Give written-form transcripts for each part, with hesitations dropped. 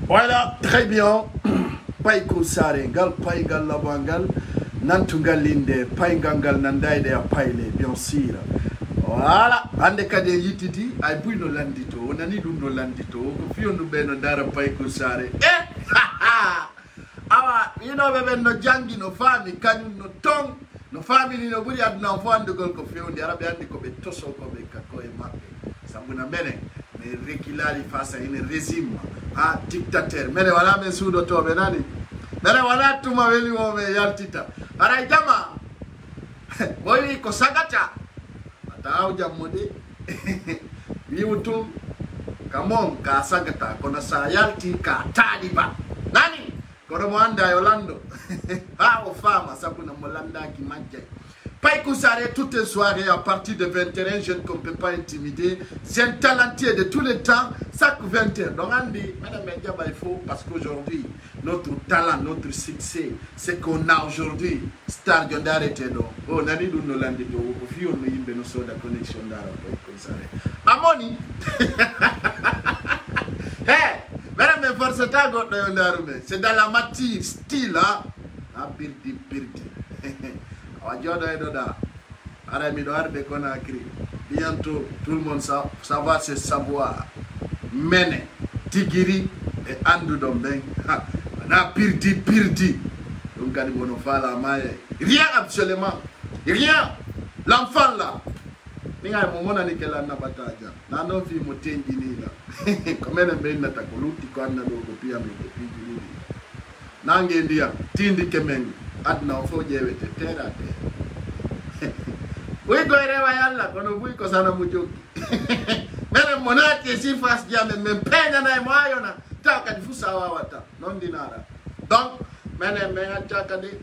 Voilà, très bien. Paiko Sarengal, Paigal Labangal, Nantungal Linde, Paigangal Nandaide à Paile, bien sûr. Voilà, ande kade yititi, ay buino landito, onani duno landito, ko fiondo beno dara Paiko Sare. Awa, bebe no jangi no fami, kanyu no tong, no family no buri adna enfant de gol ko fiondi, arabe andi ko be toso ko be kako e mappe. Sambuna bene, me rekilali face à un régime. Ah, dictateur. Mais voilà, mes sous d'auto, benani. Mais voilà, tout ma veli mo me yaltita. Ara jama. Boy ko sagata. Ata au jamode. Biutu. Kamon ka sagata kona sa yalti ka taliba. Nani? Kono mo anda Yolando. Ah, o fama sabuna molanda ki majja. Paiko Sare toutes les soirées à partir de 21, je ne peux pas intimider. C'est un talentueux de tous les temps, chaque 21. Donc on dit, madame Mediaba, il faut, parce qu'aujourd'hui, notre talent, notre succès, c'est qu'on a aujourd'hui, Star Yondare Tedo. Oh, Nani Dunolandi, au fil de nous sommes la connexion d'Ara Paiko Sare. Amoni! Hé! Madame Force Tago de Yondare, c'est dans la matière, style, hein? Ah, birdi. Bientôt, tout le monde ça va se savoir. Mene, Tigiri et Andou Domben. On a pirdi. Donc, on va la maille. Rien absolument. Rien. L'enfant là. Il y a un moment où il y a un bataille. Nano fi motengi ni la. Comme elle est na takuluti kwa na do kopia me kopia ni. Nange ndia tindi kemengi. Adna ofo jewe te terra te. Oui goirewa yalla kono bui ko sana mujoki. Mene monati si fas jame me penya na moyo na taka difusa wawata non dinara. Donc mene menga chaka de.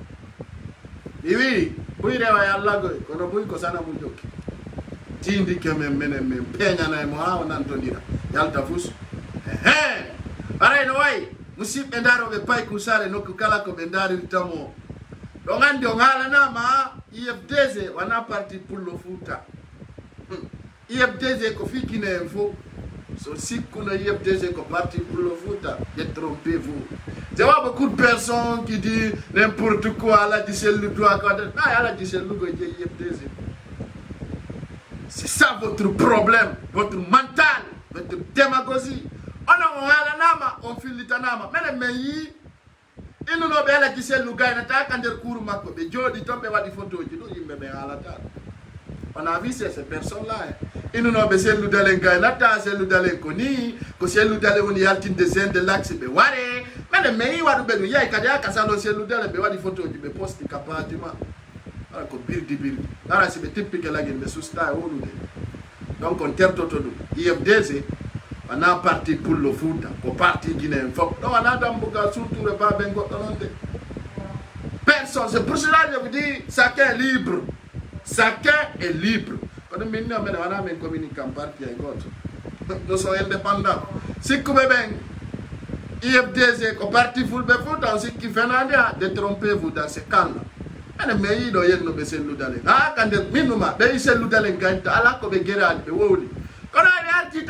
Iwi buirewa yalla go kono bui ko sana mujoki. Tindi keme mene me penya na moyo na ndondira. Yalta fus. Ara no wai musip endaro be Paiko Sare no kukala ko bendari tamo. Donc on a nama IFDZ on a parti pour le foot. IFDZ ko fi kine info. So si qu'on a IFDZ ko parti pour le foot, détrompez-vous. Je vois beaucoup de personnes qui disent n'importe quoi, la dit c'est le droit quoi. Ah, la dit c'est le go IFDZ. C'est ça votre problème, votre mental, votre démagogie. On a nama, on file nama. Mais il nous a bien dit c'est le gars qui a été couru mako be jodi tombe wadi photo ji do yimbe be alata on a vu ces personnes là il nous a bien le dalen gars nata c'est le dalen koni ko c'est le dalen on yaltine de zen de l'axe be ware mais wadu be ya ikada ka salo c'est le dalen be wadi photo ji be post kapatima ala ko birdi ala c'est typique la game sous star ou donc on terre toto do IFDZ on a parti pour le foot, on parti Guinée. Donc on a d'ambuga surtout le pas bengo. Personne, c'est pour cela que je vous dis, chacun est libre. Chacun est libre. Quand on a un communicant parti avec autre, nous sommes indépendants. Si vous avez IFDZ, on parti pour le foot, on sait qu'il fait rien, détrompez-vous dans ce cas-là. Mais il doit y avoir des loudales. Ah, quand il y a des loudales, il y a des loudales. Quand on a dit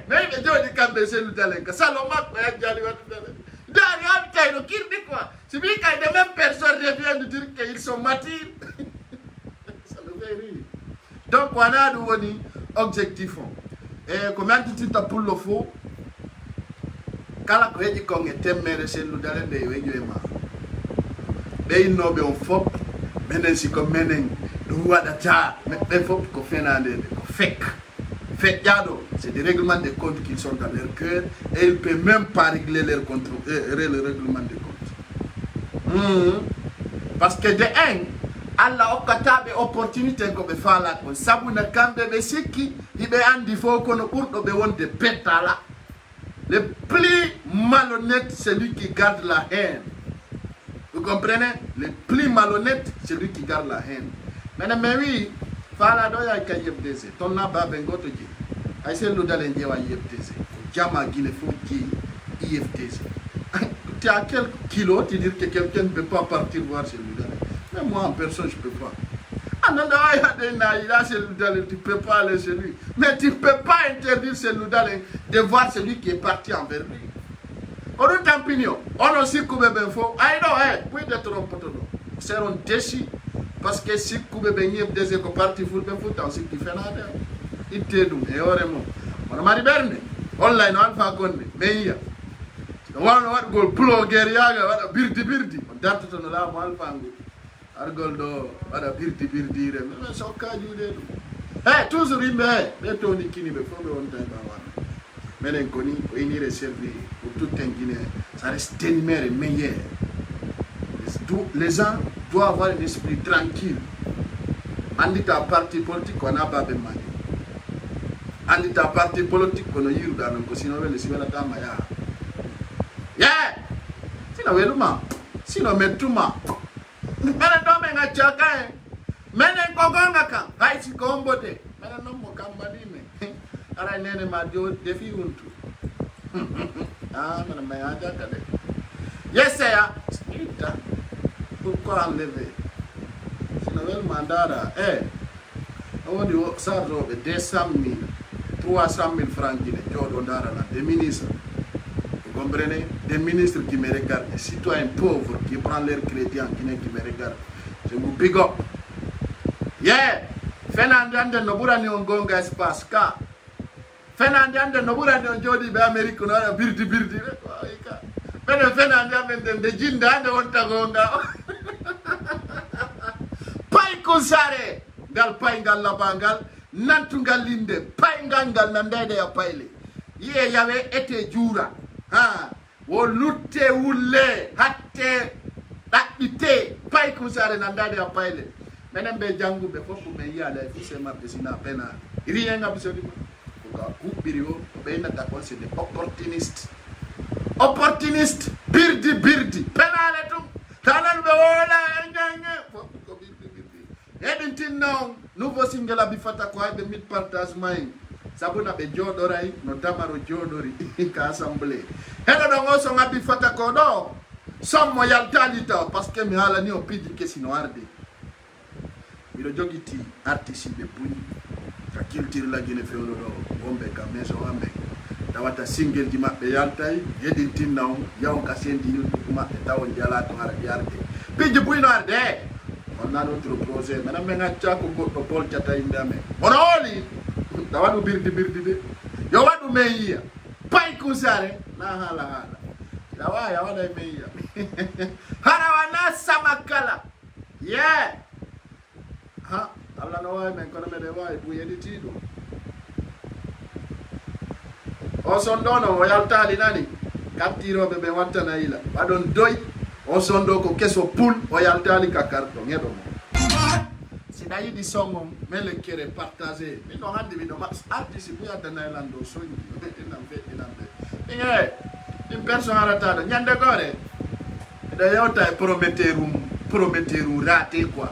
mais il me dit quand c'est le talent, que ça l'homme a jali watale. Derrière il no kirdi quoi. C'est bien quand les mêmes personnes reviennent de dire qu'ils sont matures. Ça me fait rire. Donc on a un objectif. Et comment tu t'as pour le faux? Quand la cohésion dit qu'on est aimé c'est le talent de Yoyema. Mais il n'a pas un faux. Maintenant c'est comme maintenant. Nous avons mais faut qu'on fait un fake. C'est des règlements de compte qui sont dans leur cœur et ils ne peuvent même pas régler le règlement de compte. Parce que de un, Allah a une opportunité de faire la chose. Ça vous n'a qu'un bébé qui il faut qu'on ait des pétales. Le plus malhonnête, c'est lui qui garde la haine. Vous comprenez? Le plus malhonnête, c'est lui qui garde la haine. Mais oui, fala doya ka IFDZ ton na ba bengoto ji ay sen lu dalen jewa IFDZ jama gile fo ji IFDZ tu as quel kilo tu dire que quelqu'un ne peut pas partir voir chez lui dalen mais moi en personne je peux pas ah non il y a des naïla chez lui dalen tu peux pas aller chez lui mais tu peux pas interdire chez lui dalen de voir celui qui est parti envers lui On a tampignon. On a aussi coupé ben faux. Ah non, oui de trompe tout. C'est un déchi parce que si coupé ben yep des éco parti full ben foot aussi qui fait nada. Il te dum et oremo. On a mari berne. Online on fa gonde. Mais ya. What goal blogger yaga wada birdi. On darto to la mo alfangu. Argol do wada birdi re. Mais so ka jude. Toujours imbe. Mais toni kini be fo be on time ba. Mais Koni, il est réservé pour tout un Guinéen. Ça reste tellement meilleur. Les gens doivent avoir un esprit tranquille. On dit à parti politique, on a pas de manière. On dit à parti politique, on a eu dans le sinon le civil à Tamaya. Yeah! Sinon, le ma. Sinon, mais tout ma. Mais le domaine a tchaké. Mais le kogonga kan. Haïti kombote. Mais le nom mo kambadime. Ara nene madio defi untu. Mana mai aja kade. Yes ya. Ita. Pourquoi enlever? Sinon le mandara on dit ça robe 200 000 300 000 francs guinéens jodo ndara là des ministres. Vous comprenez? Des ministres qui me regardent, des citoyens pauvres qui prennent leur crédit en Guinée qui me regardent. Je vous big up. Yeah. Fernandande no burani ongonga espace ka. Fernandande no burani on jodi be Amerique no birdi ka. Bene Fernandande de jinda ande wonta gonga. Pai kusare gal pai ngal labangal nantu ngal linde pai ngal nandede ya paile. Ye yawe ete jura. Wo lutte wulle hatte dakite pai kusare nandade ya paile. Menen be jangu be fofu me yala fise ma pesina pena iri nga bisodi ko ku biriwo be na ta konse de opportuniste birdi penale tum tanan be wala ngenge fofu ko birdi edintin now nouveau single bi fata ko be mit partage mai sabuna be jodorai no tamaro jodori ka assemblée heno do ngoso ngabi fata ko do sommo yaltalita parce que mi hala ni o pidi ke sino arde il a jogiti artiste de Puni, la culture la Guinée fait le bombe comme maison ambe. Tawata single di mappe yaltai, yedin tinnaw, yaw ka sendi ma tawon jala to ara yarde. Piji Puni no arde. On a d'autres projets, maintenant menga chako ko pol chata indame. Onoli, tawadu birdi de. Yo wadu meia. Pai kusare na hala. Dawa ya wada meia. Harawana samakala. Yeah. Allah no way men kono mede way bu yeditido o sondo no o yaltali nani kaptiro be wattana ila badon doy o sondo ko keso poul o yaltali ka carton ngedo si dayi di songom mele kere partager mi no handi mi no max artiste bu yadana lando soñi inambe une personne arata nyande gore da yota prometterum raté quoi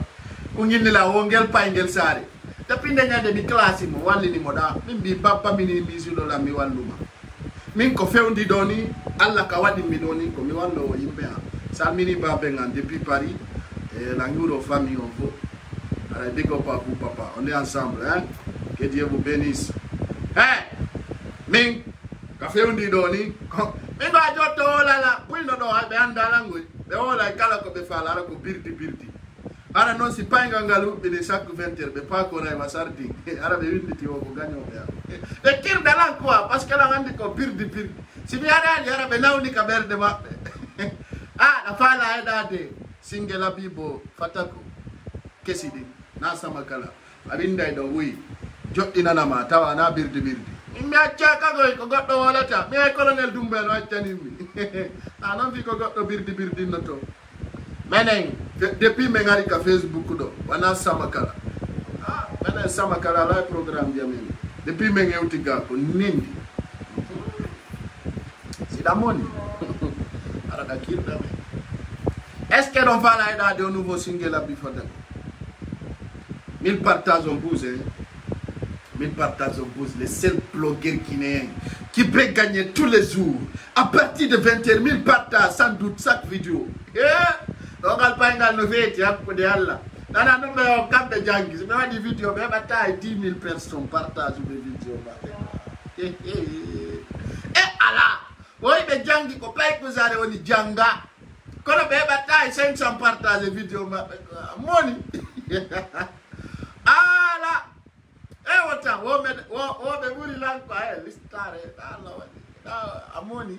ngini la wongel paingel sare tapi ndenya de bi classe mo walli ni moda min bi baba min bi sulo la mi walluma min ko fewndi doni alla ka wadi mi doni ko mi wallo yimbe salmini babe ngan depuis Paris et la nguro famille on faut ala big up pour papa on est ensemble hein que Dieu vous bénisse min ka fewndi doni min ba jotto la puino do be andala ngol be wala kala ko be fala ko birdi ara non si painga ngalu be chaque 20h be pas ko ray wasardi ara be windi ti o ko ganyo be e tir dalan quoi parce que la ngandi ko birdi si mi ara be nawni ka berde mabbe la fala e dade singela bibo fatako kesidi na sama kala abinda do wi joddina na ma tawa na birdi mi acca ka ko goddo walata mi ay colonel dumbel waccani mi non fi ko goddo birdi no to menen depuis me ngari ka Facebook do wana samakala menen samakala la programme jamen depuis me ngeuti ga ko nindi si damoni ara da kirda est-ce que l'on va là de nouveau single à bifada 1000 partages en bouse 1000 partages en bouse les seuls blogueurs guinéens qui peut gagner tous les jours à partir de 20h 1000 partages sans doute chaque vidéo donc alpainga no feti hakko de Allah nana no be o kambe jangi so be vidéo be bataille 10 000 personnes partagent mes vidéos ala Oi be jangi ko pay ko zare woni janga. Kono be batay 500 partage vidéo ma moni. Ala wota wo be buri lan ko ay listare Allah amoni.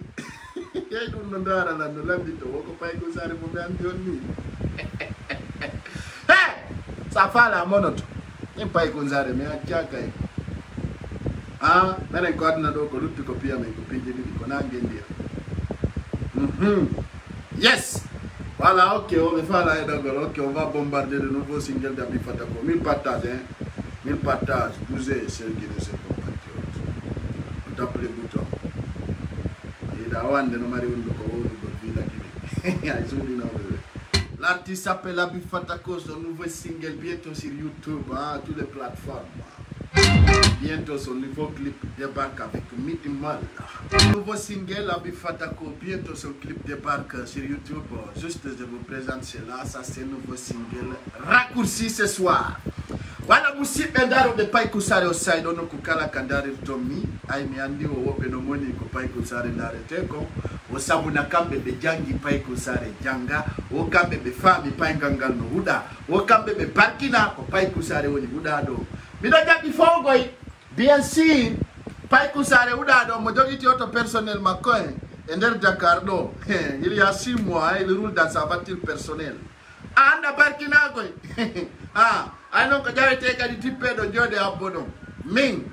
Yey dum no ndara lan no lamdi to ko pay ko zare mo be am jonni. Hey! Ça fala monoto. Ni pay ko zare me akaka. Nene ko adna do ko lutti ko piya me ko pije di ko nangendia. Yes. Voilà, ok, on va faire la ok, on va bombarder de nouveaux singles d'Abi Fatako. 1000 partages, hein. 1000 partages. Bousez ceux qui ne sont pas patriotes. On tape les boutons. Et d'awan de nos maris on l'artiste s'appelle Abi Fatako, son nouveau single bientôt sur YouTube, toutes les plateformes. Bientôt son nouveau clip débarque avec Minimal. Nouveau single Abi Fatako, bientôt son clip débarque sur YouTube. Juste je vous présente cela, ça c'est un nouveau single raccourci ce soir. Voilà musi endaro de pai kusare osai dono kukala kandari tomi ai miandi wo penomoni ko pai kusare ndare teko osabu na kambe be jangi pai kusare janga o kambe be fami pai ngangal no huda o kambe be parkina ko pai kusare woni huda do mido jabbi fogoi bien sûr pai kusare huda do mo jogi auto personnel makoy e nder Dakar do il y a 6 mois il roule dans sa voiture personnelle anda parkina koy I know que j'avais été du type de Dieu de Abono. Ming.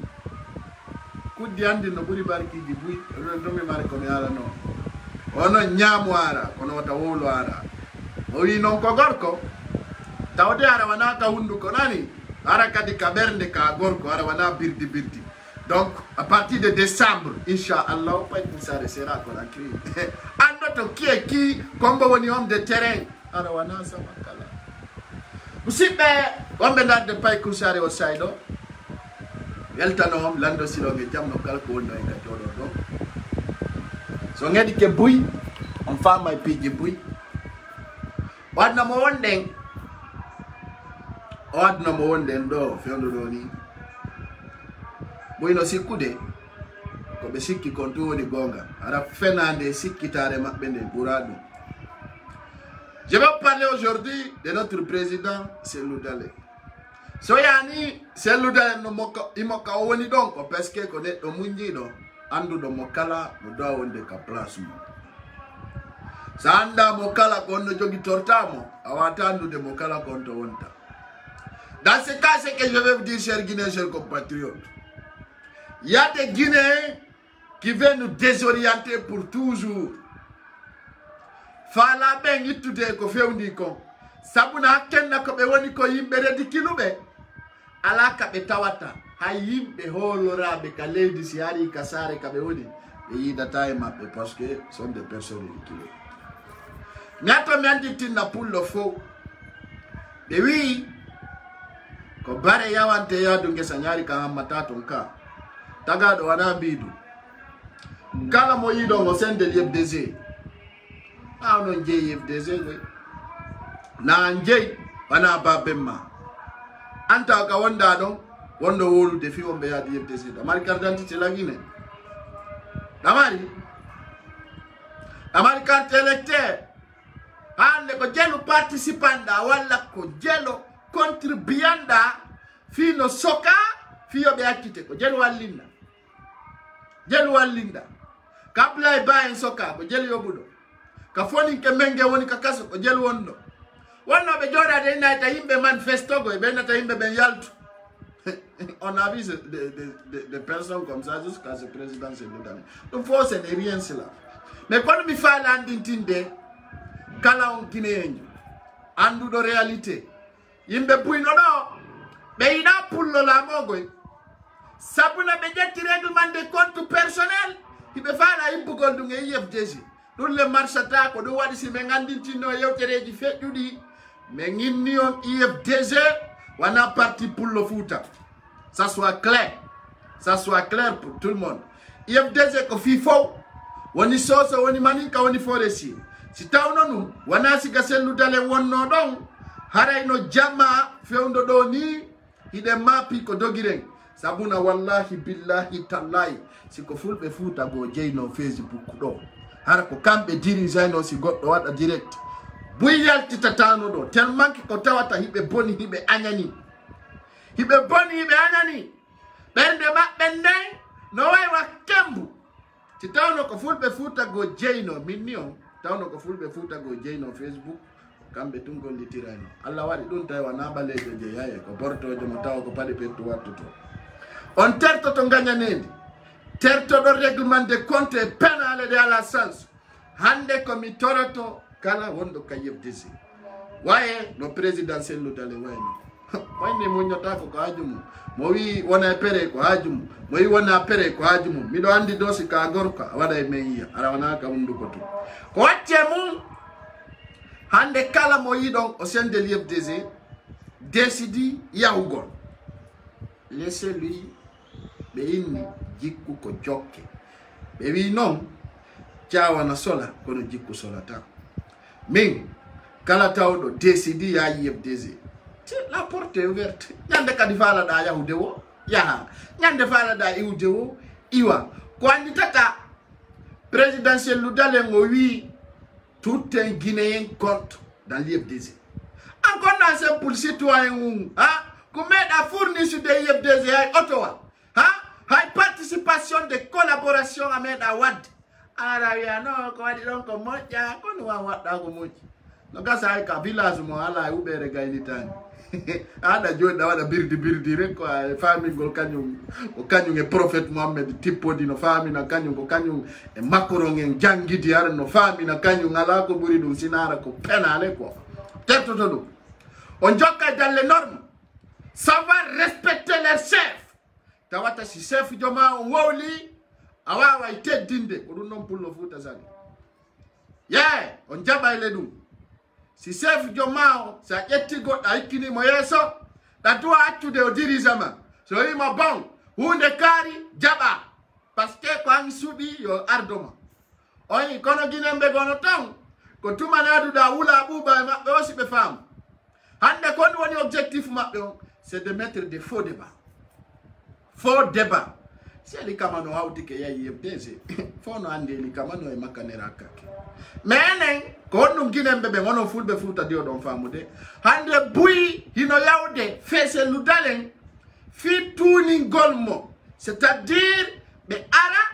Coup d'yandi no buri barki di bui. Non mi mari come ara no. Ono nyamwara. Ono watawolo ara. Oyi non ko gorko. Tawde ara wana ka hundu ko nani. Ara ka di kabernde ka gorko. Ara wana birdi. Donc, à partir de décembre, Inch'Allah, pas de ça sera qu'on a créé. Ando to qui, comme woni homme de terrain. Ara wana sa makala. Usibe wambe de pay kusare o saydo weltano lando siloge jamno kala ko wonno en gatodo do so ngedi ke buy on fama piji buy wadna mo wonden do fewdo do ni buy no sikkude ko be sikki kon to woni gonga ara fenande sikkitare mabbe de buradu. Je vais parler aujourd'hui de notre président Cellou Dalein. Soyani Cellou Dalein no moka imoka woni donc parce que connaît do munji do andu do mokala no do wonde ka place mo. Sanda mokala kono jogi tortamo awata andu de mokala konto wonta. Dans ce cas, c'est que je vais vous dire, chers Guinéens, chers compatriotes, il y a des Guinéens qui veulent nous désorienter pour toujours. Fala ben itude ko fewndi ko sabuna kenna ko be woni ko yimbe redi kilube ala ka be tawata hay yimbe holorabe ka leydi si ari kasare ka be woni be yida tay mabbe parce que sont des personnes ridicules. Miato mi andi tinna pullo fo be wi ko bare yawante yadu ngesa nyari ka matatu nka tagado wana bidu kala mo yido mo sende lieb désir. Ah non j'ai FDC na njey wana babemma anta ka wonda don wondo wolu de fi wombe ya di FDC da mari carte d'identité la Guinée damari carte électeur ande ko jelo participanda wala ko jelo contribuanda fino soka fiyo be akite ko jelo wallinda kapla e ba en soka ko jelo yobudo ka foni ke menge woni ka kaso ko jel wonno be joda de na ta yimbe manifesto go be na ta yimbe ben yaltu. On a vu des personnes comme ça jusqu'à ce président Cellou Dalein. Donc faut c'est rien cela. Mais quand mi fa la ndintinde kala on Guinéen andu do réalité yimbe puino do be ina pullo la mogo sabuna be jetti règlement de compte personnel ibe fa la yimbe goldu ngi FDC. Nous les marchata ko do wadi si me ngandintino yewtereji feddudi me nginni on IFDG wana parti pour le Fouta. Ça soit clair pour tout le monde. IFDG ko fifo woni soso woni manika woni foresi si tawno num wana siga Cellou Dalein wonno don harayno jama fewndo do ni ide mapi ko dogiren sabuna wallahi billahi tallahi siko fulbe futa go jeyno Facebook do har ko kambe dirigeant no si goddo wada direct buyal titatano do tellement ko tawata hibe boni hibe anyani bende mabbe ndey no way wa kembu titawno ko fulbe futa go jeyno minnion tawno ko fulbe futa go jeyno Facebook kambe tungol litirano Allah wadi dun tay wana balejo je yaye ko bortojo mo taw ko pade petto wattuto on terto to ganyanedi terto do règlement de compte pénal de la sens hande ko mi toroto kala wondo kayeb disi waye no présidentiel lu dale wayno wayne mo nyota ko ajumu mo wi wona pere ko ajumu mo wi wona pere ko ajumu mi do andi dosi ka gorka wada e meya ara wana ka mundu ko to ko wacce mum hande kala mo yidon au sein de l'IFDZ décidi yahugol laissez-lui be inni jikku ko jokke be wi non ciawana sola kono jikku sola ta min kala tawdo décidi ya IFDZ la porte est ouverte nyande kadi fala da yahude wo ya nyande fala da iwde wo iwa ko andi tata présidentiel lu dale ngo wi tout un Guinéen compte dans l'IFDZ. Encore dans ce pour citoyen, comment a fourni sur des IFDZ à Ottawa, participation de collaboration avec Awad. Alors, non, comment dire donc moi, ya, qu'on va voir dans le monde. Donc, ça est un village, moi, à Uber, Gaïnitan. Ada jo da wada birdi rek ko famille gol kanyum e prophète Mohammed tipo di no famille na kanyum ko kanyum e makoro ngen jangidi ar no famille na kanyum ala ko buri dum sinara ko penale ko tetto do on jokka dans les normes savoir respecter les chefs tawata si chef joma on woli awawa iteddinde ko dum non pullo futa sani on jaba ile dum si chef jomao sa yetti godda ikkini mo yeso da tuwa accude o dirisama so yima bon hunde kari jaba parce que ko an subi yo ardoma oyi kono ginembe gono tan ko tumanadu da wula buba mabbe o sibe fam hande kon woni objectif mabbe on c'est de mettre des faux débats c'est li kamano hawti ke yayi FDZ fo no ande li kamano e makanera kake menen ko no ginembe be ngono fulbe futa dio don famude hande bui hino yawde fese ludalen fi tuni golmo c'est-à-dire be ara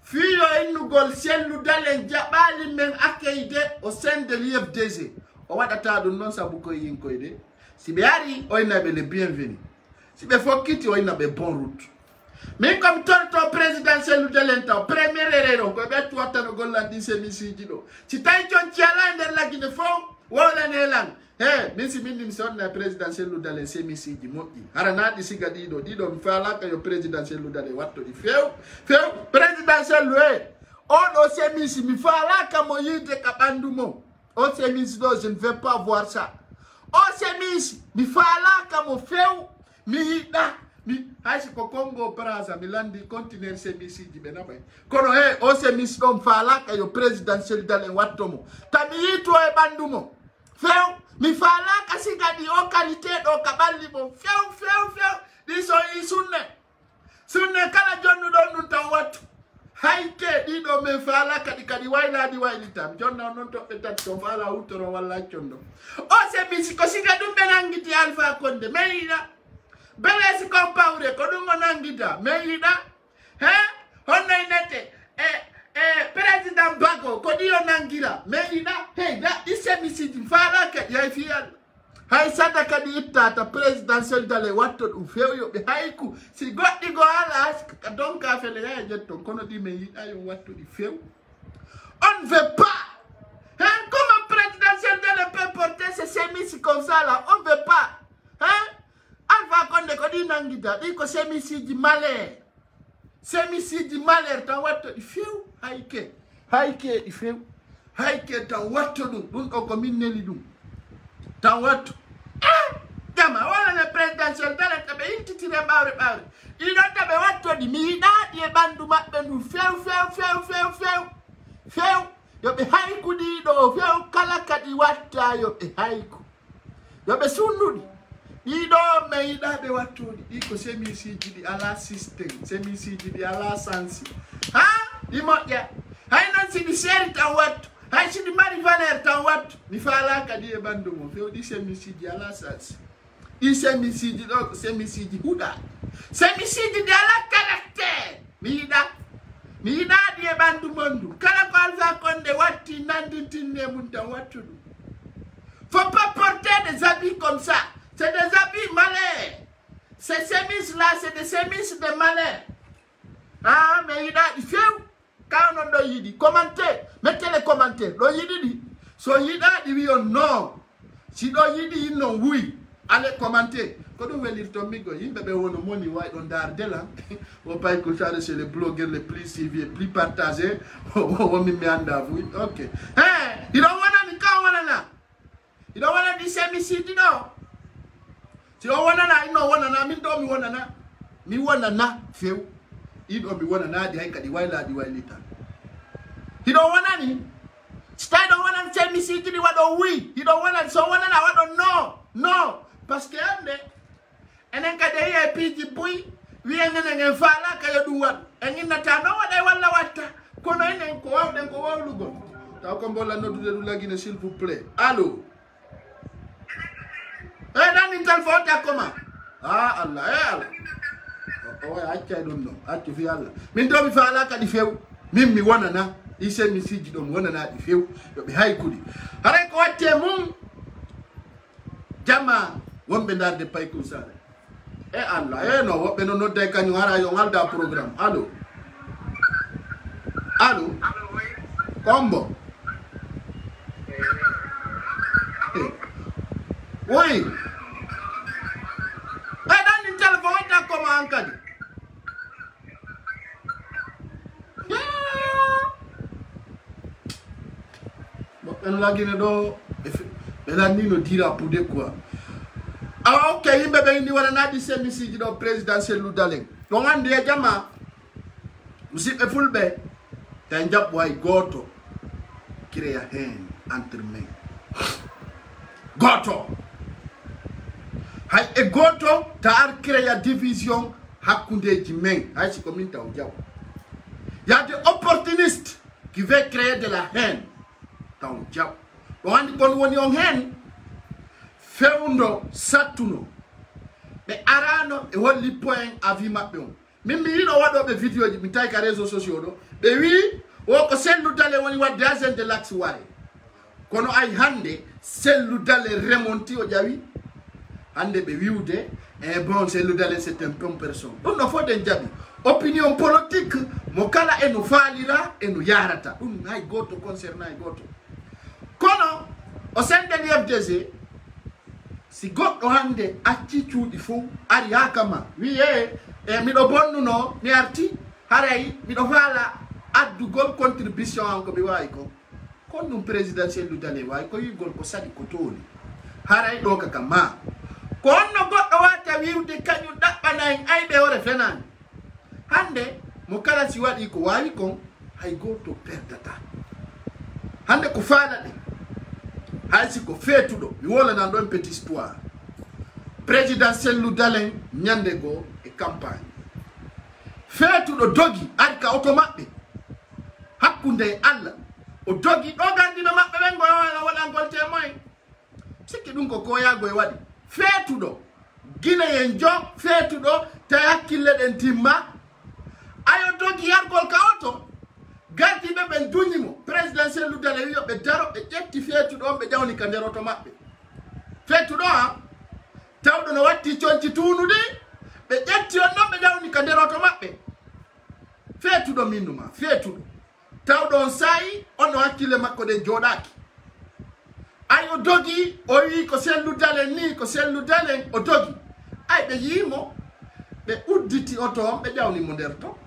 fi yo inu gol sel ludalen jabali men akayde au sein de l'IFDZ o wadata dum non sabu ko yin koyde si be ari o ina be le bienvenu si be fokiti o ina be bon route. Mais comme ton présidentiel de l'État, premier erreur, comme tu as ton Golandi Semisidido. Si tu as un tiala dans la Guinée, wala nelang. Misi mindim son na présidentiel de l'État Semisidi Moti. Harana di sigadido, dido mfala ka yo présidentiel de l'État watto di feu présidentiel le. On Semisi mi fala ka moyite kabandumo. O Semisi do je ne veux pas voir ça. O Semisi mi fala ka mo feu mi da mi haisi ko Congo Brazza milandi continent semisi di benabay kono o semisi dom fala ka yo presidentiel dalen wattomo tami yito e bandumo few mi fala ka sigadi o qualité do kaballi mo few di so yi sunne kala jonnu don nun tan wattu hayke di do me fala kadi wayli tam jonna non to etat to fala utoro walla chondo o semisi ko sigadu benangiti Alpha Condé meina belesi compaure ko dum nangida meida honno inete president Bago ko dio nangira meida da isemisi di fala ka yai fial hay sada ka di ittata presidentiel dale watto dum fewyo be hayku si goddi go ala donc ka fele ya jetto kono di meida yo watto di few on veut pas comment presidentiel dale peut porter ces semisi comme ça là on veut pas Alpha Condé ko di nangida di ko semisiji malheur tan watto di few hayke di few hayke tan watto dum ko minneli dum tan watto jama wala le présidentiel dale tabe intitire bawre ido tabe watto di mi daadi e bandu mabbe dum few yo be hayku di do few kala kadi watta yo be hayku yo be sundudi ido me ida be watodi iko semisiji di ala system semisiji di ala sansi ha imo ya hay nan si di seri tan wattu hay si di mari valer tan wattu mi fala kadi e bandu mo fe di semisiji ala sansi i semisiji do semisiji huda semisiji di ala caractère mi ida di e bandu mondu kala ko alfa konde watti nandi tinne mun tan wattu. Faut pas porter des habits comme ça. C'est des habits malais. Ces semis-là, c'est des semis de malais. Ah, mais il fait quand on doit y dire. Commentez. Mettez les commentaires. Do y dit. So y dit oui ou non. Si do y dit non, oui. Allez commenter. Quand on veut lire ton migo, il bébé on money white on d'ardela. On pas écouter c'est les blogueurs les plus suivis, plus partagés. On me en d'avouer. OK. Hein, il don't wanna ni quand on na. You don't want to say me see you know. You don't want to know one and I mean don't me one and me one and na feel. You don't be one and I the hike the wild lad the wild later. You don't want any. Stay don't want to tell me see you what do we. You don't want to so one and I don't know. No. Parce que ande enen ka de ye piji boy wi ngene fala ka yodu wat engin na ta no wada wala watta kono enen ko waw den ko wawlu gon taw ko mbola noddu de lagine s'il vous plaît. Allô. Dan intel fota comment? Ah Allah, Allah. Oh, I don't know. I to Allah. Min do mi fala ka di few. Min mi wona na. Ise mi siji do wona na di few. Yo be hay kudi. Hare ko watte mum. Jama wombe ndar de pay kusare. Allah, no wobe no nodde kanyu hara yo ngalda programme. Allô. Allô. Combo. Oui. Dan ni téléphone ta comment encadre. Bon, on l'a gagné do la ni no dira pour de quoi. Ah OK, yimbe be ni wala na di semisi do présidentiel lu daleng. Donc ande jama musi e fulbe tan jab way goto créer haine entre mains. Goto hay e goto ta créer division hakunde men hay si communauté o jaw. Il y a des opportunistes qui veulent créer de la haine dans jaw. On kon woni on haine fewndo satuno be arano e holli point avis mabbe on mimmi yido wado be video ji mi tay ka réseaux sociaux do be wi o ko sellu dale woni wadde agent de l'axe ware kono ay hande sellu dale remonti o jawi hande be wiwde e bon sellu dale c'est un peu personne on no fode jabi opinion politique mo kala e no falira e no yarata dum hay goto concernant ay goto kono o sende ni FDC si goɗɗo hande acci cuuɗi fo ari hakama wiye e miɗo bonnuno mi arti haray miɗo faala addugol contribution an ko mi wawi ko kon ɗum présidentiel lu dale wawi ko yigol ko saɗi ko tooni haray ɗo kaka ma ko onno goɗɗo wata wiwde kañum ɗaɓɓanayi ayɓe ore fenani hande mo kala si waɗi ko wawi kon hay goto perdata hande ko faala ɗe haysi ko feetuɗo mi wolanan ɗon petit histoire présidentiel lu dalen ñande go e campagne feetuɗo dogi ari ka auto maɓɓe hakkunde e Allah o dogi ɗo gandino maɓɓe ɓen go waɗangol témoin sikki ɗum ko koyago e waɗi feetuɗo guinéen jo feetuɗo tawi hakkille ɗen timma ayo dogi yargol ka auto gardi be ben duñimo présidentiel lu dale wiyo be daro be jetti feetuɗo be jawni ka nder auto maɓɓe feetuɗo ha tawɗo no watti conci tunude be ƴetti on non be jawni ka nder auto maɓɓe feetuɗo minnuma feetuɗo tawɗo on sayi on no hakkille makko ɗen joɗaki ay o dogi o wi ko sellu dalen ni ko sellu dalen o dogi ay ɓe yimo ɓe udditi auto on ɓe jawnimo nder to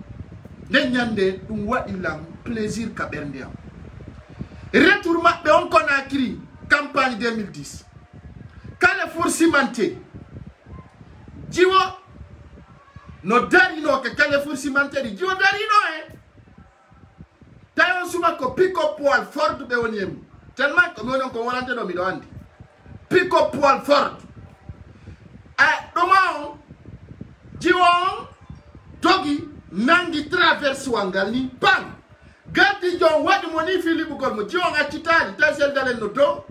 nden ñande ɗum waɗi lam plaisir ka ɓernde am retour maɓɓe on Conakry campagne 2010 Carrefour cimenterie jiwo no darino ke Carrefour cimenterie jiwo darino e tawi on suma ko pick-up poil Ford ɓe woni emu tellement ko mi woni on ko wolante ɗo miɗo andi pick-up poil Ford moment jiwon dogi nangi traverse wangali bang gadi jon wadi moni Philippe gol mo jiwon atitali tasel dalen no do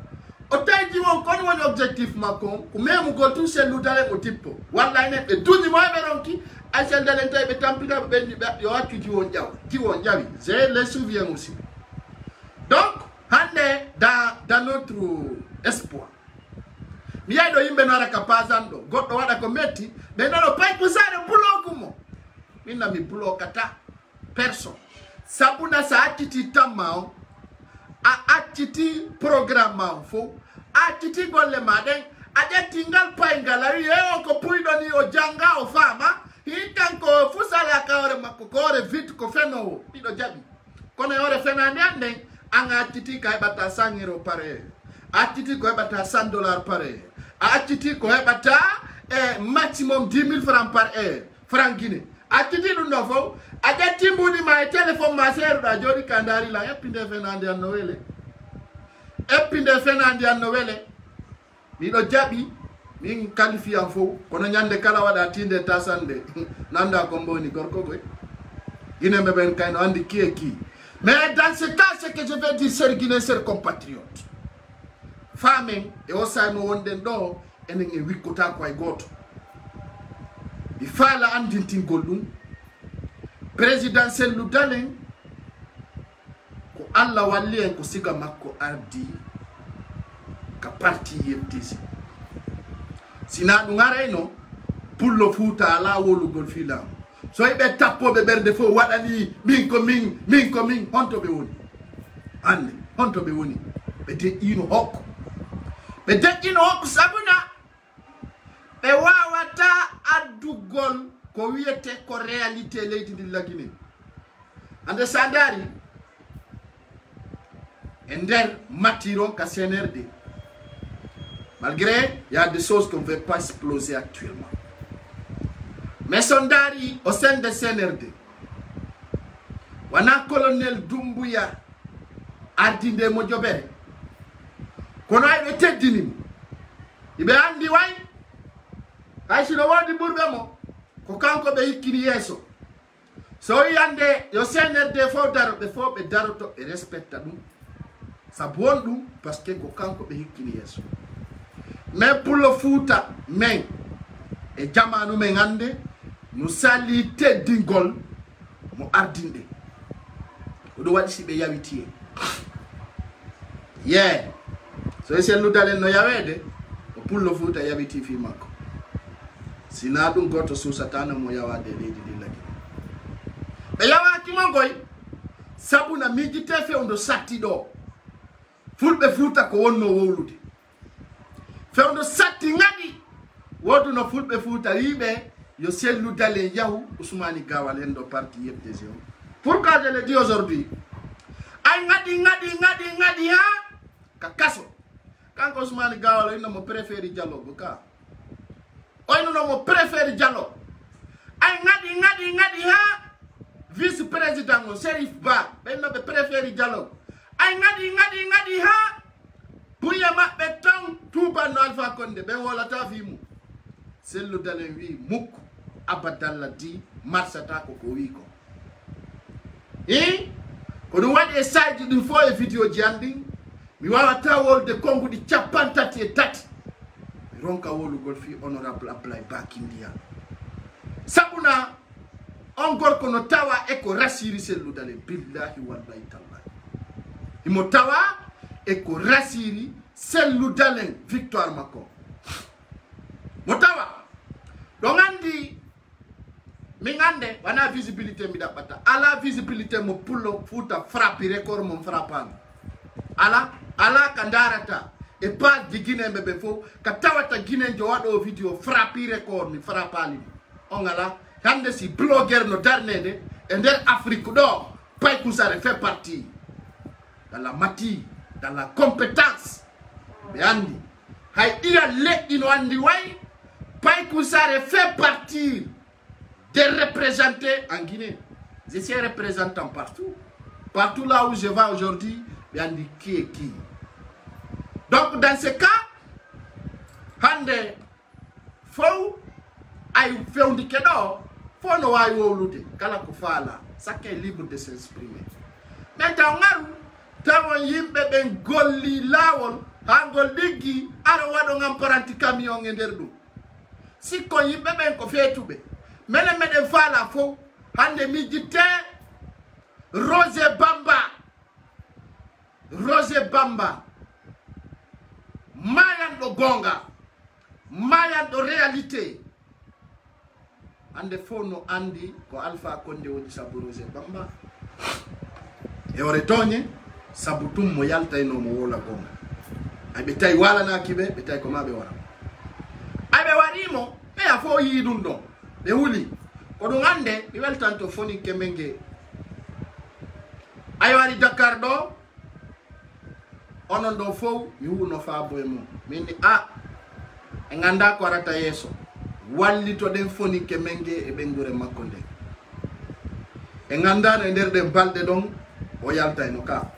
o tay jiwon kon woni objectif makon ko memu gol tout sel dalen o tipo wallahi ne e duji mo be ronki asel dalen tay be tampina be bendi be yo atu jiwon jawi je le souviens aussi donc hande dans notre espoir mi yado yimbe no ara kapazando goddo wada ko metti be no pay ko sare bulokumo minna mi bulokata personne sabuna sa atiti tamao a atiti programme fo atiti golle maden ade tingal pay ngalari e ko puido ni o janga o fama hitan ko fusala ka ore makko ko ore vite ko feno bido jabi kono ore fenande ande anga atiti kay bata 100 euro par heure atiti ko bata $100 par heure atiti ko bata maximum 10 000 francs par heure franc guinée atiti lu nofo adati mbudi ma téléphone ma seru da jodi kandari la epinde fenande an nowele mi do jabi min qualifie en fo kono nyande kala wada tinde tasande nanda ko mboni gorko goy guiné meben kayno andi ki mais dans ce cas ce que je vais dire ser guiné ser compatriote famine e osano wonden do enen e wikkota ko ay goto di fala andintin gollum présidentiel lu dalen ko alla walli en ko siga makko ardi ka parti yebtisi sina du ngarayno pullo futa ala wolugol filam so be tappo be berde fo wadani min ko min honto be woni ande honto be woni be de ino hokko sabuna be wawata adugol ko wiete ko réalité leydi di lagine ande sandari ender matiron ka CNRD malgré il y a des choses qu'on ne veut pas exploser actuellement mais sondari au sein de CNRD wana colonel Doumbouya ardinde mo jobere kono ay teddini ibe andi way ay sino wodi burbe mo ko kanko be hikini yeso so yande yo CNRD fo be daroto e respecta dum sa bondu parce que ko kanko be hikini yeso mais pour le futa men e jamanu men ande no sali teddingol mo ardinde o do wadi sibe yawiti so ese ludalen no yawede o pour le futa yawiti fi makko sina dum goto susatana mo yawade leydi dillaki be yawaki mongoy sabuna mijite fe ondo satti do fulbe futa ko wonno wowlude fe ondo satti ngadi wodu no fulbe futa yibe yo sellu dale yahu Ousmane Gawal en do parti YPDG. Pourquoi je le dis aujourd'hui? Ay ngadi ha ka kaso kan Ousmane Gawal ino mo préféri dialogue ka o ino mo préféri dialogue ay ngadi ha vice président Serif Ba ben no be préféri dialogue ay ngadi ha buya mabbe ton Touba no Alpha Condé ben wala ta fimu sellu dale wi mukk abadalla di marsata ko wiko ko dum wadi e saji dum fo e video jandi mi wawata wolde kongu di capantati e tati ronka wolugol fi honorable Ablaye Bakindia sabuna on gorko no tawa e ko rasiri sellu dale billahi wallahi tallahi imo tawa e ko rasiri sellu dale victoire makko mo tawa don andi mi ngande wana visibilité mi dabata ala visibilité mo pullo futa frappi record mo frappan ala kandarata e pas di Guinée bebe fo ka tawata Guinée jo wado video frappi record mi frappali on ala hande si blogger no darnede e der Afrique do Paye Kousare fait partie dans la matière, dans la compétence be andi hay iya le ino andi way Paye Kousare fait partie des représentants en Guinée. Je suis représentant partout. Partout là où je vais aujourd'hui, il y a qui est qui. Donc dans ce cas, Hande, faut ay fewndi kedo fo no way wolude kala ko fala chacun est libre de s'exprimer maintenant ngaru tawon yimbe ben golli lawol ha gol diggi ara wado ngam paranti camion e nder dum sikko yimbe ben ko fetube mele meden fala fo hande mi jitte Roger Bamba mayan do gonga mayan do réalité ande fo no andi ko Alpha Condé woni sabu Roger Bamba e ore tonye sabu tum mo yalta no mo wola gonga ay be tay wala na kibe be tay ko mabe wara ay be warimo be afo yi dum don be wuli ko dum ande be weltanto foni kemenge ay wari Dakar do onon do fo mi huno fa boymo minni e nganda ko arata yeso wallito den foni kemenge e bengure makko nde e nganda no nder de balde don o yalta no ka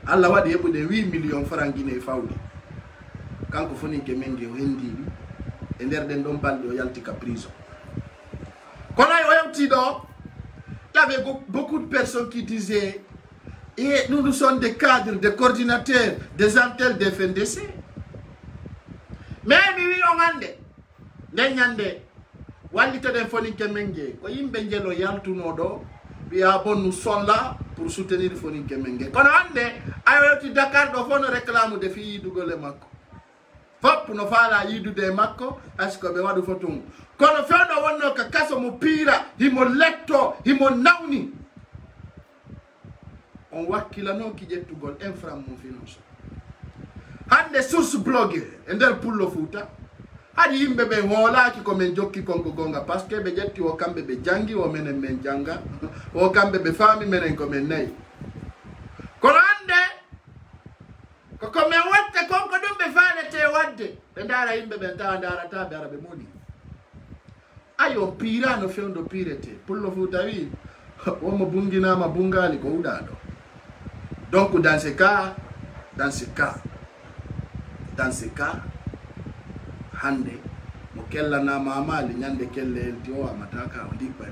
Allah wadi yebude 8 millions francs guiné fawdi kanko foni kemenge o hendi e nder den don balde o yalti ka prison kono o yawti do il y avait beaucoup de personnes qui disaient et nous sommes des cadres, des coordinateurs, des antennes des FNDC. Mais oui, on a dit, Nenyande, Walito de Foni Kemenge, ko yimbe ngelo yaltu nodo, nous sommes là pour soutenir Foni Kemenge. Quand on dit, ayo Dakar do fono réclame de filles du gole mako. Fop no fala yidu de mako, asko be wadu fotum. Kono fendo wonno ka kaso mo pira, himo letto, himo nawni. On wakila non ki jettu gol infra mon finance. Hande source blogger, ender pullo futa. Hadi yimbe be hola ki ko men jokki kongo gonga parce que be jetti o kambe be jangi o menen men janga, o kambe be fami menen ko men nay. Kono hande ko men watte konko dum be faale te wadde be ndara yimbe be ndara ta be arabe modi. Ayo pira no fendo pirete pullo futa wi o mo bungina ma bungali ko udado. Donc dans ce cas hande mo kella na mamali nyande kelle elti o amataka o dikpa e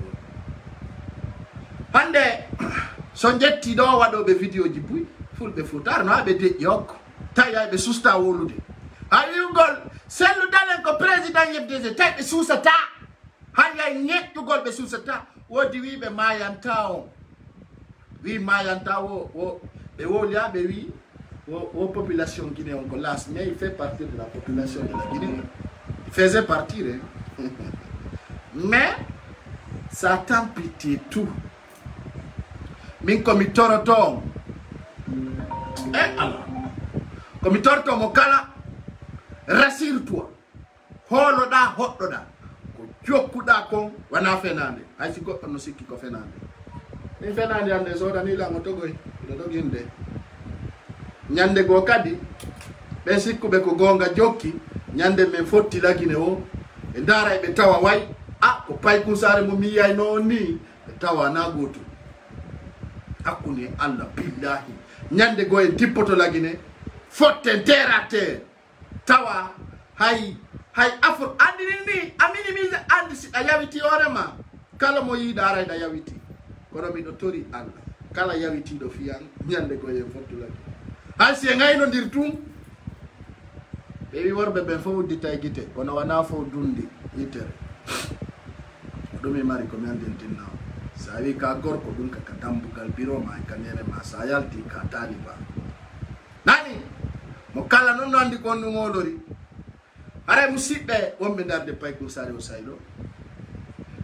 hande so jetti do wado be video ji buy fulbe futar no be de yok taya be susta wolude ayugol selu dalen ko president yebde tay be susata hanya nyettu gol be susata wodi wibe mayanta o wi mayanta wo be wolia be wi wo population guinéenne on colas mais il fait partie de la population de la Guinée. Il faisait partir hein. Mais ça t'a pitié tout. Min comme toroto. Alors. Comme toroto mokala rassure-toi. Holoda hotoda. Ko jokuda kon wana fenande. Ay siko no sikki ko fenande. Ni fenande ande so dani la ngotogoy. Do ginde. Nyande go kadi be sikku be ko gonga jokki nyande men fotti lagine o e ndara be tawa way ko pay kusare mo miyay no ni be tawa na goto akuni Allah billahi nyande go e tippoto lagine fotte terate tawa hay afur andini ni amini mi andi ayawiti orema kala mo yi dara da yawiti kono mi do tori Allah kala yawiti do fiyan nyande go e fotti lagine hansi ngay no ndir tum be worbe ben fo ditay gite kono wana fo dundi yitere do mi mari ko mi andin naw sa wi ka gorko dun ka dambugal biro ma kanere ma sa yalti ka taliba nani mo kala non andi ko no ngolori are musibbe wombe darde pay ko sare o saydo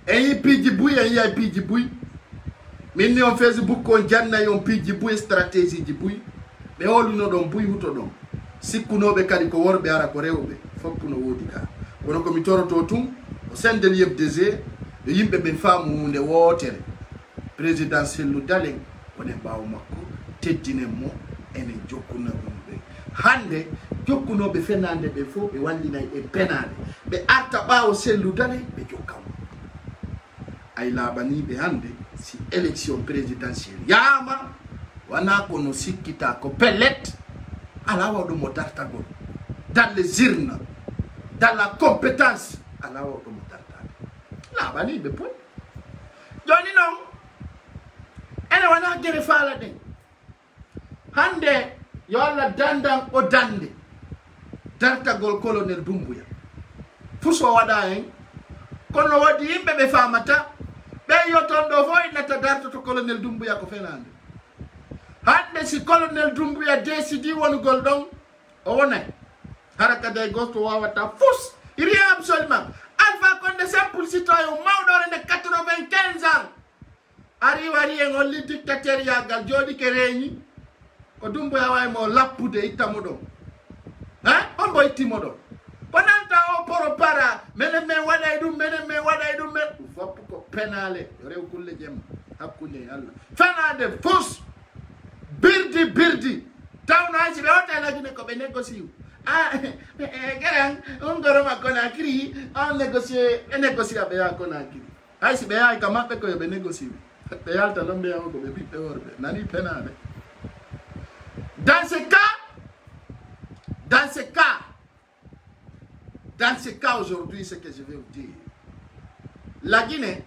e yi piji buy e yi piji buy minni on Facebook ko janna yon piji buy stratégie ji buy be holuno don buy huto don sikkunobe kadi ko worbe ara ko rewbe foppuno wodi ka kono ko mi toroto tum o sendel yebdeze e yimbe ben faamu hunde wotere présidentiel lu dalen woni baaw makko teddine mo ene jokkuna be hande jokkunobe fenande be fo be wallina e penade be arta baaw sellu dalen be jokkam ay labani be hande si élection présidentielle yama wana kono sikkita ko pellet ala wado motarta go dans les urnes dans la compétence ala wado motarta laɓani ɓe pon joni noon ene wona gere faala ɗen hande yo Allah dandan o dande dartagol colonel Doumbouya fuso waɗa hen kono waɗi yimɓe ɓe famata ɓe yoton ɗo fo innata dartoto colonel Doumbouya ko fenande hande si colonel Doumbouya décidi wonugol ɗon o wonay haraka day gosto wawata fus rien absolument Alpha Condé simple citoyen mawɗore nde 95 ans ari wari en holli dictateur yagal jooɗi ke reñi ko Doumbouya waymo lappude ittamo ɗon on mbo ittimo ɗon bonanta o poro para menen min waɗay ɗum menen min waɗay ɗum men ɗum fopp ko penale rew kulle jemma hakkude e Allah fenade fus birdi tawno hay si ɓe hotelagine ko ɓe négocie garan on goroma Conakry on négocie ɓe yaha Conakry hay si ɓe yahay ka maɓɓe ko yoɓe négocie ɓe yalta ɗon ɓe yaha ko ɓe ɓiɓɓe worɓe nani penade dans ce cas aujourd'hui ce que je vais vous dire la Guinée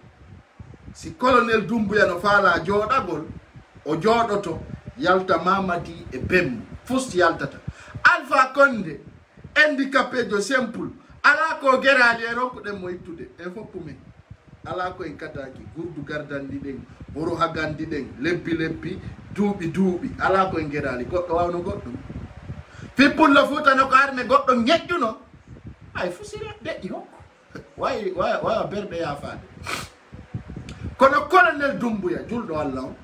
si colonel Doumbouya no faala jooɗagol o jooɗoto yalta Mamadi e Bembo fus yaltata Alpha Condé handicapé jo simple ala ko geraali e ronkuɗen mo ittude en fof pumen ala ko en kataki gurdu gardandi ɗen horo hagandi ɗen lebbi duuɓi ala ko en geraali goɗɗo wawno goɗɗum Fippullo Fuuta no ko arme goɗɗo ñeƴƴuno ay fusira deƴƴi hokko waya berɓe yaafade kono colonel Doumbouya julɗo Allah o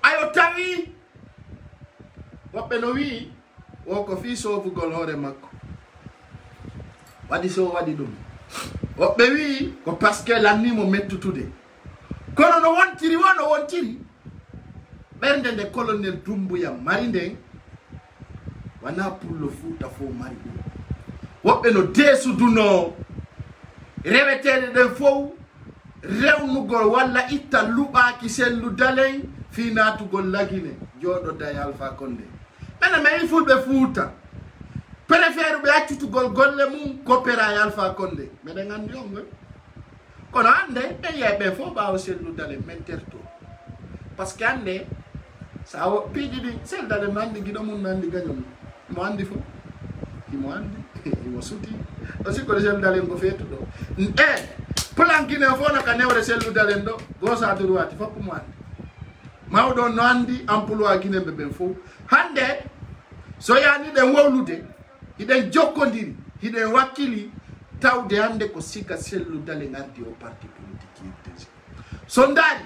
ayo tawi woɓɓe no wi o ko fi sofugol hoore makko waɗi so waɗi ɗum woɓɓe wi ko par ce que lannimo mettutude kono no wontiri ɓernde nde colonel Doumbouya mari nden wana Pullo Fuuta fo mari ɗum woɓɓe no deesuduno reweteɗe ɗen fof rewnugol walla itta luɓaki sellu dalen fi natugol lagine jooɗoda e Alpha Condé ɓene mayi fulɓe Fuuta préfére ɓe accutugol golle mum coopéra e Alpha Condé meɗen andi on gol kono hande ɓe yeeɓe fof ɓawa sellu dalen men terto par ce que hande sa piiji ɗi sel dalen no andi guiɗo mum no andi gañol mo andi fof imo andi imo suti o sikko sellu dalen ko feetuɗo plan Guinée fof naka newre sellu dalen ɗo gosa droite fopp mo andi mawɗo no andi emploi Guinée ɓe ɓen fof hande so yani ɗen wowlude hiɗen jokkodiri hiɗen wakkili tawde hande ko sika sellu dalen ardi o parti politique yidde so ndaari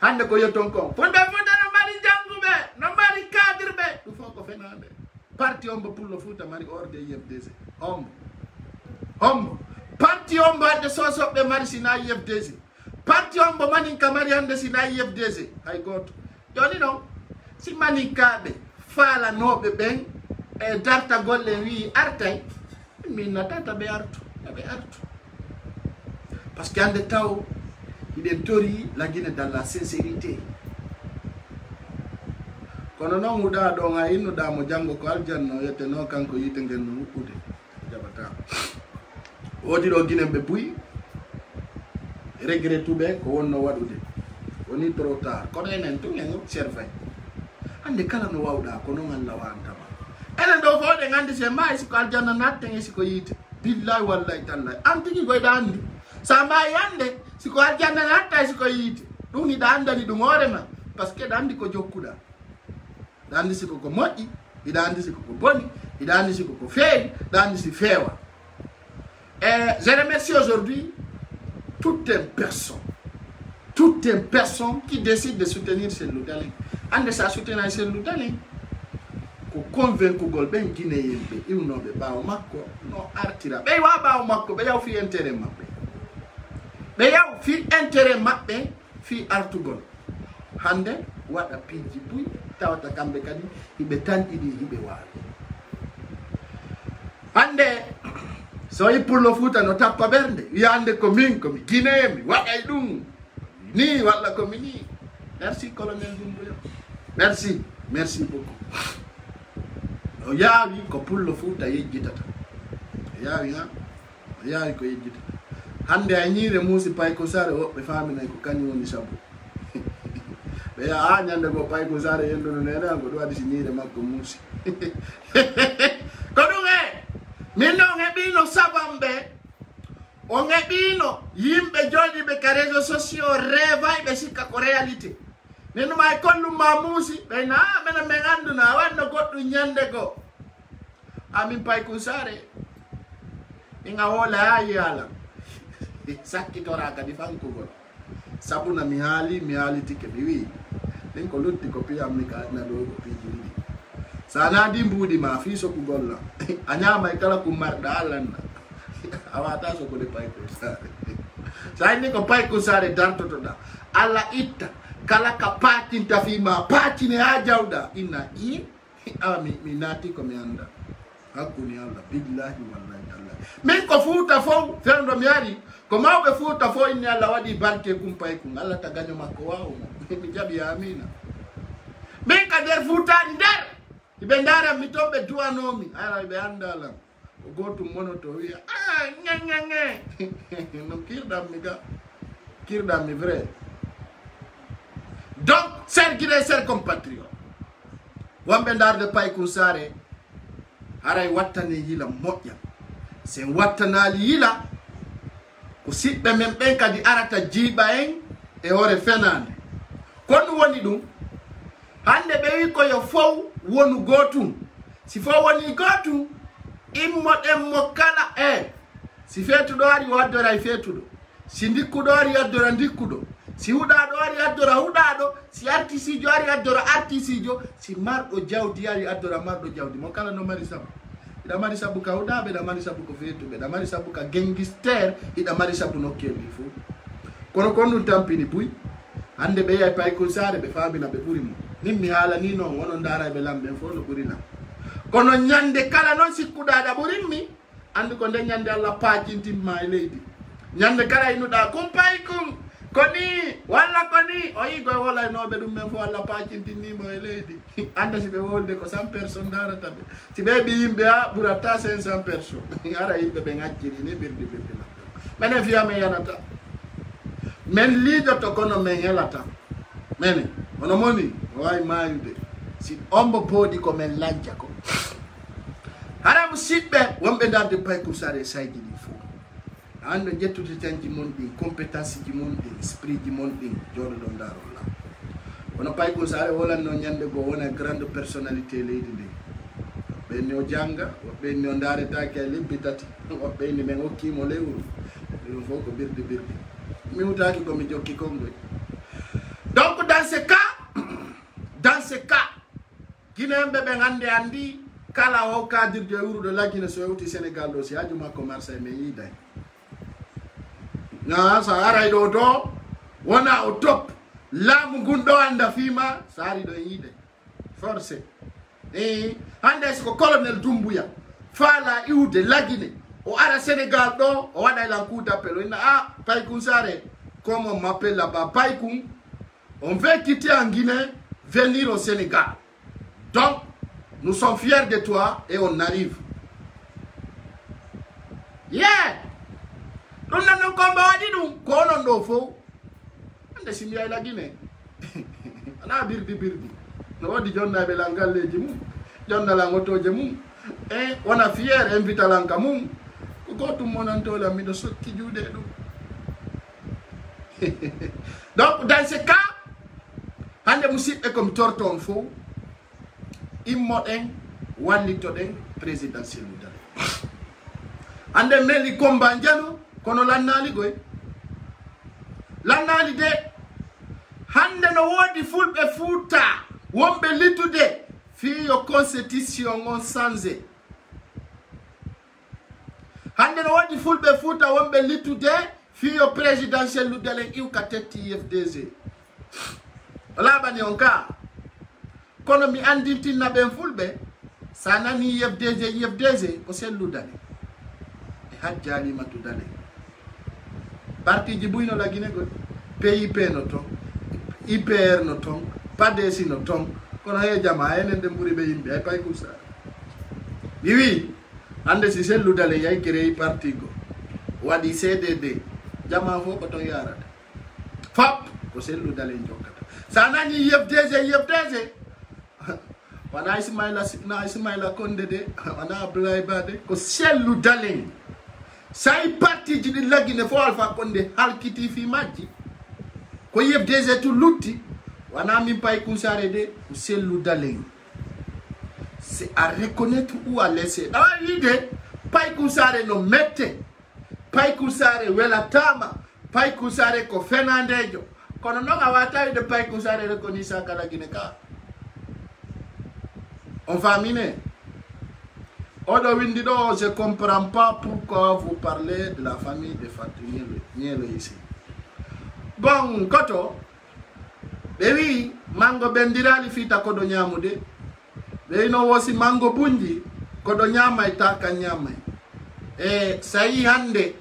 hande ko yetton kon fonɓe fonde no mari jangguɓe no mari cadre ɓe ɗum fof ko fenade parti ombo Pullo Fuuta mari orde IFDC ombo parti ombo hande sosoɓe mari sina IFDC parti ombo maninka mari hande sina IFDC hay goto joni noon si maninkaɓe faalanoɓe ɓen e darta golle wi artay min natata ɓe artu eɓe artu par ce que hande taw hiɗen tori la Guinée dans la sincérité kono noon huɗa ɗon a innuɗamo janggo ko aljanno yette no kanko yite ngel no huɓɓude jaɓata woodi ɗo Guinée ɓe buyi regret tuɓe ko wonno waɗude woni trop tard kono enen tun en observe hande kala no wawɗa ko noon Allah wantama enen ɗo fo ɗen andi se maayi siko aljanna natten e siko yiite billahi wallahi tallahi an tigi koyɗa andi sa maayi hande siko aljanna natta e siko yiite ɗum hiɗa andani ɗum hoorema par ce que ɗa andi ko jokkuɗa ɗa andi siko ko moƴƴi hiɗa andi siko ko boni hiɗa andi siko ko feewi ɗa andi si feewa et je remercie aujourd'hui toute une personne qui décide de soutenir Cellou Dalein ande sa soutenir Cellou Dalein ko convaincugol ɓen guinéen ɓe iwnoɓe ɓaawo makko no artira ɓe wa ɓaawo makko ɓe yaw fi intérêt maɓɓe ɓe yaw fi intérêt maɓɓe fi artugol hande waɗa piiji buy tawata kamɓe kadi hiɓe tanɗiɗi hiɓe waawi hande so yi Pullo Fuuta no tappa ɓernde wiya hande komi guinéen mi waɗay ɗum ni walla komi ni merci colonel Doumbouya merci beaucoup o yaawi ko Pullo Fuuta yejjitata o yaawi ko yejjitata hande a ñiire muusi pay ko sare woɓɓe faminay ko kañum woni sabu ɓe ya ñande go pay ko sare yenduno nene an ko ɗum waɗi si ñiire makko muusi ko ɗum min noon heɓino sabamɓe o heɓino yimɓe joɗiɓe ka réseau sociaux revayɓe sikka ko réalité min ɗum ay kollumma muusi ɓeyna mene min anduna a wanno goɗɗum ñande go amin pay ko sare inga woola ha yiyalam sakkitora kadi fankugol sabuna mi haali tike mi wi ɗin ko lutti ko piyam mi kaɗina ɗo ko piiji ɗiɗi sa naadi mbuuɗi ma fi soku golla a ñamay kala ko marɗa allanna a wata sokode payko sare sa inni ko payko sare dartotoɗa allah itta kala ka patinta fima patine ha jawɗa inna i awa mi naati ko mi anda hakkuni allah billahi wallahi tallahi min ko fuuta fof fewdo mi ari ko mawɓe fuuta fof inni allah waɗi barke kumpay kum allah tagaño makko wawmo mi jaɓi amina min ka nder fuutani nder iɓe ndaram mi toon ɓe duwanomi ara ɓe andalam o gotum mono to wiya ñañañe no kirɗam mi vrai donc ser guiɗe ser compatriote wonɓe darde paykum sare haray wattane yila moƴƴa sen wattanali yila ko siɓɓe men ɓen kadi arata jiiɓa en e hoore fenande kon ɗum woni ɗum hande ɓe wi koyo fof wonu gotum si fof woni gotum immoɗen mo kala si feetuɗo ari o addora e feetuɗo si ndikkuɗo ari addora ndikkuɗo si huɗaɗo ari addora huɗaɗo si artisijo ari addora artisijo si marɗo jawdi ari addora marɗo jawdi mo kala no mari sabu iɗa mari sabu ka huɗaɓe iɗa mari sabu ko feetuɓe iɗa mari sabu ka gengister iɗa mari sabu nokkelɗi fof kono kon ɗum tampini buy hande ɓe yay paykol sare ɓe famina ɓe ɓuuri mo nin mi haalani noon wono ndara ɓe lamɓen fof no ɓuuri lam kono ñande kala noon sikkuɗaɗa ɓurinmi andi ko nde ñande allah paacintinma e leydi ñande kala innuɗa kum pay kum koni walla koni o yigo e wolaynoɓe ɗum men fof allah paacintinnimo e leydi anda si ɓe wolde ko 100 personnes darata ɓe si ɓe ɓi yimɓe a ɓurata 500 personnes ara yimɓe ɓe ŋacciri ni ɓirɗi ɓirɗi maɓɓe minen fiyame yanata men liijoto kono men helata mene ono moni o wawi mayude si ombo pooɗi ko men lanca ko haram siɓɓe wonɓe darde paykum sare sayji ɗi fof ando ƴettude tanji mon ɗin compétence ji mon ɗin esprit ji mon ɗin joɗoɗon darolla wono paykum sare wolanno ñande goo wona grande personnalité leydi ndi ɓenni o jangga woɓɓenni o daretake e lebbi tati woɓɓenni men hokkimo lewru ɗum fof ko birdi birdi mi wutaki komi jokki kongoy donc dans ce cas guinéenɓe ɓen hande andi kala o kadirde e wuruɗo laggine so yewti sénégal ɗo si haaju makko marseille mais yiiday na sa aray ɗo to wona o top laamu ngun ɗo anda fima sa ari ɗo e yiide forcé hande siko colonel Doumbouya faala iwde laggine o ara sénégal ɗo o waɗa lan coup d'appel o inna paykum sare comme on m'appelle là-bas paykum on veut quitter en Guinée venir au Sénégal donc nous sommes fiers de toi et on arrive. Yeah! Ɗum nan non komba waɗi ɗum ko onon ɗo fof ande si mbiyay la Guinée ana birdi no waɗi jonnaɓe lan galleji mum jonnalan otoje mum e wona fier invita lan ka mum ko gotum monantolam miɗo sokki juuɗe ɗum donc dans ce cas hande musidɓe komi torto on fof immoɗen wallitoɗen présidentiel udare hande meli combat jano kono lannali goy lannali de hande no woodi fulɓe fuuta wonɓe littude fiyo constitution on changé hande no woodi fulɓe fuuta wonɓe littude fiyo présidentiel udalen iwka tetti IFDG o laaɓani on ka kono mi andintinna ɓen fulɓe sa nani IFDG ko selludane e hajjalimatu dane parti ji ɓuyno la Guinée goy PIP no ton IPR no ton PADES no ton kono he jama enen ɗen ɓuuri ɓe yimɓe ay paykum sare mi wi hande si selludale yay créé parti go waɗi CDD jama fo bato yarata fap ko sellu dale jokata sanani yebdese wana Ismaila Konde de wana Abdoulaye Bade ko sellu dale say parti jidi lagine fo Alpha Konde halkiti fi majji ko yebdese tu lutti wana min pay Kunsare de ko sellu dale c'est à reconnaître ou à laisser l'idée pay Kunsare no mette pay Kunsare wela tama pay Kunsare ko fenandejo kono non awata de pay Kunsare reconnaissance kala gineka on va miner odo windido je comprends pas pourquoi vous parlez de la famille de Fatou Nielo ici bon koto bewi mango bendirali fita kodo nyamude bewi no wosi mango bunji kodo nyama itaka nyama sayi hande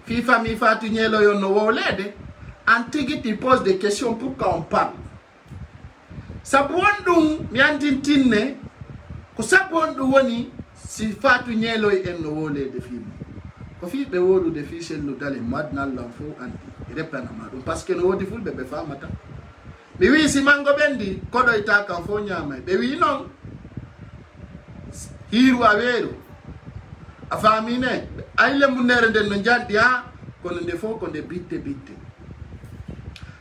fi famille Fatou Nielo yo no wolede antigiti pose des questions pourquoi on parle sabondum mi antintinne ko sabondu woni si Fatou Nielo en no wolede fi ko fi be wolu de fi sellu dale madnal l'enfant anti repana madum parce que no wodi fulbe be famata be wi si mango bendi kodo itaka fo nyama be wi non hiru awero afamine ayle munere den no jandi ha kono nde fo ko nde bitte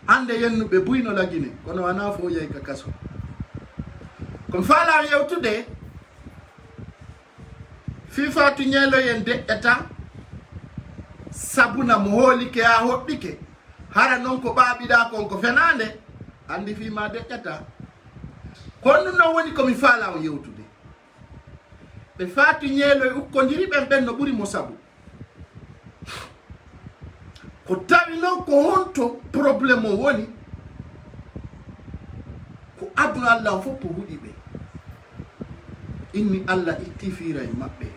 hande yennu be buyno lagine kono wana fo yey ka kaso comme fala yewtude fi Fatou Nielo yen de eta sabuna mo holike a hobbike hara non ko babida kon ko fenande andi fi ma de eta kono no woni ko mi fala yewtude be Fatou Nielo ukkondiri ben no buri mo sabu ko tawi non ko honto problème woni ko aduna Allah fo ko hudi be inni Allah ittifira e mabbe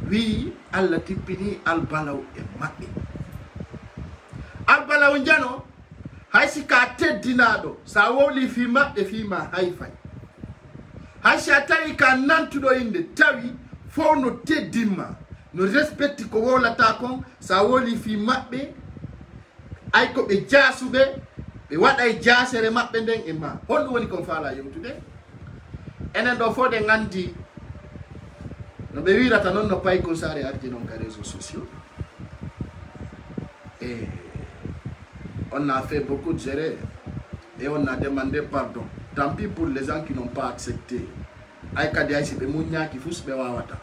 wi Allah tippini albalaw e mabbe albalaw jano haysi ka teddinado sa woli fi mabbe fi ma hayfay haysi tawi ka nantudo inde tawi fo no teddima no respecti ko wolata kon sa woli fi mabbe ay ko be jasube be wada e jasere mabbe den e ma hondo woni kon fala yewtude enen do fo de ngandi no be wirata non no pay Kunsare arti non ka réseaux sociaux et on a fait beaucoup de erreurs et on a demandé pardon tant pis pour les gens qui n'ont pas accepté ay kadi ay be munya ki fus be wawata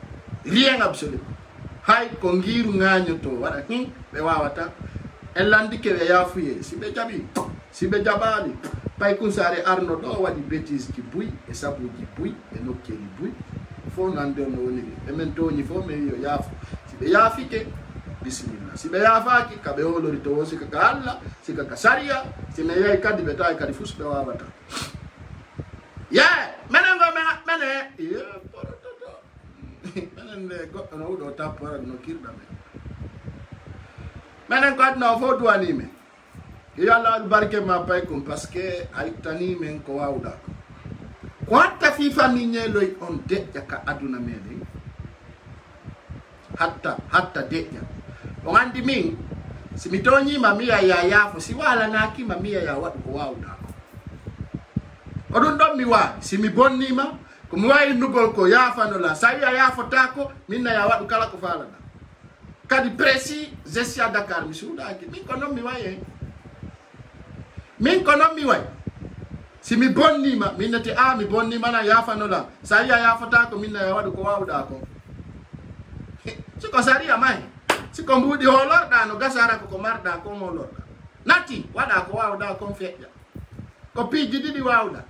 rien absolument hay ko ngiru ngaño to wada be wawata elandi ke be yafuye sibe jabi sibe jabali pay Kunsare arno do wadi bêtise ki buy e sabu ki buy e nokkeli buy fo nande no woni e men to ni fo me yo yafu sibe yafike bismillah sibe yafaki ka be holori to wosi ka Allah sika ka sharia sime yai kadi be tay kadi fus be wawata menengo mene menen go no do tapora no kirda menen ko adno fo duani me yalla barke ma pay kum parce que ay tani men ko wawda ko hatta fi famille Nielo on deja ka aduna mede hatta deja on andi min si mi toni mamia ya fo si wala na ki mamia ya wadu ko wawda odun dom mi wa si mi bonnima ko mi wayi nugol ko yafano la sa ya fotako minna ya wadu kala ko falana kadi presi jesia Dakar mi suda ki min ko non mi waye min ko non mi way si mi bonnima minnati mi bonnima na yafano la sa ya fotako minna ya wadu ko wawda ko siko saria mai siko mbudi holorda no gasara ko marda ko molorda nati wada ko wawda ko feja ko piji didi wawda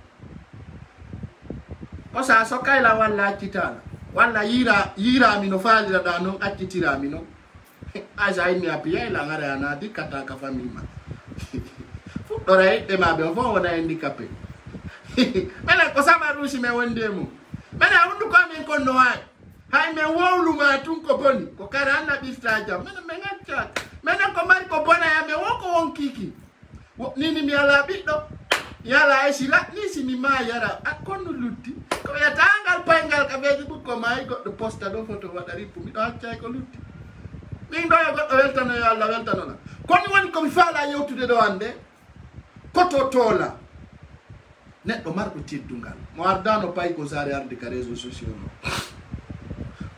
o sa so kayla walla accitala walla yira mi no falira da non accitira mi no aja mi apiya la ngara na dikata ka famille ma fu dore de ma be fo wona handicapé mena ko sama rushi me wondemu mena undu ko min ko no hay me wowlu ma tun ko boni ko karana bistraja mena me ngacca mena ko mari ko bona ya me woko won kiki nini mi ala biddo yala ay sila ni simi ma yara akonu lutti ko ya tangal pangal ka beji bu ko may go do posta do photo wadari pu mi do acca ko lutti min do yo goddo weltano yo Allah weltano na koni woni ko mi faala yewtude do ande koto tola neddo mardo teddungal mo ardano pay ko sare arde ka réseaux sociaux no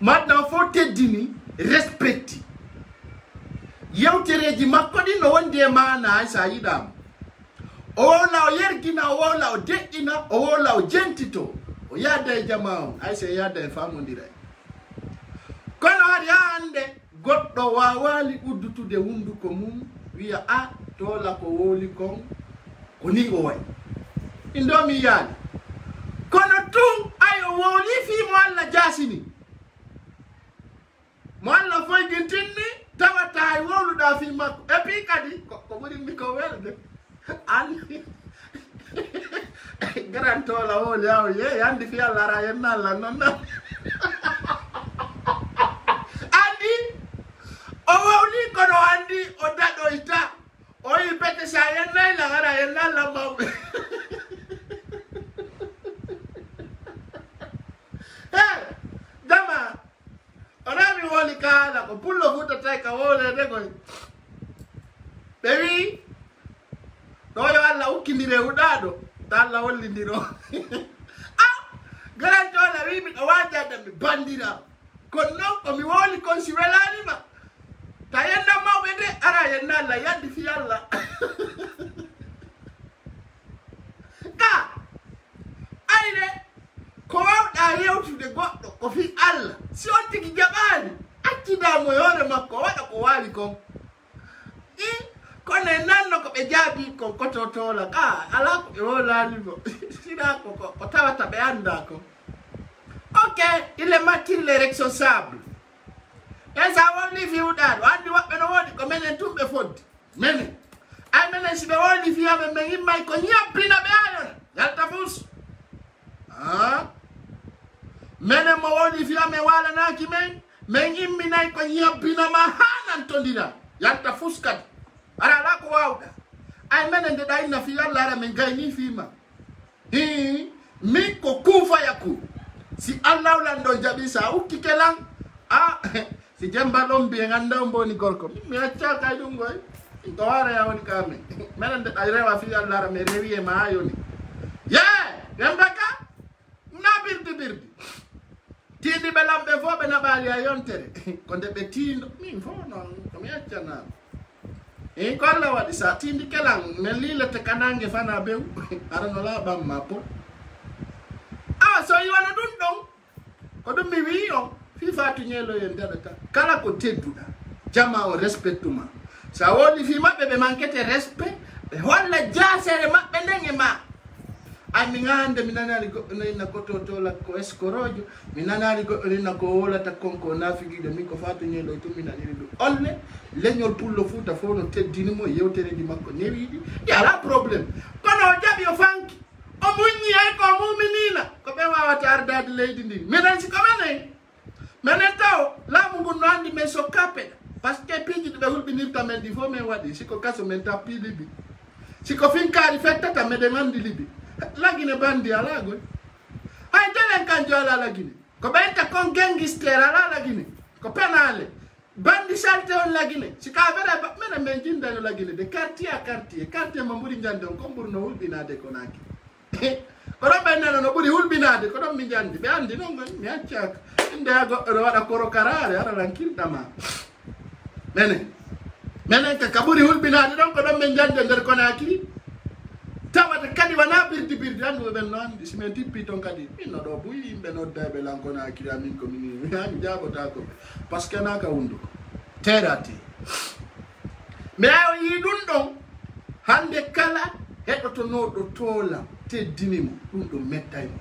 madna fo teddini respecti yewtereji makko di no wondi e mana ay sa yidam o la o yergina o la o deddina o la o jentito o yadda e jamaon ay se yadda e famondira kono ari ande goddo wawali uddutude hunduko mum wiya a tola ko woli kon ko ni o way indomi yaali kono tun ayo woli fi mo alla jasini mo alla foy gintinni tawata ay woluda fi makko e pi kadi ko buri mi ko welde andi garantola woli aw ye yandi fi alla ra yenna alla non andi o woli kono andi o dado ita o yipete sa yenna la ra yenna la maw dama orami woli kala ko pullo futa tay ka wole de ko bewi do yo alla ukkindire udado dalla wollindiro garanto la wi mi wajja de mi bandira ko non ko mi woli kon si welani ma tayenda mawbe de ara yenna la yandi fi alla ka ayre ko wawda yewtude goddo ko fi alla si on tigi jabani accida mo yore makko wada ko wali kon kono nanno ko be jaabi kon ko totola ka ala ko wala libo sida ko tawata be anda ko ok il est matin les responsables esa woni fi udado andi wabbe no wodi ko menen tumbe foddi menen ay menen si be woni fi abe men immay ko nyappina be ayon yalta fus menen mo woni fi ame wala naki men imminay ko nyappina ma hanan tondira yalta fus kat ara la ko wawda ay menen de dayna fi yalla ara men gayni fi ma mi ko kufa yaku si Allah lando jabi sa ukki kelan si jamba lombi nganda mboni gorko mi acca kay dum goy to wara ya woni kame menen de ay rewa fi yalla ara me rewi e ma ayoni ye gambaka na birdi tindi belambe fo be na bali ayontere ko de be tindo mi fo non ko mi acca na ko la wadi sa tindi kelan men lile te kanange fana bew ara no la bam mapo so you wanna dun don ko dum mi wi on fi fatu nyelo yen dada kala ko tedduda jama o respectuma sa woni fi mabbe be mankete respect be walla jasere mabbe ndenge ma ami ngande minanali go na ko totola ko eskorojo minanali go na ko wala ta konko nafigi de mi ko fatu nyelo to minanali do olle leñol pullo futa fo no teddini mo yewtere di makko newidi ya la problem kono jabi o fanki o munyi ay ko mu'minina ko be wawata ardade leydi ndi menen si ko menen taw la mu ngu andi men so kape parce que piji be hulbinirta men di fo men wadi si ko kaso men tapi libi si ko finkari fettata me de ngandi libi lagine bandi ala go ay telen kan jola lagine ko benta kon gangster ala lagine ko penale bandi salte on lagine si ka vera menen men jinda no lagine de quartier mamburi njande on ko mburno hulbinade ko naki ko do benna no buri hulbinade ko do mi jandi be andi non mi acciaka inde go wada koro karare ara lankirta ma menen ka kaburi hulbinade don ko do men jande der ko naki tawata kadi wana birdi andu ben non si men tippi ton kadi no do buyi be no dabe lanko naki amin ko min mi jabota ko parce que naka wundo terati me ayo yidun don hande kala hedoto no do tola teddinimo dum do mettay mo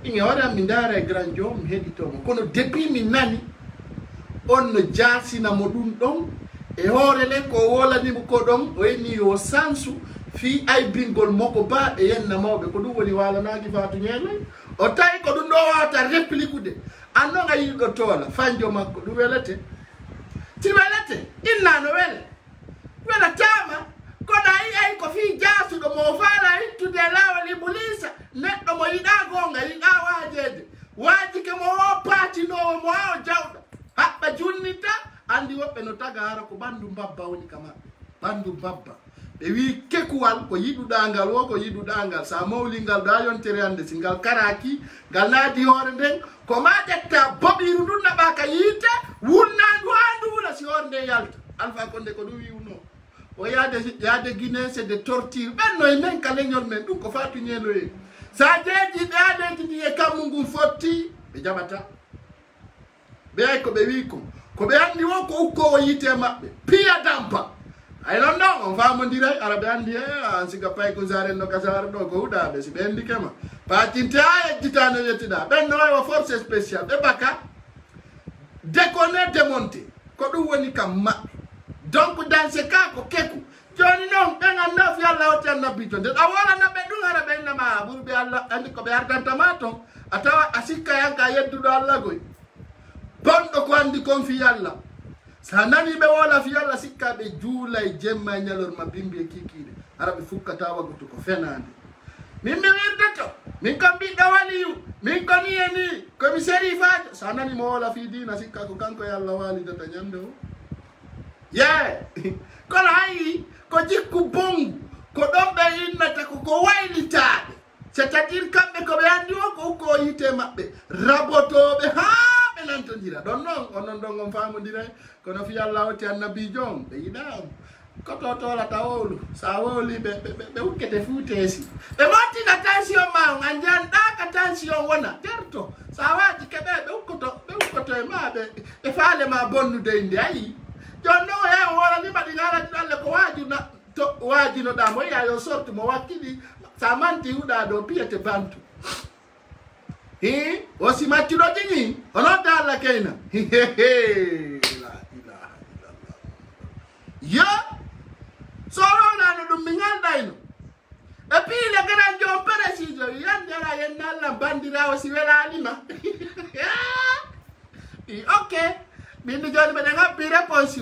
inge wada mi ndara grand jom hedito mo kono depuis mi nani on no jasina mo dum don e horele ko wola ni ko don o eni yo sansu fi ay bingol moko ba e yenna mawbe ko dum woni wala naaki fatu nyele o tay ko dum do wata réplique anno ngayi do tola fanjo makko dum welete ti welete inna no wela tama ko ay ko fi jasu do mo fala itu de lawali bulisa neddo mo yida gonga yida wajede waji ke mo pati no mo jawda habba junnita andi hara ko bandu babba woni kama bandu babba be wi kekuwal ko yidudangal wo ko yidudangal sa mawlingal da yontere ande singal karaki gal naadi hore den ko ma detta bobiru dun na baka yite wulnandu andu wala si hore de yalta alfa konde ko du wiuno o yaade Guinée c'est de torture benno e men kala ñol men dum ko fatu ñelo e sa jeji daade di e kamungu fotti be jabata be ay ko be wi ko be andi wo ko ko yite mabbe piya dampa I don't know, on va me dire, Arabiandi, ainsi que pas que vous avez no casar no gouda, mais c'est bien dit que moi. Pas tinta et titane yetida. Ben no wa force spéciale. De baka déconner démonter. Ko du woni kam ma. Donc dans ce cas ko keku. Joni non ben na fi Allah hotel na biton. De awala na be du Arabe na ma bur be Allah andi ko be ardan tamato. Atawa asika yanka yeddu do Allah goy. Bondo ko andi konfi Allah. Sanani be wala fi yalla sikka be juula e jemma nyalor mabimbi e kikide arabe fukkata wagutu ko fenande min mi wirdato min kam bi dawaliyu min ko ni eni commissaire faat sanani mo wala fi dina sikka ko kanko yalla wali data nyande o ko layi ko jikku bongu ko dombe innata ko waylitaade c'est-à-dire kambe ko be andi o ko yite mabbe rabotobe ha nantondira don non onon don on famodira kono fi Allah wati annabi jom be yidam ko to la tawolu sa woli be ukete futesi be moti na tension ma nganjan da ka tension wona derto sa waji ke be ukoto e ma be faale ma bonnu de inde ayi jon no e wala ni badi ngara dalle ko waju na to waji no da mo ya yo sortu mo wakili sa manti uda do piete bantu osi matiro jini ono dala keina la ilaha illallah ya soro na no dum mingal daino e pi le gran jo peresijo yandera yenalla bandira o si wela alima okay bindi jodi be nga bi réponse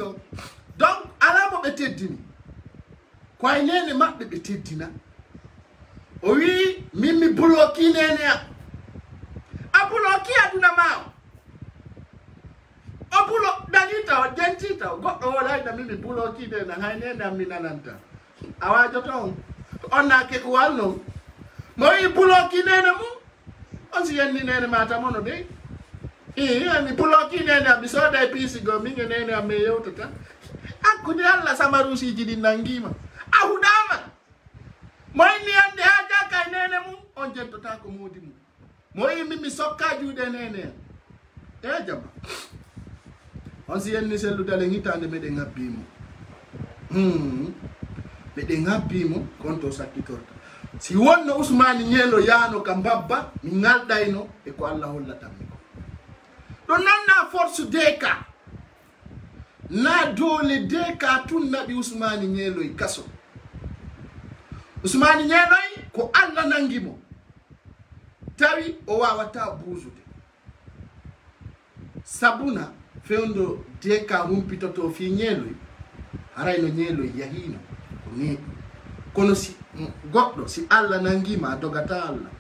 donc ala mo be teddini ko ay nene mabbe be teddina o wi mimi bloki nene apulo ki aduna ma apulo danita o dentita goddo wala da mimi bulo ki de na hayne na minananta awajo ton onna ke ko walno moy bulo ki nene mu on si yenni nene mata mono de mi bulo ki nene mi so dai pisi go mi nene am me yewtata akudi alla samarusi jidi nangima ahudama moy ni ande haja kay nene mu on jentota ko modi mu moy mimi sokka juude nene jamba on si yenni selu dale ngitande mede ngabbimo mede ngabbimo konto sakkitorta si wonno Ousmane Ñelo yaano ka babba mi ngaldayno e ko Allah hollatammi ko don nanna force deka na dole deka tunna bi Ousmane Ñelo e kaso Ousmane Ñelo ko Allah nangimo tawi o wawata buusude sabuna fewndo deka humpitoto fi Ñelo harayno Ñelo yahino ko ni kono si goddo si Allah nangima dogata Allah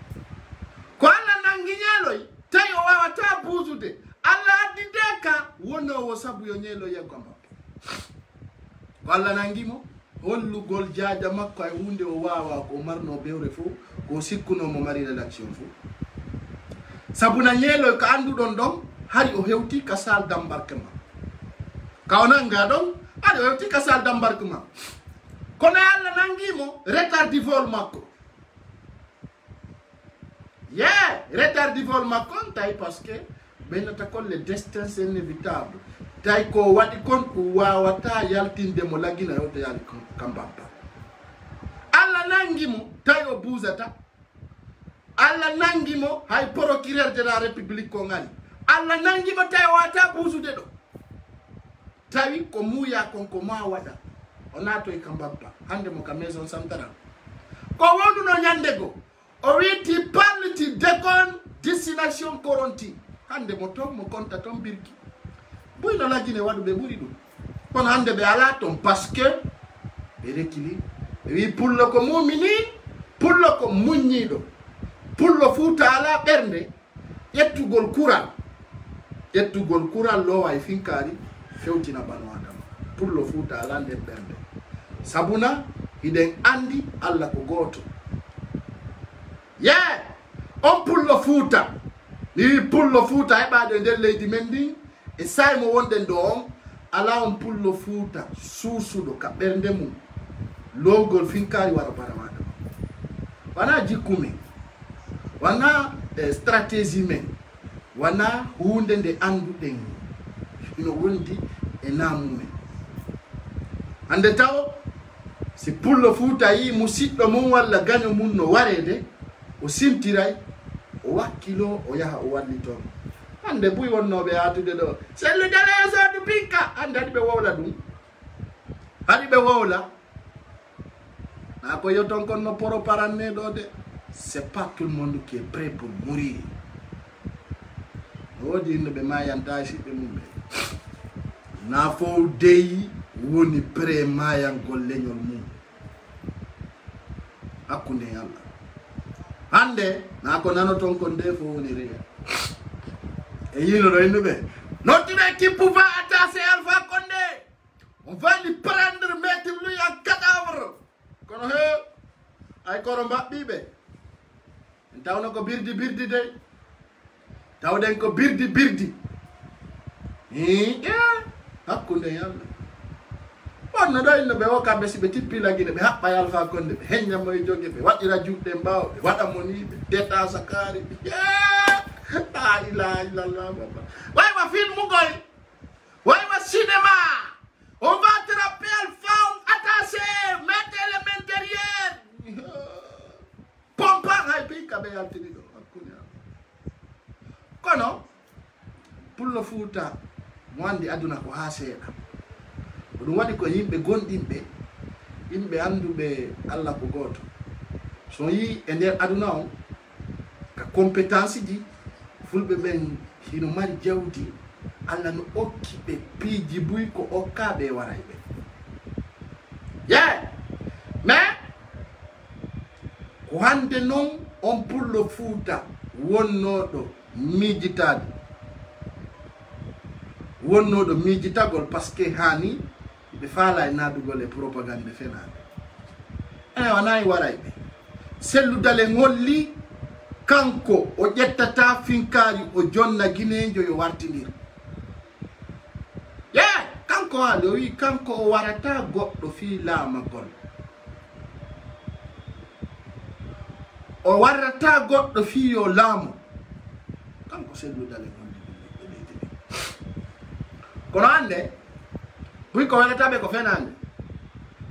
ko Allah nangi Ñelo tawi o wawata buusude Allah addi deka wono wo sabu yo Ñelo yeggo mabbe ko Allah nangimo hollugol jaaja makko ay hunde o wawa ko marno bewre fu ko sikkuno mo mari rédaction fu sabuna Ñelo ko andudon don hari o hewti kasal d'embarquement ka onanga don hari o hewti kasal d'embarquement kono Allah nangimo retard di vol makko retard di vol makko tay parce que benata ko le destin c'est inévitable tay ko wadi kon ko wawata yaltinde mo lagina yoto yali kambamba Allah nangimo tay o buzata Allah nangimo hay procureur de la république ko ngali Allah nangimo tay wata buzude do tawi ko muya kon ko ma wada onato e kambamba hande mo ka maison santara ko wondu no nyande go o witi parliti dekon destination koronti hande mo tom mo konta tom birki buy no lagine wadu be buri dum kon hande be ala tom parce que be rekili wi pullo ko mu'minin pullo ko munyido pullo futa ala bernde yettugol kural lo way finkari fewtina banu adama pullo fuuta ala nden ɓernde sabuna hiɗen andi Allah ko gooto on pullo fuuta ni pullo fuuta heɓaɗo nder leydi men ndin e sayi mo wonɗen ɗo on ala on pullo fuuta suusuɗo ka ɓernde mum lowgol finkari wara bara maɗa wana jikku men wana stratégie men wana hunde nde anduɗen ino wondi e namumen hande taw si pullo fuuta yi musidɗo mum walla gaño mum no warede o simtiray o wakkilo o yaha o wallitoon hande buy wonnoɓe yatude ɗo selludele sodu pinka hande haɗi ɓe wowla ɗum haɗi ɓe wowla na ko yoton kon no poro paranne ɗo de c'est pas tout le monde qui est prêt pour mourir wodi yimɓe mayanta siɓɓe mum ɓe na fof deyi woni pré mayangol leñol mum hakkunde Allah hande na ko nanoton kon nde fof woni reya e yino ɗo yimɓe notre équipe va attaquer Alpha Condé on va lui prendre mettre lui en cadavre kono he ay koro mbaɓɓiɓe en tawno ko birdi de tawɗen ko birdi hakkunde Allah wonno ɗo inno ɓe o kamɓe si ɓe tippilagine ɓe haɓɓa Alpha Condé ɓe heññamo e jogue ɓe waɗira juɗɗe mbawa ɓe waɗa mo ni ɓe deta sakari la ilaha illallah wayma filmugol wayma cinéma on va attraper Alpha attaché mettre les mains derrière pompa hay pika ɓe yaltini ɗo hakkunde kono pullo fuuta mo andi aduna ko ha seeɗa ko ɗum waɗi ko yimɓe gonɗinɓe yimɓe anduɓe Allah ko gooto so yi e nder aduna on ka compétence ji fulɓe ɓen hino mari jawdi Allah no okki ɓe piiji buy ko okkaɓe waray ɓe mais ko hande noon on pullo fuuta wonnoɗo miijitagol par ce que hani ɓe faala e naadugol e propagande fenade wanayi waray ɓe selludale ngolli kanko o ƴettata finkari o jonna guinejo yo wartinir kanko haali o wi kanko o warata goɗɗo fi laamagol o warrata goɗɗo fi yo laamu kanko selludale ngolli kono hande buy ko waɗataɓe ko fenande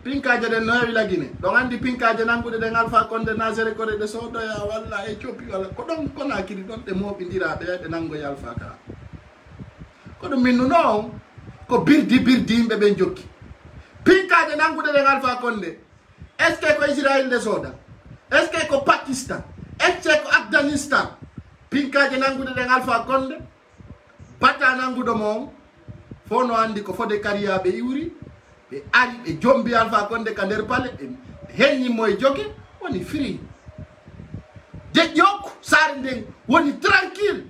pinkaje ɗen no heewi lagine ɗon andi pinkaje nanguɗe ɗen Alpha Condé nasere kore ɗe sodoya walla e coppi walla ko ɗon konakiri ɗon ɗe moɓidira ɗe nangoye Alpha ka ko ɗum minnuno on ko birdi yimɓe ɓen jokki pinkaje nanguɗe ɗen Alpha Condé est ce que ko Israël nde soda est ce que ko Pakistan est ce que ko Afghanistan pinkaje nanguɗe ɗen Alpha Condé bata nanguɗo mo fo no andi ko fode kariyaɓe iwri ɓe ari ɓe jombi Alpha Condé ka nder pale ɓe heññimo e jogue woni free deƴƴokku saare nden woni tranquille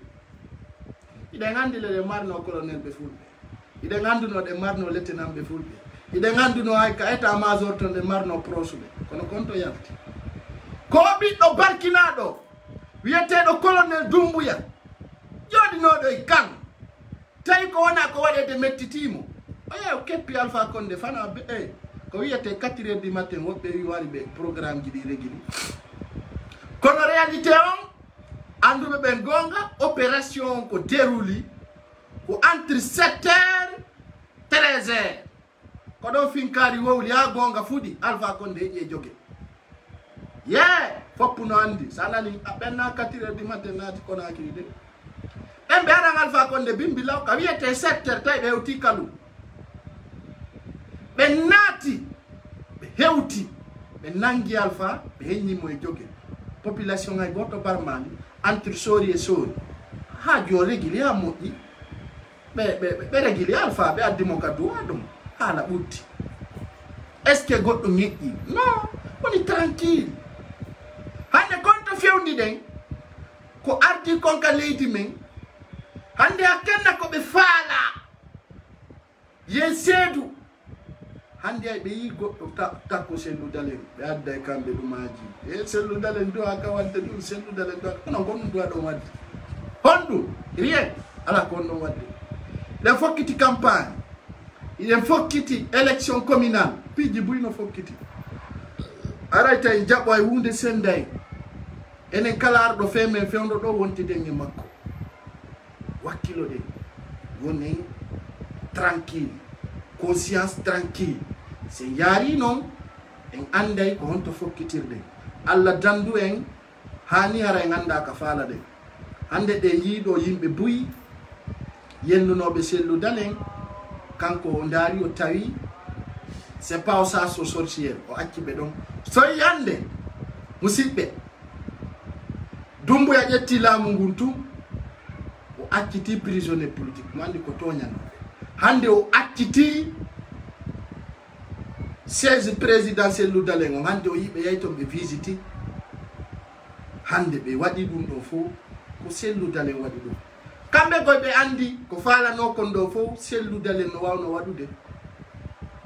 iɗen andi le ɗe marno colonel ɓe fulɓe iɗen anduno ɗe marno lieutenant ɓe fulɓe iɗen anduno hay ka état major ton ɗe marno proche ɓe kono konto yalti ko ɓiɗɗo barkinaɗo wiyeteɗo colonel Doumbouya joɗinoɗo e kan tawi ko wona ko waɗede mettitimo o keppi Alpha Condé fana ko wiyete 4h du matin woɓɓe wi wari ɓe programme ji ɗi régui kono réalité on anduɓe ɓen gonga opération ko dérouli ko entre 7h 13h ko ɗon finkari wowli ha gonga fuɗi Alpha Condé heƴi e jogue foppu no andi sa nani ɓenna 4h du matin naati kono hakili de ɓen ɓe aran Alpha Condé bimbi law ka wiyete 7h tawi ɓe hewti kalu ɓe naati ɓe hewti ɓe nangi Alpha ɓe heññimo e jogue population ay goto barmani entre sori e sori ha jo régili ha moƴƴi ɓe régili Alpha ɓe addimo ka duwa ɗum haala ɓutti est ce que goɗɗo ñeƴƴi non woni tranquille hande konto fewndi ɗen ko ardi konka leydi men hande hakkenna ko ɓe faala yen seedu hande ay be yi goddo takko sellu dalen be adda kambe dumaji e sellu dalen do aka wadde dum sellu dalen do kono gonnu do do wadde hondu rien ala ko non wadde le fokkiti campagne il fokkiti élection communale piji buyno fokkiti arayta en jabbo ay hunde senday enen kala ardo feme fewndo do wontide ngi makko wakkilo de woni tranquille conscience tranquille se yari non en anday ko honto fokkitirde alla dandu en hani hara en anda ka faala de hande de yiido yimbe buyi yennunobe sellu dalen kanko o ndari o tawi c'est pas au sens sorcier o acci be don so yande musibbe dumbu ya jetti laamu nguntu o acciti prisonnier politique mandi ko toñano hande o acciti 16 présidentiel ludalen o hande o yibe yayto be visiti hande be wadi dum do fo ko sellu dalen wadi dum kambe go be andi ko faala no kon do fo sellu dalen no wawno wadude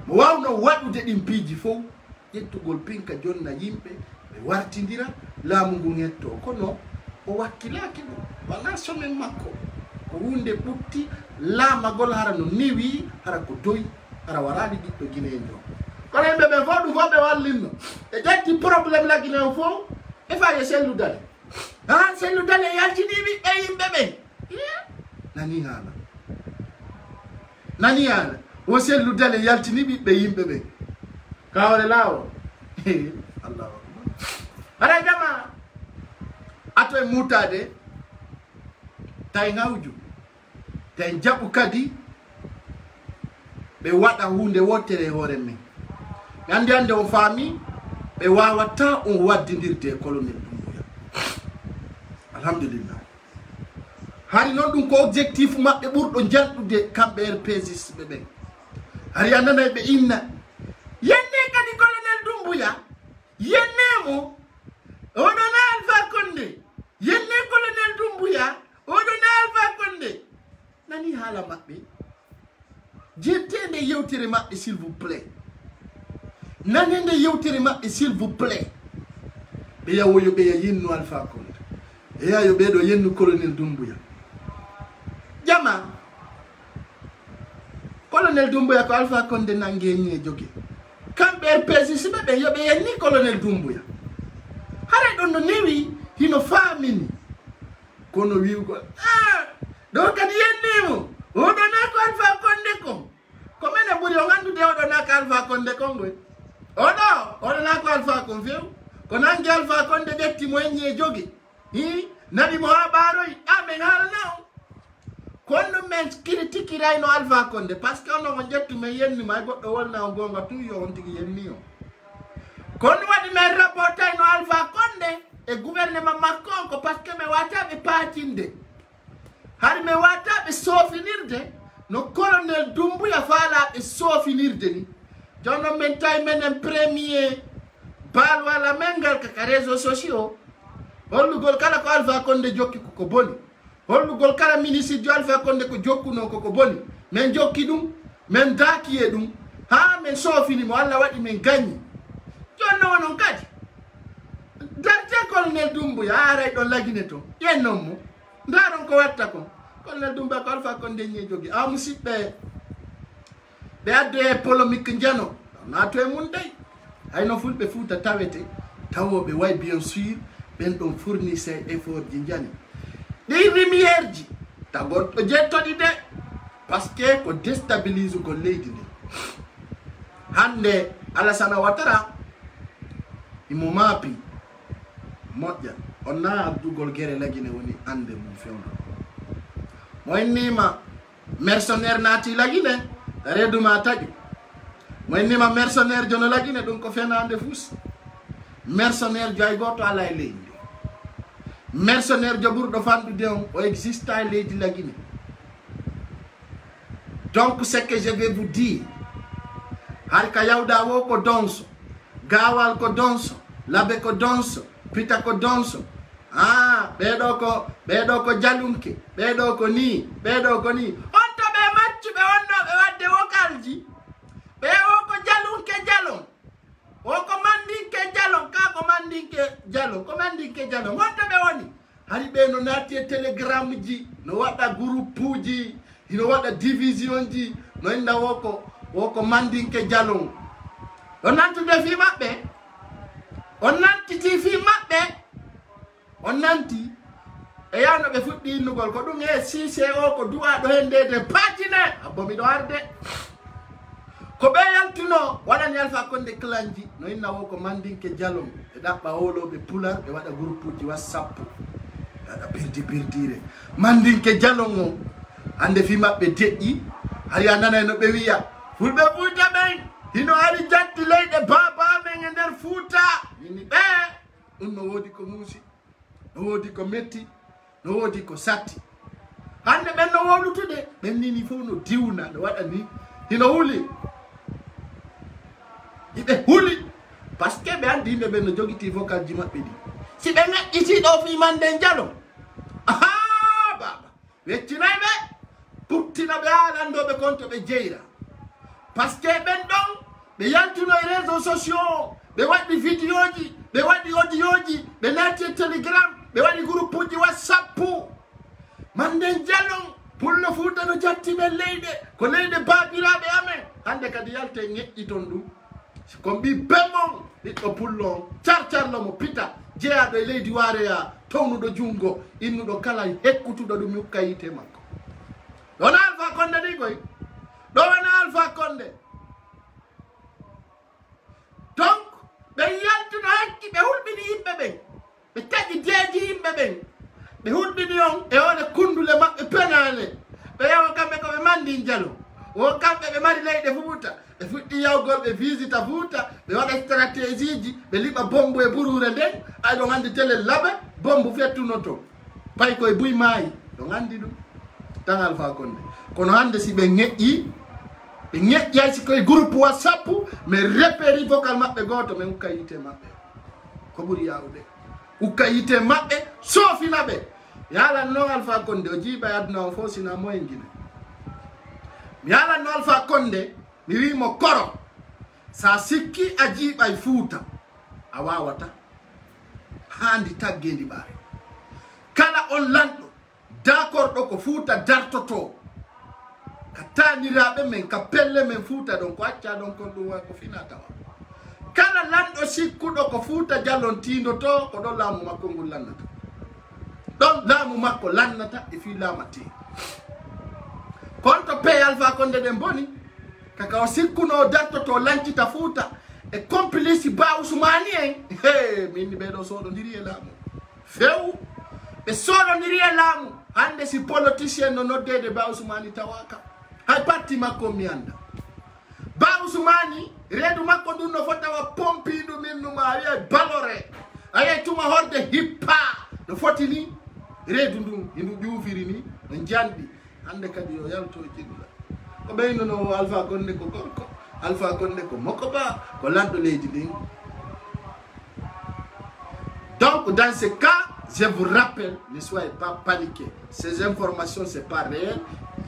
mo wawno wadude dim piji fo yettugol pinka jonna yimbe be wartindira laamu ngu netto kono o wakkilaki dum wala somen makko ko hunde butti laama gol hara no niwi hara ko doy hara waradi diddo ginejo kono be be fodu fo be wallinno e jetti problème la ginejo fo e faaye sellu dalen ha sellu dalen yaltinibi e yimbe be nani hala o sellu dalen yaltinibi be yimbe be kawre lawo Allahu akbar ara jama ato e mutade tay ngawju tay jabu kadi be wada hunde wotere hore men gandi ande o fami be wawata on waddidirde colonel Doumbouya alhamdulillah hari non dum ko objectif mabbe burdo jaldude kambe RPS be ben hari andana be inna yenne kadi colonel Doumbouya yennemo odona Alpha Condé yenne colonel Doumbouya odona Alpha Condé nani hala mabbe jettende yewtere mabbe s'il vous plaît nanende yewtere mabbe s'il vous plaît be yawoyo be yinno Alpha Condé e yayo be do yenno colonel Doumbouya jama colonel Doumbouya ko Alpha Condé nangeñe jogi kambe RPS be yobe yenni colonel Doumbouya hare don no newi hino famini kono wiu ko do kadi yennimo o do na ko Alpha Condé ko mena buri o gandude o do na ko Alpha Condé ko ngoy o do na ko Alpha Condé ko nangi Alpha Condé detti mo enye jogi nabi mo habaroy amen halna kono men critiqueray no Alpha Condé parce que on mo jettu me yenni ma goddo wonna o gonga tu yo on tigi yenni o kono wadi men rapportay no Alpha Condé e gouvernement makko ko parce que me wata be patinde har me wata be sofinirde no colonel Doumbouya fala be sofinirde ni jono men tay men premier bal wala mengal ka réseaux sociaux hollugol kala ko Alpha Condé jokki ko boni hollugol kala ministre jo Alpha Condé ko jokkuno ko boni men jokki dum men daki e dum ha men sofini mo alla wadi men gagni jonno wonon kadi darte colonel Doumbouya aray do lagine to yennom mo ndaron ko watta ko colonel Doumbouya ko Alpha Condé ñe jogi musibbe be adde polémique njano na to e mun dey hayno fulbe fuuta tawete tawobe way bien sûr ben don fournisseur effort di njani des lumière ji tagot o jettodi de parce que ko déstabilise ko leydi de hande Alassane Ouattara imo mapi modja onna abdugol gere lagine woni ande mum fewno moy nima mercenaire nati lagine reduma taju moy nima mercenaire jono lagine dum ko fenande fus mercenaire joy goto ala e leydi mercenaire joburdo fandude o existe à leydi lagine donc ce que je vais vous dire har ka yawda wo ko donso gawal ko donso labe ko donso pita ko donso bedo ko jalunke bedo ko ni on to be matchu be wonno be wadde wokalji be o ko jalunke Diallo ko Mandinke Diallo wonto ɓe woni hari ɓe no naati e télégramme ji no waɗa groupe uji ino waɗa division ji no inna woko Mandinke Diallo on nantude fi maɓɓe on nantiti fi maɓɓe on nanti e yawno ɓe fuɗɗi innugol ko ɗum e Cissé o ko duwaɗo hen ndede patine abbo miɗo arde ko ɓe yaltuno waɗani Alpha Condé clanji no inna wo ko Mandinke Diallo ɓe ɗaɓɓa holoɓe pular ɓe waɗa groupe uji WhatsApp ɓe waɗa birdire Mandinke Diallo o hande fi maɓɓe deƴƴi hari a nanay no ɓe wiya fulɓe Fuuta ɓen hino ari jatti leyɗe baba men e nder Fuuta mini ɓe ɗum no woodi ko muusi no woodi ko metti no woodi ko satti hande ɓen no wowlutude ɓen nini fof no diwna no waɗa ni hino huli iɓe huli par ce que ɓe andi yimɓe ɓe no jogiti vocal ji maɓɓe ɗi si ɓe ŋaƴƴiti ɗo fi Mandinke Diallo aha baba weccinayi ɓe puttina ɓe haalandoɓe konto ɓe jeyra par ce que ɓen ɗon ɓe yaltuno e réseaux sociaux ɓe waɗi vidéo ji ɓe waɗi audio ji ɓe naati e télégramme ɓe waɗi groupe uji WhatsApp Mandinke Diallo pullo Fuuta no jatti ɓen leyɗe ko leyɗe babiraɓe amen hande kadi yalte ŋeƴƴi ton ɗum ko mbi bemmon ɓiɗɗo pullo carcarlo mo pita jeyaɗo e leydi waareya townuɗo jungo innuɗo kala hekkutuɗo ɗum yukka yite makko ɗona Alpha Condé ni koy ɗo wona Alpha Condé donc ɓe yaltuno hakki ɓe hulɓini yimɓe ɓen ɓe taƴi deeji yimɓe ɓen ɓe hulɓini on e one kundule maɓɓe penale ɓe yawa kamɓe koɓe Mandinke Diallo o kamɓe ɓe mari leyɗe Fuuta ɓe fuɗɗi yawgol ɓe visita Fuuta ɓe waɗa stratégie ji ɓe liɓa bombe e ɓurure nden ay ɗon andi télé laaɓe bombe fettuno to pay koye buy maayi ɗon andi ɗum tan Alpha Condé kono hande si ɓe ŋeƴƴay si koye groupe WhatsApp mais repéri vocal maɓɓe goto mais hukka yite maɓɓe ko ɓuri yawde hukka yite maɓɓe soofina ɓe yalan noon Alpha Condé o jiiɓa e aduna o fof sina moyen guine mi yalan no Alpha Condé mi wimo koro sa sikki a jiiɓay Fuuta a wawata handi taggendi ɓaare kala on lanɗo d'accord ɗo ko Fuuta dartoto ka taniraɓe men ka pelle men Fuuta ɗon ko acca ɗon kon ɗum wa ko fina tawa kala lanɗo sikkuɗo ko Fuuta jallontindoto ko ɗon laamu makko ngol lannata ɗon laamu makko lannata e fi laamati konto pe Alpha Condé ɗen boni kaka o sikkuno dartoto lancita Fuuta e complice Ba Ousmane en minni ɓeɗo soɗodiri e laamu few ɓe soɗodiri e laamu hande si politicien no noddede Ba Ousmane tawaka hay parti makko mi anda Ba Ousmane reedu makko ɗum no fotawa pompiɗum innuma a wiya balore a yiyay tuma horde hippa no foti ni reedu ndun hindu ƴuufiri ni no janɗi hande kadi yo yalto jiɗɗa ko ɓeynono Alpha Condé ko gorko Alpha Condé ko Mokoba ko lanɗo leydi ndin donc dans ce cas je vous rappelle ne soyez pas paniqués ces informations c'est pas réel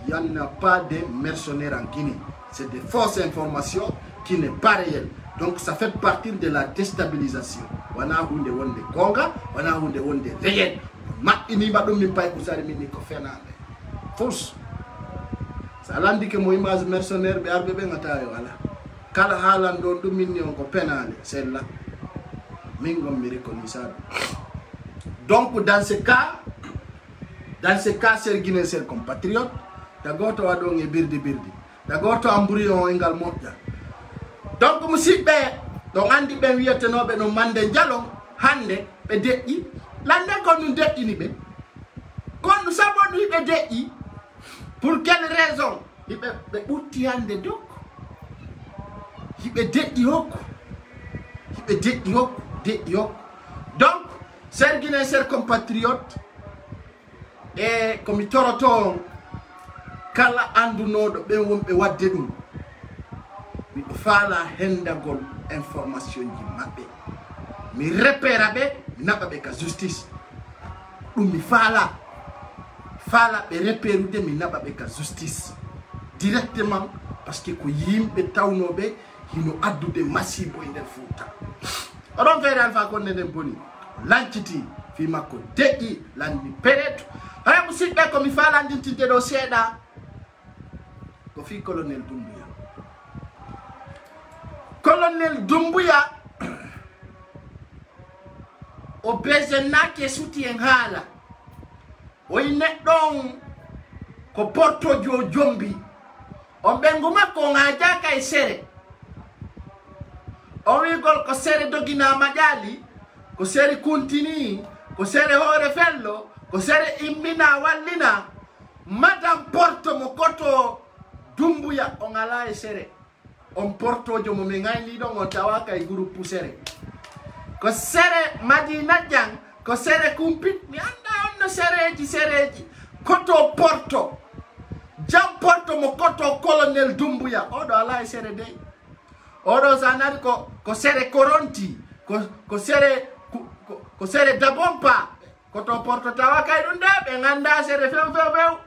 il n'y en a pas de mercenaires en Guinée c'est des fausses informations qui n'est pas réel donc ça fait partie de la déstabilisation wana hunde wonde gonga wana hunde wonde réel maɓɓinima ɗum min pay kusari min ni ko fenade fausse sa landi ke mo image mercenaire ɓe arɓe ɓe gatayo ala kala haalan ɗon ɗum minni on ko penale c'est là min gon mi reconnue ça donc dans ce cas ser Guinée ser compatriote da goto waɗon e birdi da goto embrouillon e ngal moƴƴa donc musidɓe ɗon andi ɓen wiyetenoɓe no Mandinke Diallo hande ɓe deƴƴi lande gonnu deƴƴini ɓe gonnu sabonu hiɓe deƴƴi pour quelle raison ɓe ɓutti hande dokko hiɓe deƴƴi hokku donc ser Guinée ser compatriote e komi toroto on kala andunoɗo ɓen wonɓe wadde ɗum miɗo faala hendagol information ji maɓɓe mi repéra ɓe mi naɓa ɓe ka justice ɗum mi faala ɓe repérude mi naɓa ɓe ka justice directement par ce que ko yimɓe tawnoɓe hino addude masibo e nder Fuuta oɗon feere Alpha Condé nden boni lanciti fi makko deƴƴi landi pereto hay musidɓe ko mi falandintinte ɗo seeɗa ko fi colonel Doumbouya. Colonel Doumbouya o besennake suti en haala oyi neɗɗon ko portojo jombi on ɓengu makko on hajaka e sere o wigol ko sere doginama ƴaali ko sere kuntini ko sere hoore fello ko sere immina wallina madame porto mo koto Doumbouya on ala e sere on portojo mo min gayni ɗon on tawaka e groupe sere ko sere Madina Jang ko sere kumpit mi anda on no sereji koto porto jam porto mo koto colonel Doumbouya oɗo ala e sere dey oɗo sanari ko sere koronti ko sere dabompa koto porto tawa kay ɗum de ɓe ganda sere few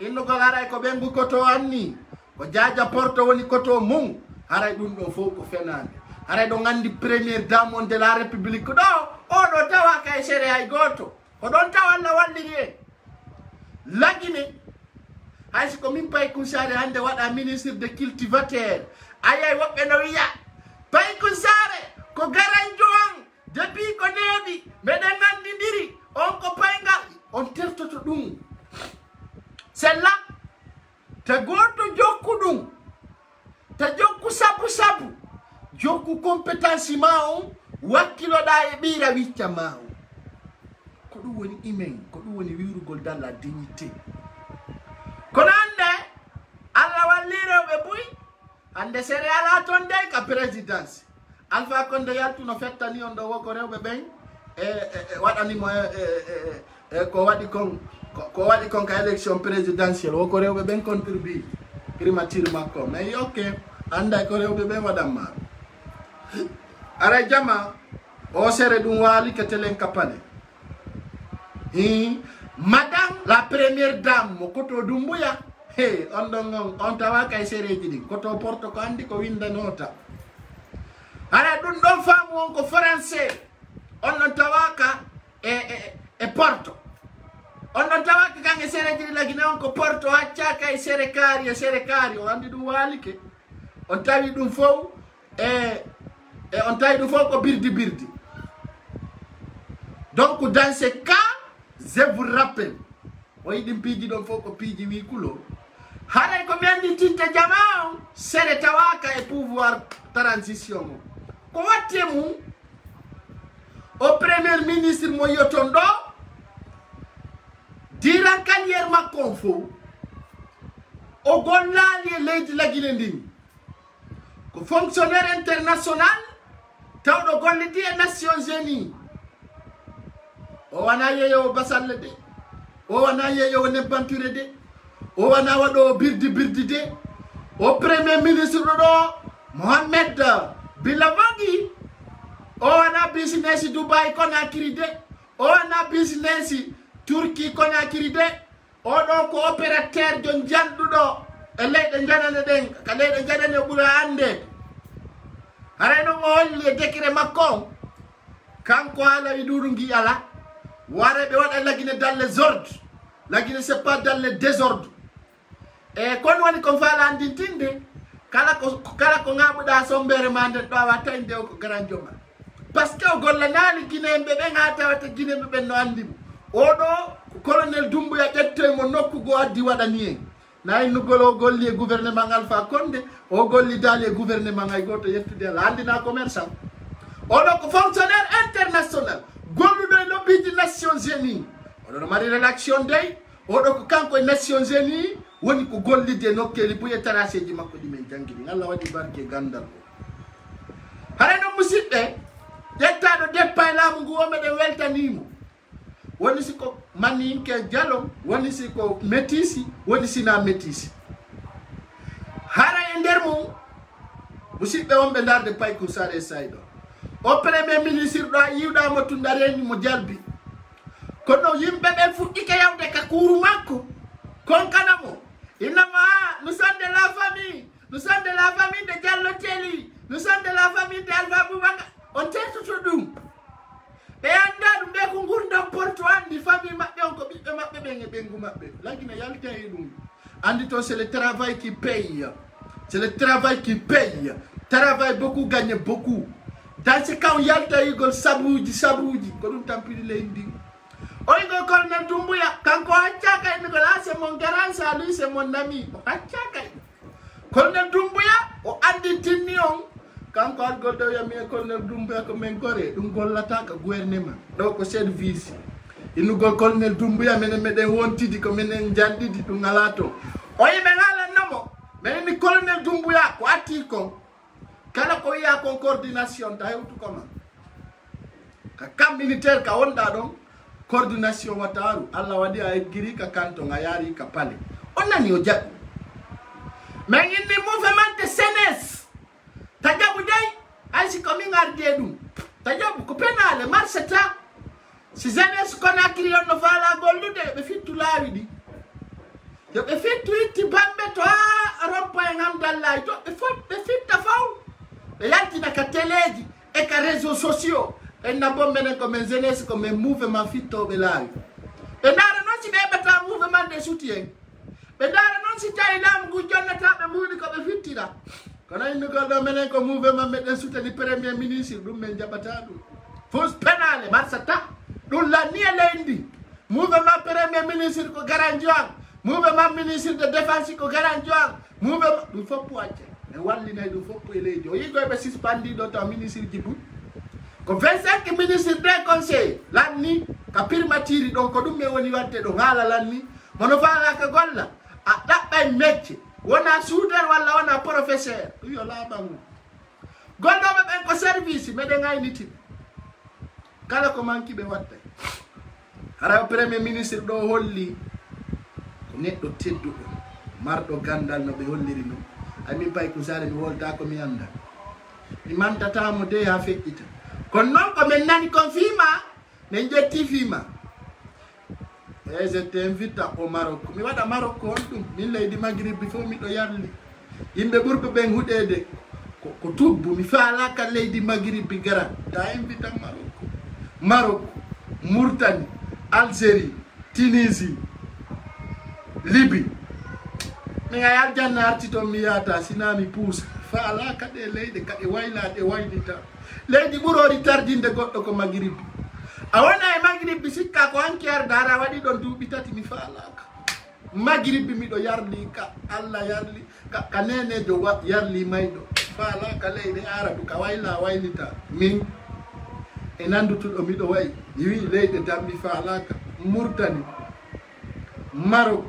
innugol haray ko ɓengu koto anni ko jaja porto woni koto mum haray ɗum ɗo fof ko fenade haray ɗo gandi première dame de la république ɗo oɗo tawa kay sere hay goto ko ɗon tawa Allah walliri en lagine hay siko min Paykun Sare hande waɗa ministre de cultivateur ayay woɓɓe no wiya Paykun Sare ko garanjo on depuis ko neeɓi meɗen gandidiri on ko paygal on tertoto ɗum c'est là ta goto jokku ɗum ta jokku sabu jokku compétence ma on wakkiloɗa e ɓiira wicca ma on ko ɗum woni imen ko ɗum woni wirugol dans la dignité kono hande Allah walliroɓe buy hande sere ala toon dey ka présidence Alpha Condé yaltuno fettani on ɗo woko rewɓe ɓen e waɗanimo ko waɗi kon ka élection présidentielle woko rewɓe ɓen contribue primature makko mais ok anda ko rewɓe ɓen waɗanma ara jama o sere ɗum waali ke telen kapane madame la première dame mo koto Doumbouya on ɗon on tawa kay sereji ɗin koto porto ko andi ko windanota hara ɗum ɗon faamu on ko français on ɗon tawaka e porto on ɗon tawaka kan e sereji ɗi lagine on ko porto haccaka e sere kaari o andi ɗum waalike on tawi ɗum fof on tawi ɗum fof ko birdi donc dans ce cas je vous rappelle o yiɗin piiji ɗon fof ko piiji wi kulo haray ko mi andi tinte jama on sere tawaka e pouvoir transition o ko watte mum o premier ministre mo yoton ɗo diran carrière makko on fof o gollali e leydi lagine ndin ko fonctionnaire international tawɗo gollidi e Nations Unies o wana yeeyowo basalle de o wana yeeyowo nebbanture de o wana waɗo birdi de o premier ministre ɗo Mohamed Bilavagi o wana business Dubai Conakry de o wana business Turquie Conakry de o ɗo ko opérateur jon janɗuɗo e leyɗe janane ɗen ka leyɗe janane ɓuura ande haray noon o holli e décret makko kanko haala wi ɗuɗu gi ala ware ɓe waɗa lagine dans les ordres lagine c'est pas dans les désordres e kon woni kon faala andintinde kala ko ŋaɓuɗa sombere ma nden ɗo awa tawi nde o ko grand joma par ce que o gollanali guinéɓe ɓen ha tawata guinéɓe ɓen no andimo oɗo colonel Doumbouya ƴettoymo nokku go addi waɗani en na innugol o golli e gouvernement Alpha Condé o golli dali e gouvernement hay goto yettude ala andina commerçant oɗo ko fonctionnaire international golluɗo e lobbiji Nations Unies oɗo no mari rédaction dey oɗo ko kanko e Nations Unies woni ko gollide nokkeli buye taraseji makko ɗi men jangguiɗi Allah waɗi barke gandal o haray no musidɓe ƴettaɗo deppa e laamu ngu o meɗen weltanimo woni siko maninke dialom woni siko métisi woni sina métisi hara e nder mum musidɓe wonɓe darde Paykun Sare sayɗo o premier ministre ɗo a yiwɗamo tunda reni mo jalbi kono yimɓe ɓen fuɗɗike yawde ka kuuru makko konkanamo innama nous sommes de la famille de Diallo Telly nous sommes de la famille de Alpha Boubacar on tertoto ɗum ɓe anda Andito, c'est le travail qui paye. C'est le travail qui paye. Travail beaucoup, gagne beaucoup. Dans ce cas, il y a le sabouji. Comme on t'appelle lundi. Oigo Colonel Doumbouya, quand Koachaka, Nicolas, c'est mon garant, ça lui, c'est mon ami. Colonel Doumbouya, ou Andi Tignon, quand Goldo Yami, Colonel Doumbouya, comme un coré, un gol l'attaque au gouvernement. Donc, au service. Il nous go Colonel Doumbouya, mais ne wonti comme un jandi di Tungalato. Oye, mais là, non, mais ni Colonel Doumbouya, quoi, Tiko, Kala Koya, con coordination, t'as eu tout comment. Quand militaire, ka onda donc. Coordination wataru Allah wadi ay giri ka kanto ngayari ka pale onna ni oja mais ni mouvement de senes tajabu dai ay si komi ngardedu tajabu ko penale marche ta si senes kona kriyon no fala gollude be fitu lawidi yo be fitu itti bambe to rompo ngam dalla to be fitta faw be yanti na ka teleji e ka réseaux sociaux. Et n'a pas mené comme un jeunesse, comme un mouvement fito belari. Et d'ara non si bébé un mouvement de soutien. Et d'ara non si t'as une âme goujonne tape mouni comme fitira. Quand on nous mené comme mouvement de soutien du premier ministre, nous men jabatadu. Fausse pénale, marsata. Nous la nie lundi. Mouvement premier ministre ko garanjuan. Mouvement ministre de défense ko garanjuan. Mouvement, il faut poiter. Et walli na il faut pour les gens. Il doit être suspendu dans ton ministre Djibouti. Ko 25 ministres de conseil l'année kapir matiri donc ko dum me woni watte do hala l'année mono fala ka golla a dabba métier wona soudeur wala wona professeur yo la bangu goldo be ben ko service me de ngay niti kala ko manki be watte ara premier ministre do holli ko neddo teddu mardo gandal no be holliri no ami pay ko sare mi wolta ko mi anda mi mantata mo de ha fekkita kon non comme nani confirma men jetti fima et je t'invite au Maroc mi wada Maroc on dum min leydi Maghrib bi fo mi do yarli yimbe burbe ben hudede ko tubbu mi faala ka leydi Maghrib bi gara ta invite Maroc Mauritanie Algérie Tunisie Libye mi ayal jannar tito mi yata sinami pousse faala ka de leyde ka de wayla de waydita leydi ɓurori tardinde goɗɗo ko Maghrib a wona e Maghrib sikka ko hankiar dara waɗi ɗon duuɓi tati mi faalaka Maghrib miɗo yarli ka Allah yarli ka nenejo yarli mayɗo faalaka leydi arabu ka wayla waylita min e nandutuɗo miɗo wayi wi leyde tan mi faalaka Mauritanie Maroc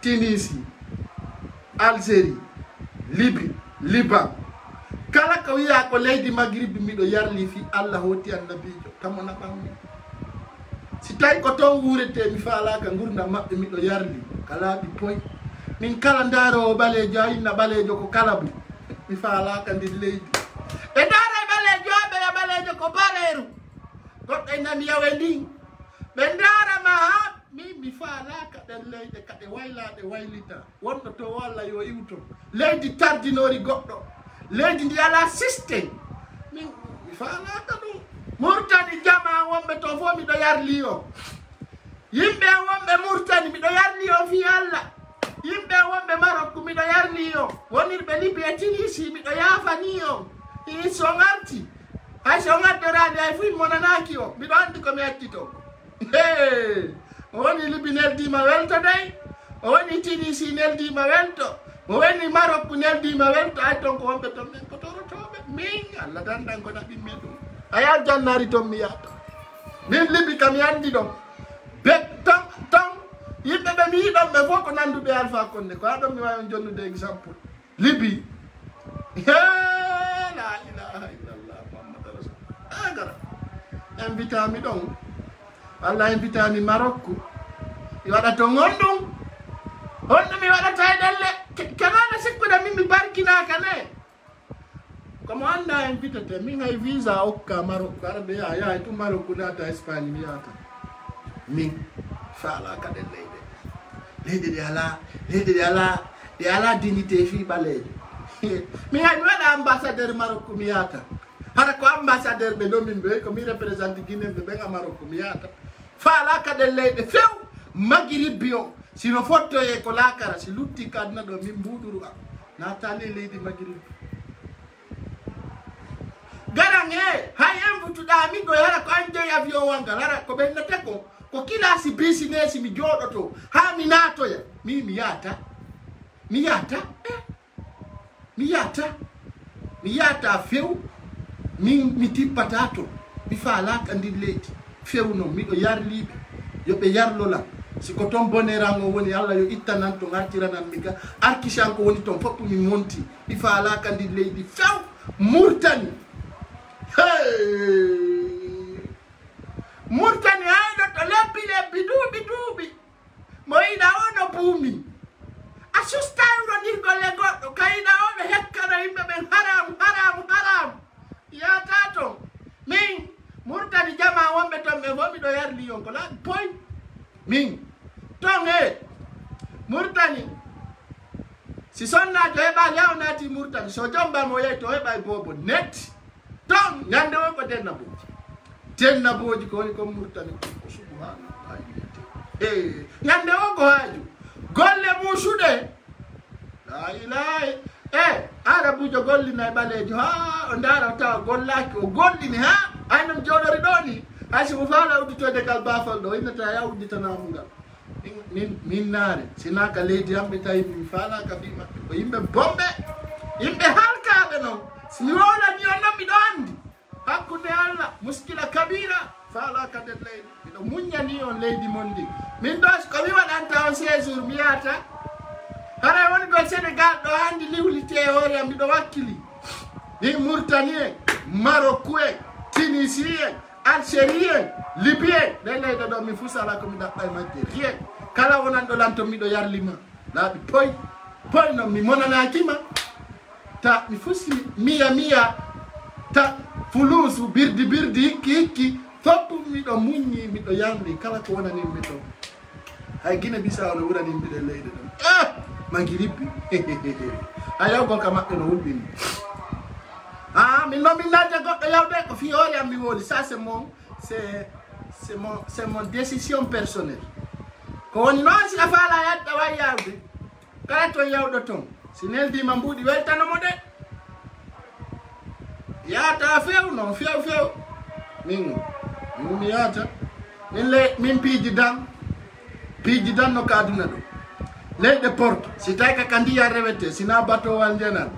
Tunisie Algérie Libye Liban kala ko wiya ko leydi Maghrib miɗo yarli fi Allah hoti annabijo tamona ɓammi si tawi ko ton wurete mi faalaka gurdam maɓɓe miɗo yarli kalaɓi poy min kala ndaaro ɓalejo a inna ɓalejo ko kalabu mi faalaka ndir leydi e ndaara ɓalejo aɓe ya ɓalejo ko bareeru goɗɗo e nami yawe ndin ɓe ndaarama ha mi faalaka ɗen leyɗe kaɗe waylaɗe waylita wonɗo to walla yo iwto leydi tardinori goɗɗo leydi ndi ala système min mi faalaka ɗum Mauritanie jama wonɓe to fof miɗo yarli o yimɓe wonɓe Mauritanie miɗo yarli o fi Allah yimɓe wonɓe Maroc miɗo yarli o wonirɓe Libye e Tunisie miɗo yaafani o i so ngarti hay so ngaddorani hay fuy monanaki o miɗo andi komi accito o woni Libye neldima welto dey o woni Tunisie neldima welto o woni Maroc neldima welto ay ton ko wonɓe ton ɓen ko torotoɓe min Allah dandan ko naɓinmi ɗum aya jannari ton mi yahata min Libye kam mi andi ɗon be ton yimɓe ɓe mi yiɗon ɓe fof ko nanduɓe Alpha Condé ko haɗon mi wawi jonnude exemple Libye la ilaha illallah Muhammad rasul gara invitami ɗon walla invitami Maroc mi waɗa to gonɗum honɗum mi waɗata e ɗelle kenaɗa sikkude min mi barkinaka ne komo anda invitete min hay visa hokka Maroc ara ɓe yaha to Maroc nata Espagne mi yahata min faalaka ɗen leyɗe ɗe ala dignité fi ɓalejo mi hay mi waɗa ambassadeur Maroc mi yahata hara ko ambassadeur ɓe ɗo min ɓe ko mi représente Guinée ɓe ɓen a Maroc mi yahata faalaka ɗen leyɗe few Maghrib o sino fotto e ko lakara si lutti kadna do min buduru na tali leydi Maghreb garange hayem futuda mi go yara ko ande avion wanga lara ko ben nate ko kila si business mi jodoto ha mi nato ya mi yata few mi tipatato mi fala kandi leydi few no mi go yar libe yo be yar lola siko ton bonerango woni alla yo ittanan to ngartiranan miga arkishanko woni ton foppu mi monti mi fala kandi leydi few Mauritanie Mauritanie ayno to lebbi duubi mo ida ono buumi asusta euro dirgolle goɗɗo kayida ono hekkano yimɓe ɓen haram ya tato min Mauritanie jama wonɓe ton ɓe fof miɗo yar liyon ko laaɓi poy min ton Mauritanie si sonnajo heɓa yawnati Mauritanie so jombamo yeyi to heɓay bobo net ton ñande won ko denna boji ko woni ko Mauritanie ko subhanallah ñande won ko haaju golle musude la ilaha arabujo gollina e ɓalejo ha o ndara tawa gollaki o gollini ha aynam joɗori ɗo ni hay simo faala udditode kal bafal ɗo innata ya udditanamu ngal min naare sinaka leydi hamɓe tawi mi faalaka fi maɓɓe ko yimɓe bomɓe yimɓe halkaɓe noon mi wolani on noon miɗo andi hakkude Allah muskila kabira faalaka nder leydi miɗo muññani on leydi mon ndi min ɗo ko mi waɗanta on séjour mi yahata haray woni gol Sénégal ɗo handi liwlite hoore am miɗo wakkili ni Mauritanie Maroc Tunisie Algérie Libye ɗe leyɗe ɗo mi fusala ko mi ɗaɓɓa e majje rien kala wonanɗo lanto miɗo yarlima laaɓi poy noon mi monanakima ta mi fusi miya ta fulusu birdi hikki foppu miɗo muññi miɗo yamri kala ko wonanimɓe ɗo hay Guinée Bissau no wuranimɓe ɗe leyɗe ɗo Maghreb a yawgol ka maɓɓe no wulɓini min noon min naade goɗɗo yawde ko fi hoore am mi woli ça c'est mon décision personnelle ko woni noon sina faala yadda way yawde kala ton yawɗo ton si neldima mbuuɗi weltanomo de yahata few noon few min mi yahata min piiji dan no kaduna ɗo leyɗe porte si tawi kaka ndiya rewete sina batowal ndenan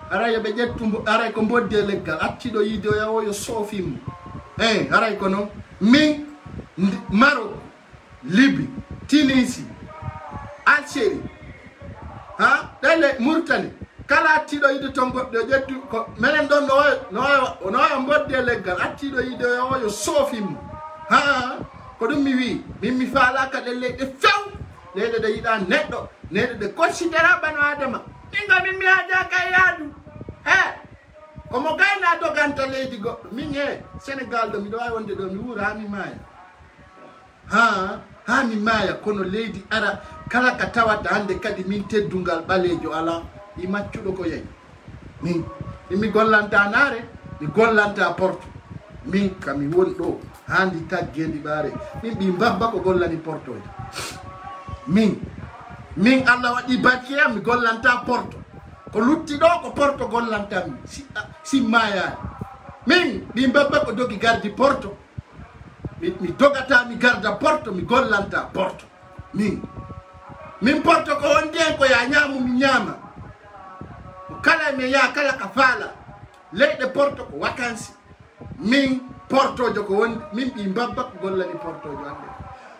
haray yoɓe ƴettu haray ko boddi e leggal acciɗo yiide o yawo yo soofimmo haray ko noon min Maroc Libye Tunisie Algérie ɗelle Mauritanie kala acciɗo yiide ton goɗɗo yo ƴettu ko minen ɗon no waya boddi e leggal acciɗo yiide o yawo yo soofimmo ko ɗum mi wi min mi faalaka ɗe leyɗe few leyɗe ɗe yiɗa neɗɗo leyɗe ɗe considéra bano adama minga min mi hajaka e yaadu komo gayna doganta leydi goɗɗo min Sénégal ɗo miɗo wawi wonde ɗo mi wuura ha mi maaya kono leydi ara kala ka tawata hande kadi min teddungal ɓalejo ala i maccuɗo ko yeyi min mi gollanta naare mi gollanta porto min ka mi woni ɗo handi taggendi ɓaare min ɓi mbabba ko gollani portoje min Allah waɗi bacciya mi gollanta porto ko lutti ɗo ko porto gollantami simmayani min ɓi mbabba ko dogi gardi porto mi dogata mi garda porto mi gollanta porto min porto ko won ndien ko ya ñaamu mi ñaama ko kala me ya kala ka faala leyɗe porto ko vacances min portojo ko won min ɓi mbabba ko gollani portojo hande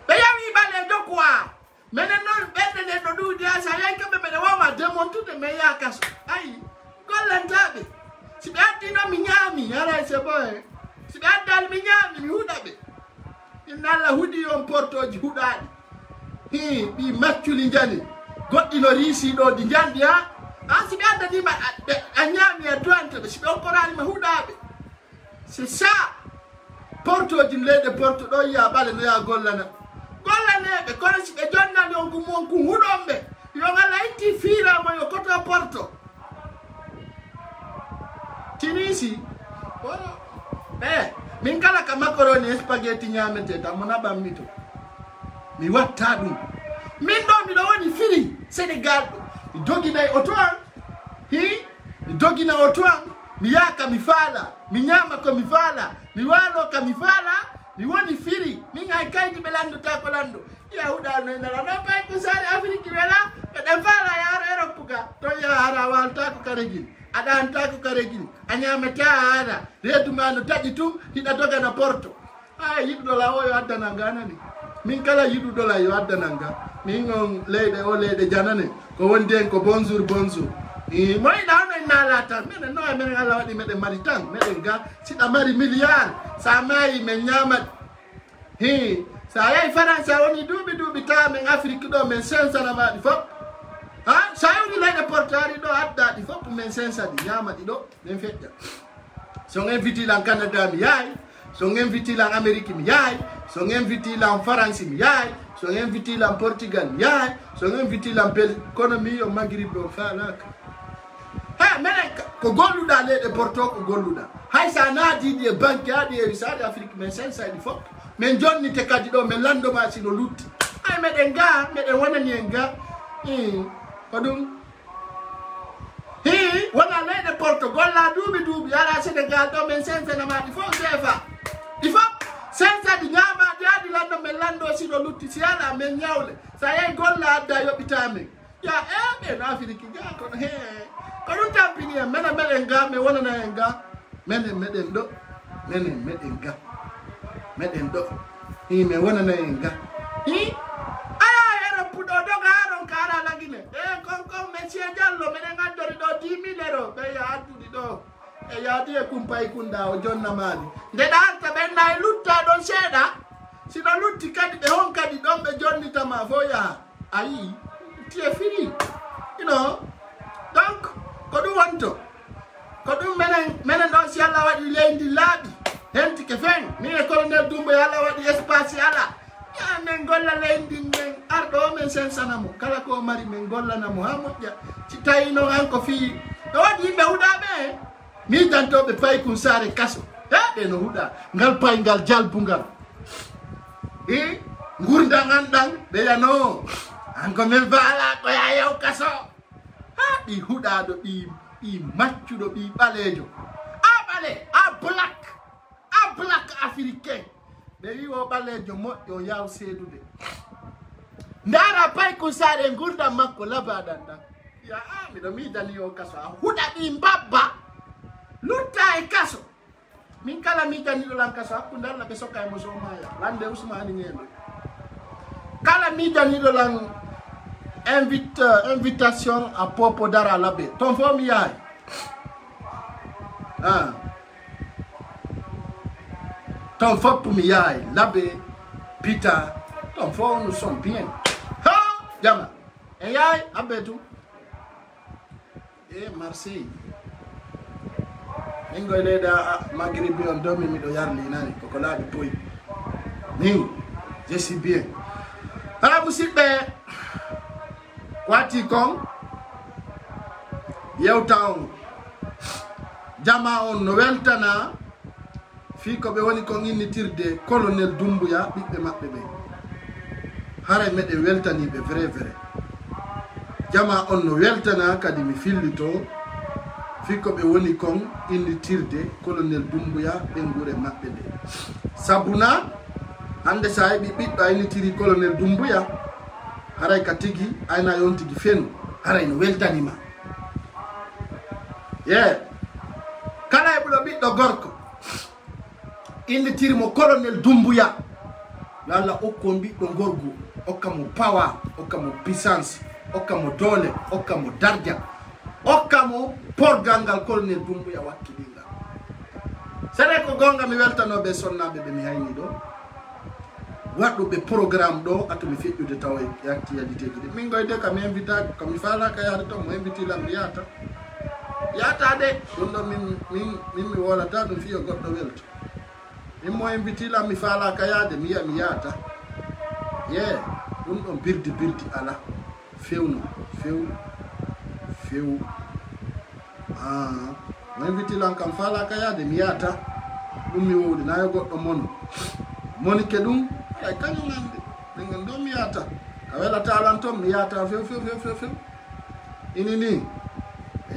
ɓe yawi ɓalejo quoi menen noon ɓerɗe ɗen ɗo ɗuuɗi ha sa yahi kamɓe ɓeɗe wawma démontude mais ya kaso ayi gollantaɓe si ɓe addino mi ñaami haray c'est bon si ɓe addani mi ñaami mi huuɗa ɓe inna Allah huuɗi on portoji huuɗaɗi ɓi macculi jani goɗɗi no riisi ɗo ɗi janɗi si ɓe addanima a ñaami a duwante ɓe si ɓe okkoranima huuɗaɓe c'est ça portoji leyɗe porto ɗo yiya ɓale no ya gollaneɓe kono si ɓe jonnani on ko huuɗonɓe yo Allah itti fiiramo yo koto porto Tunisi min kala ka macaroni e spaghetti ñamete tan mo naɓammi to mi watta ɗum min ɗo miɗo woni firi Sénégal mi dogina e oto an mi dogina oto an mi yaka mi faala mi nyama ko mi faala mi walo ka mi faala mi woni firi mi ngay kaydi be lando ta ko lando yahuda no ndala no pay ko sare Afrique wala be dem faala ya Europe ka to ya hara walta ko karegil ada anta ko karegil anyamata ada redu mano tajitu hida doga na Porto yidudo la o yo adana ngana ni min kala yidudo la yo adana nga min on leyde o leyde janane ko wonde ko bonjour moy da no nalata men no men ala wadi meden maritan meden ga sida mari milliard sa mai men nyama sa yai France woni dubi ta men Afrique do men sensa na ma di fop sa yoni leyde portari do adda di fop men sensa di nyama di do men fedda so invite la Canada mi yai so invite la Amerique mi yai so invite la France mi yai so invite la Portugal mi yai so invite la économie o Maghreb o falaka menen ko golluda leyɗe Porto ko golluda hay sa naatiɗi e banque aɗi e risade Afrique men sensaɗi fof min jonnite kadi ɗo min landoma sino lutti ay meɗen ga meɗen wonani en ga ko ɗum wona leyɗe Porto golla duuɓi yara Sénégal ɗo min sensanamaɗi fof CFA ɗi fof sensaɗi ñamaɗi aɗi lando min lando sino lutti si ala min ñawle sa yeyi golla adda yoɓitamen ya ɓe no Afrique ga kono ko ɗum tampini en meɗen ga mi wonana en ga meɗen ɗo meɗen ga meɗen ɗo mi wonana en ga aya Europe ɗo doga aɗon ka ara lagine kon monsieur Diallo meɗen addori ɗo 10 000 euros ɓe ya adduɗi ɗo e yaadi e kumpay kunda o jonnamaɗi nde ɗanta ɓenna e lutta ɗon seeɗa sino lutti kadi ɓe hon kadi ɗon ɓe jonnitama fo yaha ayi tie fini donc ko ɗum wonto ko ɗum menen ɗon si Allah waɗi leydi laaɓi henti ke fen ni e colonel Doumbouya Allah waɗi espace ala ya men golla leydi men arɗo o men sensanamo kala ko mari men gollanamo ha moƴƴa si tawi noon an ko fi ɗo waɗi yimɓe huɗaɓe miijantoɓe Paykun Sare kaso ɓe no huɗa ngal payngal jalbungal gurdam an ɗan ɓe yano an ko min faala ko ya yew kaso ɗi huɗaɗo ɗi maccuɗo ɗi ɓalejo a black africain ɓe wi o ɓalejo moƴƴo yaw seedude ndara Paykun Sare gurdam makko labaɗan ɗan ya miɗo miijani o kaso a huɗa ɗi mbabba lutta e kaso min kala miijaniɗo lan kaso hakkude Allah ɓe sokka e mo somaya lande Ousmane ñeeɗo kala miijaniɗo lan invitation à Popo Dara Labé ton fo mi yaay ton fop mi yaay Labé Pita ton fo nous sommes bien jama e yaay abetu e Marseille min goy leyda Maghreb on domi miɗo yarli nani koko laaɓi poyi min je suis bien musidɓe wati kon yewta on jama on no weltana fi ko ɓe woni kon innitirde colonel Doumbouya ɓiɓɓe maɓɓe ɓe hara meɗen weltaniɓe vrai jama on no weltana kadi mi fillito fi ko ɓe woni kon innitirde colonel Doumbouya ɓe gure maɓɓe ɓe sabuna hande sa heɓi ɓiɗɗo a innitiri colonel Doumbouya haray ka tigi ayna yon tigi fenu haray no weltanima kala e ɓuɗo ɓiɗɗo gorko innitirimo colonel Doumbouya yo Allah okko ɓiɗɗo gorgu okka mo power okka mo puissance okka mo doole okka mo dardia okka mo porgal ngal colonel Doumbouya wakkiligal sere ko gonga mi weltanoɓe sonnaɓe ɓe mi hayni ɗo waɗɗuɓe programme ɗo atomi feƴƴude taw e actualité ji ɗi min goyde kam invita komi falaka yahde to mo invite lam mi yahata de ɗum ɗo min mi wolata ɗum fiyo goɗɗo welto min mo invite lam mi falaka yahde mi yiya mi yahata ɗum ɗon birdi ala fewnu mo invite lam kam falaka yahde mi yahata ɗum mi wowde nayo goɗɗo monike ɗum ay kañum ande min ɗo mi yahata awela talantom mi yata few ini ni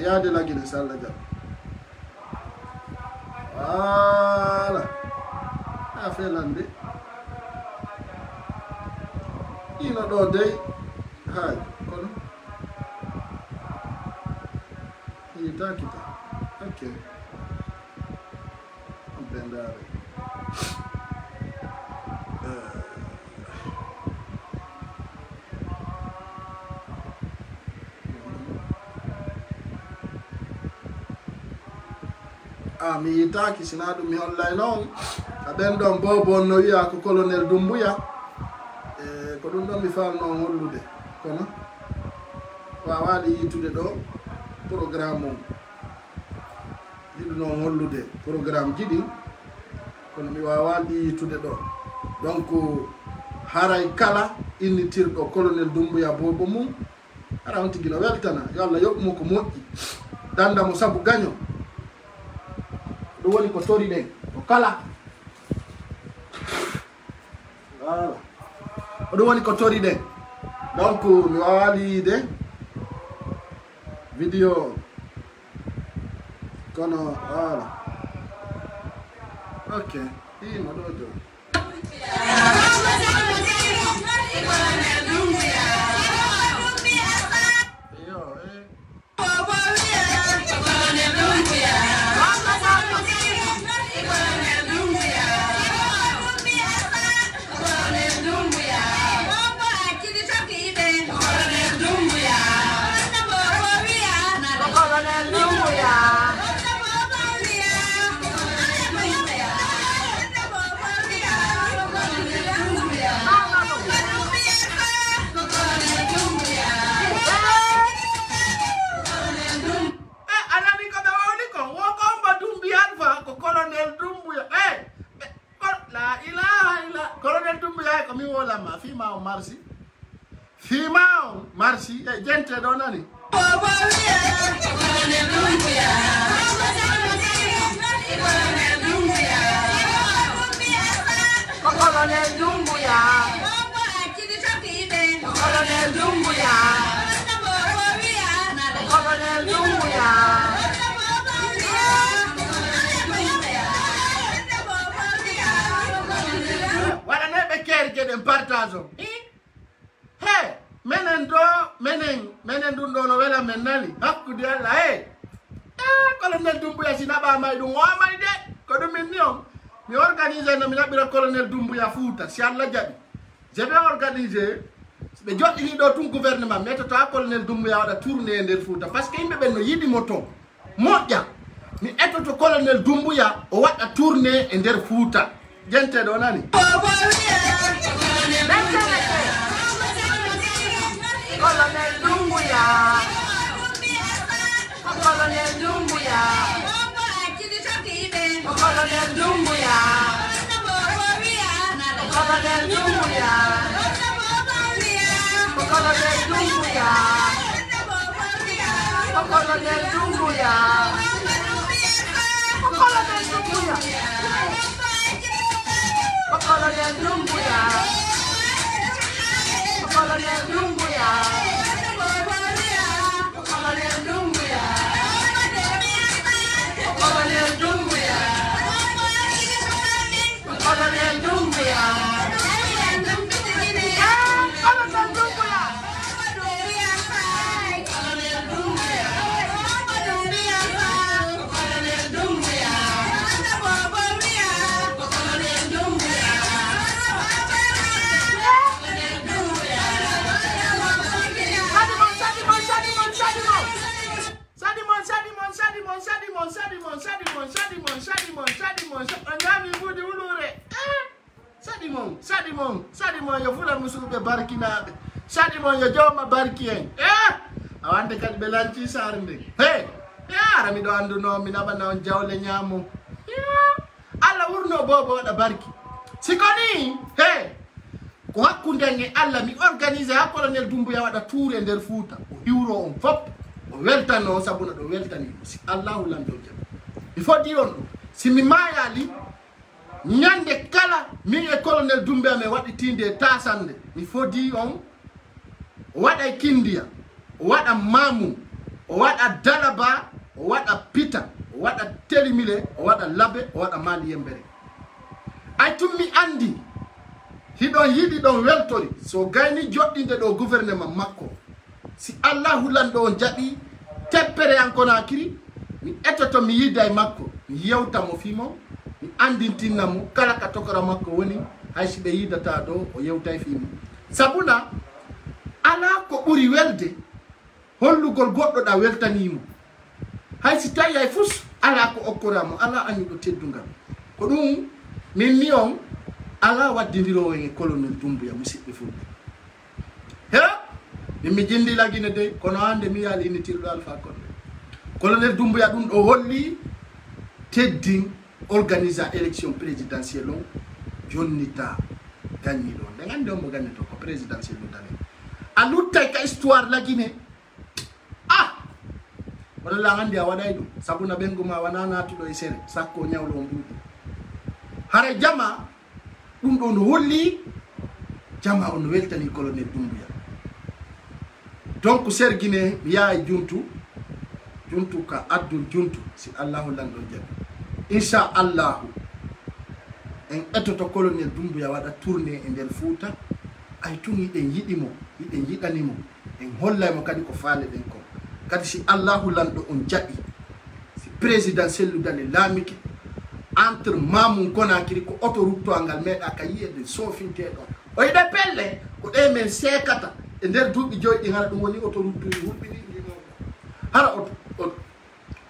yaade lagine salla jam voilà a felande ino ɗo dey hay kono yitakita ok bendare mi yitaki sina ɗum mi hollay noon aɓen ɗon bobon no wiya ko colonel Dumbuya ko ɗum ɗon mi falno hollude kono wawali yitude ɗo programme o yiɗu noon hollude programme jiɗi kono mi wawali yitude ɗo donc haray kala innitirɗo colonel Dumbuya bobo mum ara on tigui no weltana yo Allah yoɓmo ko moƴƴi dandamo sabu gaño ɗum woni ko tori ɗen ko kala voilà ɗum woni ko tori ɗen donc mi wawali yiide vidéo kono voilà ok ino ɗo joni Fimao marsi e gente do nani Colonel Dumbuya wala ne be kerje den partage hey menen dun do no wela men nani hakkude alla colonel Dumbuya sinaba may dum wa may de ko dum min niom mi organiser no mi nabira colonel Dumbuya Fouta si alla jabi je vais organiser be joddini do tun gouvernement metata colonel Dumbuya wada tourner nder Fouta parce que yimbe ben no yidi moto moƴƴa mi etoto colonel Dumbuya o wada tourner e nder Fouta gente do nani Colonel Dumbuya Colonel Dumbuya Colonel Dumbuya Colonel Dumbuya Colonel Dumbuya Colonel Dumbuya Colonel Dumbuya Colonel Dumbuya Colonel Dumbuya Colonel Dumbuya Colonel Dumbuya Colonel Dumbuya Sadimon yo fula musuɓe barkinaɓe Sadimon yo jawma barki en awande kadi ɓe lanci sare nde hey ara miɗo anduno mi naɓana on jawle ñamo Allah wurno bobo waɗa barki sikoni hey ko hakkunden e Allah mi organise ha colonel Dumbuya waɗa tour e nder Fouta o hiwro on fop o weltanno sabuna ɗo weltani si Allahu lamdo jam il faut dire on ɗum si mi mayali ñande kala min e colonel Dumbuya me waɗi tinde tasande mi fodi on o waɗa kindiya o waɗa mamu o waɗa dalaba o waɗa pita o waɗa telimile o waɗa labe o waɗa mali yembere ay tummi andi hiɗon yiɗi ɗon weltori so gayni joɗɗinde ɗo gouvernement makko si allahu lanɗo on jaɓi teppere an Conakry mi etoto mi yidda e makko mi yewta mo fimo mi andintinna mo kala ka tokora makko woni hay si ɓe yiddata ɗo o yewtay fimo sabuna ala ko ɓuri welde hollugol goɗɗo ɗa weltanimo hay si tawi ay fus ala ko okkoramo ala añuɗo teddungal ko ɗum min mi on ala waddidirowo e colonel Doumbouya musidɓe fulɓe he min mi jindi lagine de kono hande mi yaali initirɗo Alpha Condé colonel Doumbouya ɗum ɗo holli teddin organisa élection présidentielle on jonnita gagniɗo on nde gandi on mo gagnito ko présidentielle ɗum dane a luttay ka histoire lagine wala la handi a waɗay ɗum sabuna ɓengu ma wana natuɗo e sere sakko ñawlo on ɓuuɗi hara jama ɗum ɗo no holli jama on no weltani colonel Doumbouya donc serguine mi yaha e juntu ka addul juntu si allahu lanɗon jaɓi inchallahu en etoto colonel Doumbouya waɗa tourné e nder Fouta ay tun yiɗen yiɗimo yiɗen yiɗanimo en hollaymo kadi ko faale ɗen ko kadi si allahu lanɗo on jaɓi si présidentiel dane laamike entre Mamum Conakry ko autoroute ngal meeɗa ka yiyede sofinte ɗon o yiɗe pelle ko ɗe men sekata e nder duuɓi joyi ɗi hara ɗum woni autoroute ɗi huɓɓini hara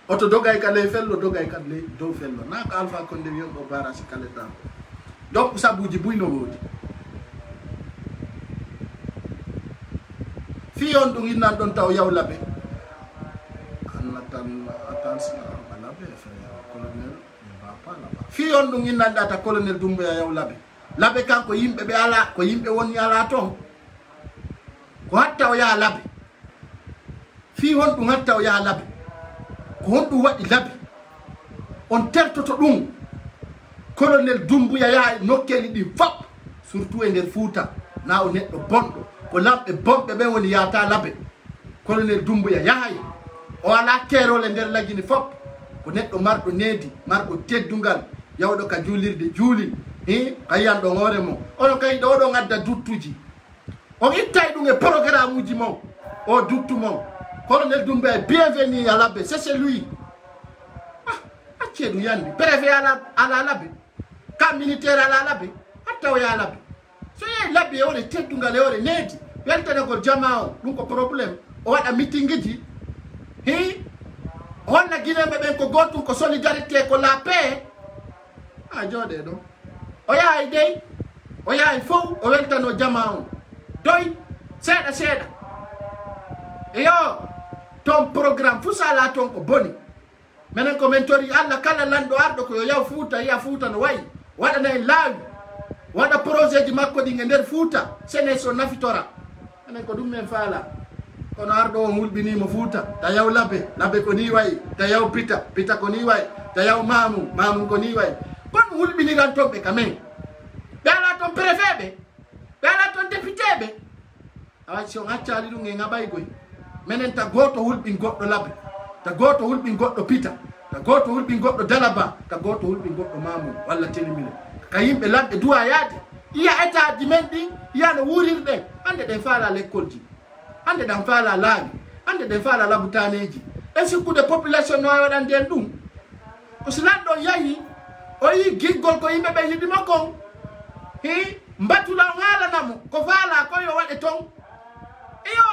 oto dogay ka ley fello dogay ka ley dow fello na ko Alpha Condé wiyon ɗo barasi kale ɗam donc sabuji buyno woodi fi on ɗum innan ɗon taw yaw laɓe fi on ɗum innanɗa ta colonel Doumbouya yaw laɓe kanko yimɓe ɓe ala ko yimɓe woni ala toon ko hatta o yaha laɓe fi hon ɗum hatta o yaha laɓe ko hon ɗum waɗi laɓe on tertoto ɗum colonel Doumbouya yaha nokkeli ɗi fop surtout e nder Fouta na o neɗɗo bonɗo ko lamɓe bonɓe ɓen woni yahata laɓe colonel Doumbouya yahay o ala kerole nder lagine fop ko neɗɗo marɗo needi marɗo teddungal yawɗo ka juulirde juuli ka yiyanɗo hoore mo onon kay ɗo oɗo gadda duttuji on ittay ɗum e programme uji mon o duttu mon colonel Doumbouya bienvenu à laɓe c'est lui acce ɗum yandi préfet ala laɓe camp militaire ala laɓe hatta o yaha laɓe so yehi laɓe e ore teddungal e ore needi weltane ko jama o ɗum ko probléme o waɗa meeting ji honna guineɓe ɓen ko gotum ko solidarité ko la paix a jooɗe ɗo o yahay dey o yahay fof o weltano jama on doy seeɗa seeɗa eyo ton programme fuu sala toon ko boni minen komin tori Allah kala lanɗo arɗo ko yo yaw Fouta yiya Fouta no wayi waɗana en laawi waɗa projet ji makko ɗin e nder Fouta sene so nafitora enen ko ɗum men faala kono arɗo on hulɓinimo Fouta ta yaw laɓe ko ni wayi ta yaw pita ko ni wayi ta yaw Mamum ko ni wayi kon hulɓiniran toon ɓe kamen ɓe ala toon préfet ɓe ala toon député ɓe awa si on accali ɗum e ngaɓaygoy minen ta goto hulɓin goɗɗo laɓe ta goto hulɓin goɗɗo pita ta goto hulɓin goɗɗo dalaba ta goto hulɓin goɗɗo Mamum walla telimile ka yimɓe lamɓe duwa yaade iya état ji men ɗi iya no wurirɗen hande ɗen faala l'école ji hande ɗan faala laabi hande ɗen faala labutaneji e sikkude population no waɗan nden ɗum ko so lanɗon yahi o yi giggol ko yimɓe ɓe yiɗimo kon mbatula o haalanamo ko faala ko yo waɗe ton iyo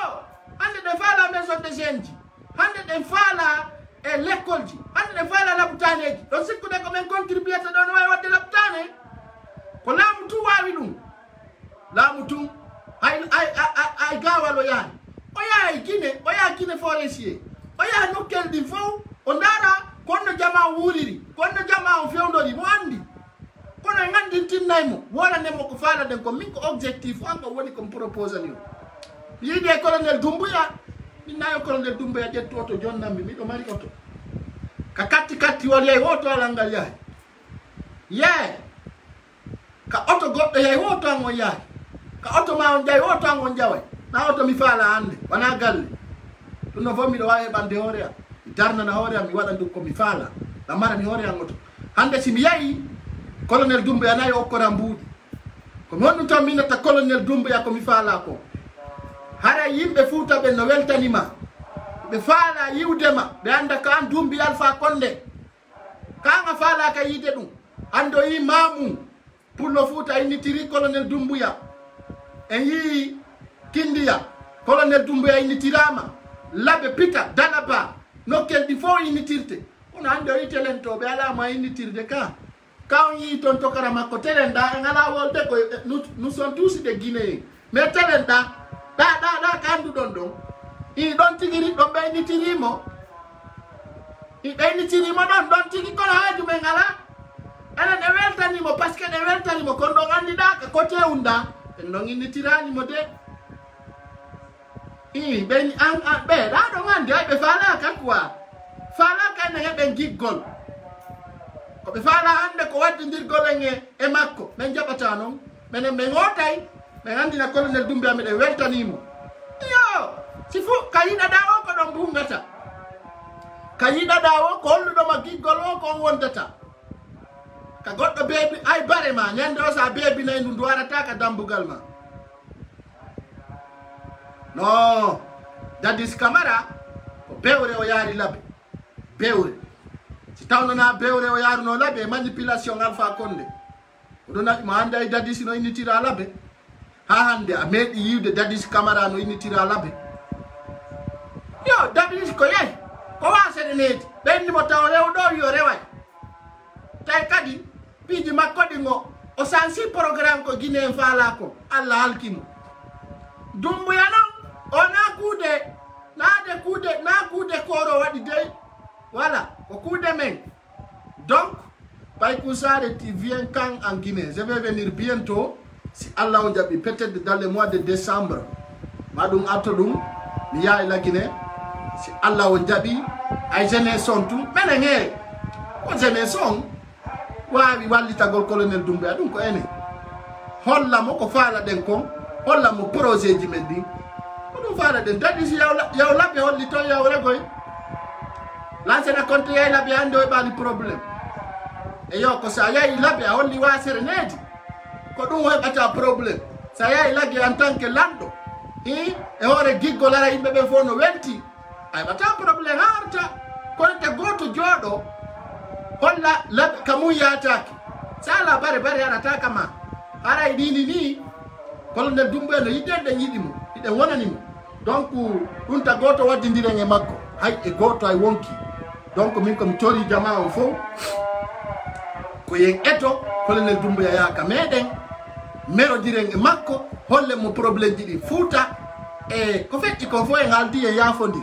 hande ɗen faala maison de jeune ji hande ɗen faala e l'école ji hande ɗen faala labutaneji ɗon sikkude ko men contribuete ɗo no wawi wadde labutane ko laamu tu wawi ɗum laamu tu ay gawal o yahay o yaha Guinée forestier o yaha nokkel ɗin fof o ndaara konno jama o wuuriri konno jama o fewdori mo andi kono e gandintinnaymo wolanemo ko faala ɗen ko min ko objectif an ko woni komi propose ani o yiiɗi e colonel Doumbouya min nayo colonel Doumbouya ƴettu oto jonnammi miɗo mari oto ka katti wol yehi woto alal ngal yahay yee ka oto goɗɗo yahi woto an on yahay ka oto ma on ƴawi woto an on ƴaway na auto mi fala hande wana galle ɗum no fof miɗo wawi ɓande hoore am mi darnana hoore am mi waɗa ɗum komi faala lammarani hoore am oto hande si mi yahi colonel Doumbouya nayi okkona mbuuɗi komi honɗum tan minata colonel Doumbouya komi faala ko hara yimɓe Fuuta ɓe no weltanima ɓe faala yiwdema ɓe anda ko an Dumbi Alpha Condé kanga faalaka yiide ɗum ando yi Mamou Pullo Fuuta innitiri colonel Doumbouya en yii Kindiya colonel Doumbouya innitirama Laɓe Pita Danaba nokkel ɗi fof innitirte kono hande o yi telen to ɓe alama innitirde ka on yii toon tokara makko telen ɗa en ala wolde ko nous sommes tous des Guinéens mais telen ɗa ka anduɗon ɗon i ɗon tigiri ɗon ɓe innitirimo ɓe innitirimo ɗon tigi kono haaju men ala enen ɗe weltanimo par ce que ɗe weltanimo kono ɗon andiɗaka côté unda en ɗon innitiranimo de i ɓe ɗa ɗon andi ay ɓe falaka quoi falaka ene heɓen giggol ko ɓe faala hande ko waddidirgol en e makko min jaɓata noon minen ɓe ngotay ɓe andina colonel Doumbouya miɗen weltanimo yo si fo ka yiɗaɗa o ko ɗon bungata ka yiɗaɗa o ko holluɗoma giggol o ko on wondata ka goɗɗo beebi ay bare ma ñande o sa beebinayi ndu ndu warata ka dambugal ma non Dadis Camara ko bewre o yaari Laɓe bewre si tawnona bewre o yaaruno Laɓe manipulation Alpha Condé oɗon naɗi mo hande ay Dadis no innitira Laɓe ha hande a meeɗi yiwde Dadis Camara no innitira Laɓe yo Dadis ko yeyi ko wasere needi ɓennimo taw rewɗo yo reway tay kadi piiji makko ɗi ngo o sansi programme ko Guinée en faala ko Allah halkimo Doumbouya noon o na kuude koro waɗi dey voilà ko kuude men donc Baykou Sarr tu viens quand en Guinée? Je vais venir bientôt si Allah on jaɓi peut-être dans le mois de décembre maɗum arto ɗum mi yaha la Guinée si Allah on jaɓi ay jeunesse on tum menen he ko jeunesse on wawi wallitagol colonel Doumbouya ɗum ko ene hollamo ko faala ɗen kon hollamo projet ji men ɗin ko ɗum faala ɗen Dadis yaw Laɓe holli toon yawre koy lancena compte yahi Laɓe hande o ɓaali probléme e yo ko sa yahi Laɓe a holli wasere needi ko ɗum heɓata probléme sa yahi Laɓe en tant que lanɗo e hoore giggol ara yimɓe ɓen fof no welti a heɓata probléme ha arta kono te goto jooɗo holla Laɓe ka mum yataki sa ala bare haɗata kama haray ɗini ni colonel Doumbouya no yiɗen ɗen yiɗimo ɗiɗen wonanimo donc ɗum ta goto waddidiren e makko hay e goto ay wonki donc min komi tori jama o fof ko yen eto colonel Doumbouya yaaka meɗen merodiren e makko holle mo probléme ji ɗi Fuuta e ko feƴƴi ko fof en haaldi e yaafodir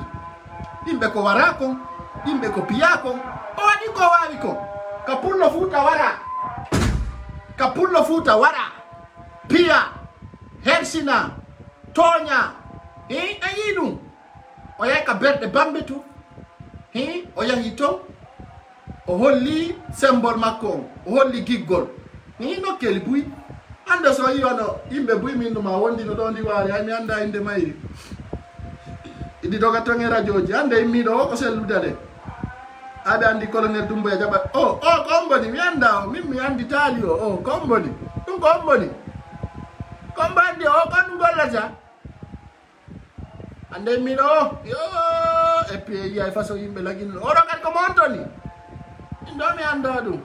yimɓe ko wara kon yimɓe ko piya kon o waɗi ko wawi kon ka Pullo Fuuta wara piya hersina tooña a yii ɗum o yahi ka berɗe bambe to o yahi toon o holli symbole makko on o holli giggol nokkeli buy hande so yi ono yimɓe buy min ɗuma wondino ɗo ndi waari hay mi anda inde mayri iɗi doga ton e radio ji hande immiɗo o ko sellude de aɓe andi colonel Doumbouya jaɓat o ko omboni mi anda o min mi andi taali o ko omboni ɗum ko omboni kombo andi o ko ɗum gollata ande immiɗo o yo et puis yiyay façon yimɓe laginno oɗo kadi ko montoni min ɗo mi anda ɗum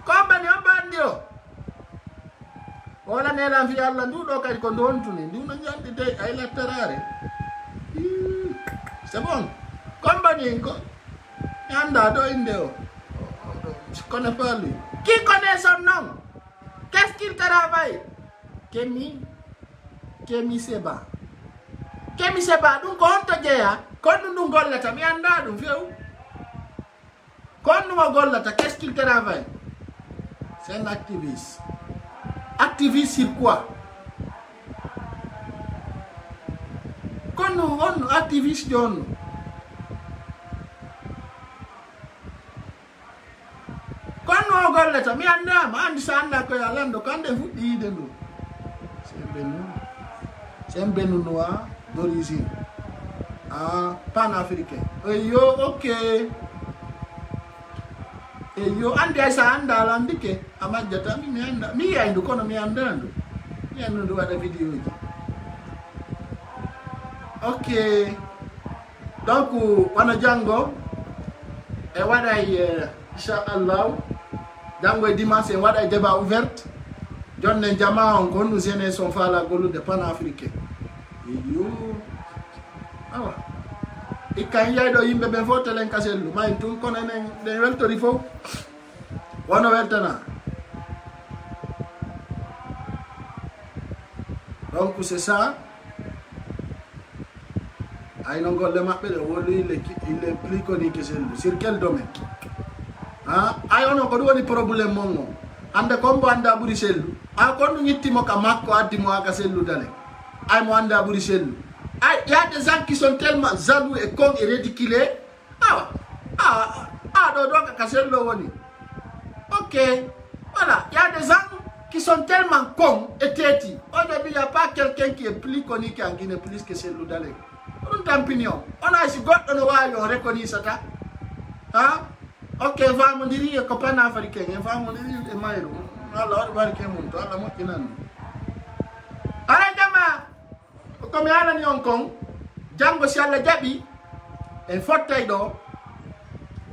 kombani ombo andi o wala nelan fi Allah nduɗo kadi ko dontuni nduno ñandi de ay lattarare c'est bon kombani ko mi anda ɗo inde o je connais pas lui qui connaît son nom qu'est-ce qu'il travaille Kemi Seba ɗum ko honto jeeya kon ɗum gollata mi anda ɗum few kon ɗum o gollata qu'est-ce qu'il travaille c'est un activiste sur quoi kon on activiste on kon ɗum o gollata mi andama andi sa anda koye a lando kande fuɗɗi yiide ndu c'est un Béninois d'origine panafricain. Yo, ok. Yo, ande sa anda landike. Amajata mi anda. Mi ya ndu kono mi andando. Mi ando wada video ji. Ok. Donc, wana jango e wada inshallah jango dimanche e wada débat ouverte. Jonne jama on kon nous ene son fa la golu de panafricain. Yo. Awa. E kan yaydo yimbe be vote len kaselu may tun kono nen de weltori fo. Wono weltana. Donc c'est ça. Ay non golle mabbe de woli il est plus connu que celui sur quel domaine? Ay ono ko woni problème mongo. Ande kombo anda buri cellu. Kon nyitti mo ka makko addi mo aga cellu dale. Ay mo anda buri cellu. Il y a des gens qui sont tellement jaloux et cons et ridiculés. Ok, voilà. Il y a des gens qui sont tellement cons et têtis. Aujourd'hui, il n'y a pas quelqu'un qui est plus connu qu'en Guinée, plus que celui d'Alec. On a opinion. On a ici, on reconnaît ça. Ok, va me dire que copain africain, va me dire que Maïro. Alors, on va dire que mon toit, la moitié nan. Comme yalla ni Hong Kong jango si alla jabi en fottay do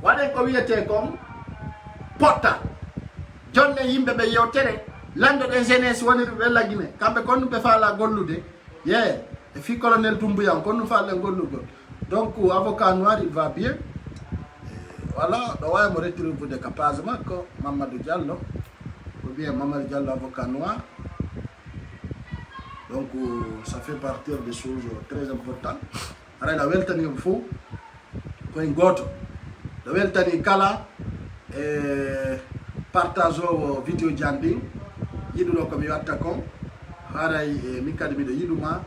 wade ko wiete kom potta jonne yimbe be yewtere lando de jeunesse woni be la Guinée kambe kon be fa la gollude e fi colonel Doumbouya kon fa la gollugo. Donc avocat noir il va bien. Voilà, do way mo retrouver de capacement ko Mamadou Diallo ou bien Mamadou Diallo avocat noir. Donc ça fait partie des choses très importantes. Alors la weltani fou ko ngoto. La weltani kala partageons vidéo jandi yidulo ko mi watta kon haray mi kadmi do yiduma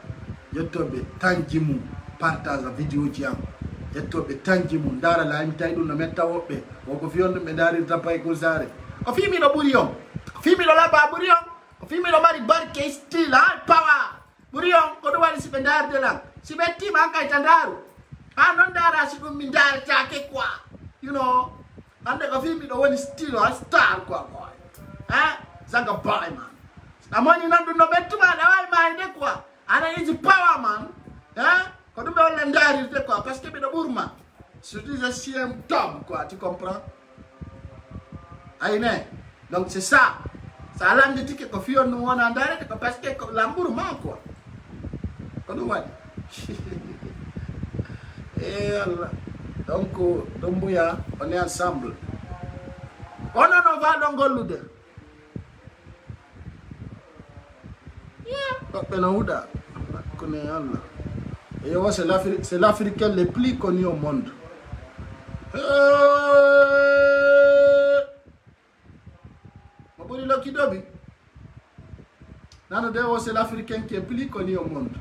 yettobe tanjimu partage vidéo jam yettobe tanjimu ndara la mi tay dum no metta wobbe woko fiyondo be dari tapay ko sare o fimi do buri yon fimi do laba buri yon o fimi do mari barke style power buri yon ko do wali sibe ndar de la sibe tima kay tandaru non dara si dum min dar take quoi you know ande ko fimi do woni style star quoi zanga bay man amoni nandu no bettuma da wal may de quoi ana is power man ko dum wala ndari de quoi parce que be do burma je dis je suis un top quoi tu comprends aïne donc c'est ça ça lande tike ko fiyon no wona ndari ko parce que la burma quoi ko dum wadi et Allah. Donc Doumbouya on est ensemble on en va dans Gollude et c'est l'Africain le plus connu au monde. C'est l'Africain qui est plus connu au monde.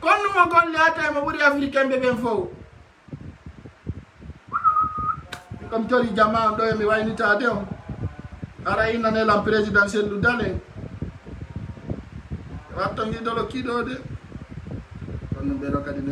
Quand nous avons les Africains bébé faux. Comme tu dis, Diamant, on doit me voir. Araïna n'est la présidentielle de Dalé. Attendez dans le kido de. On nous verra qu'à dîner.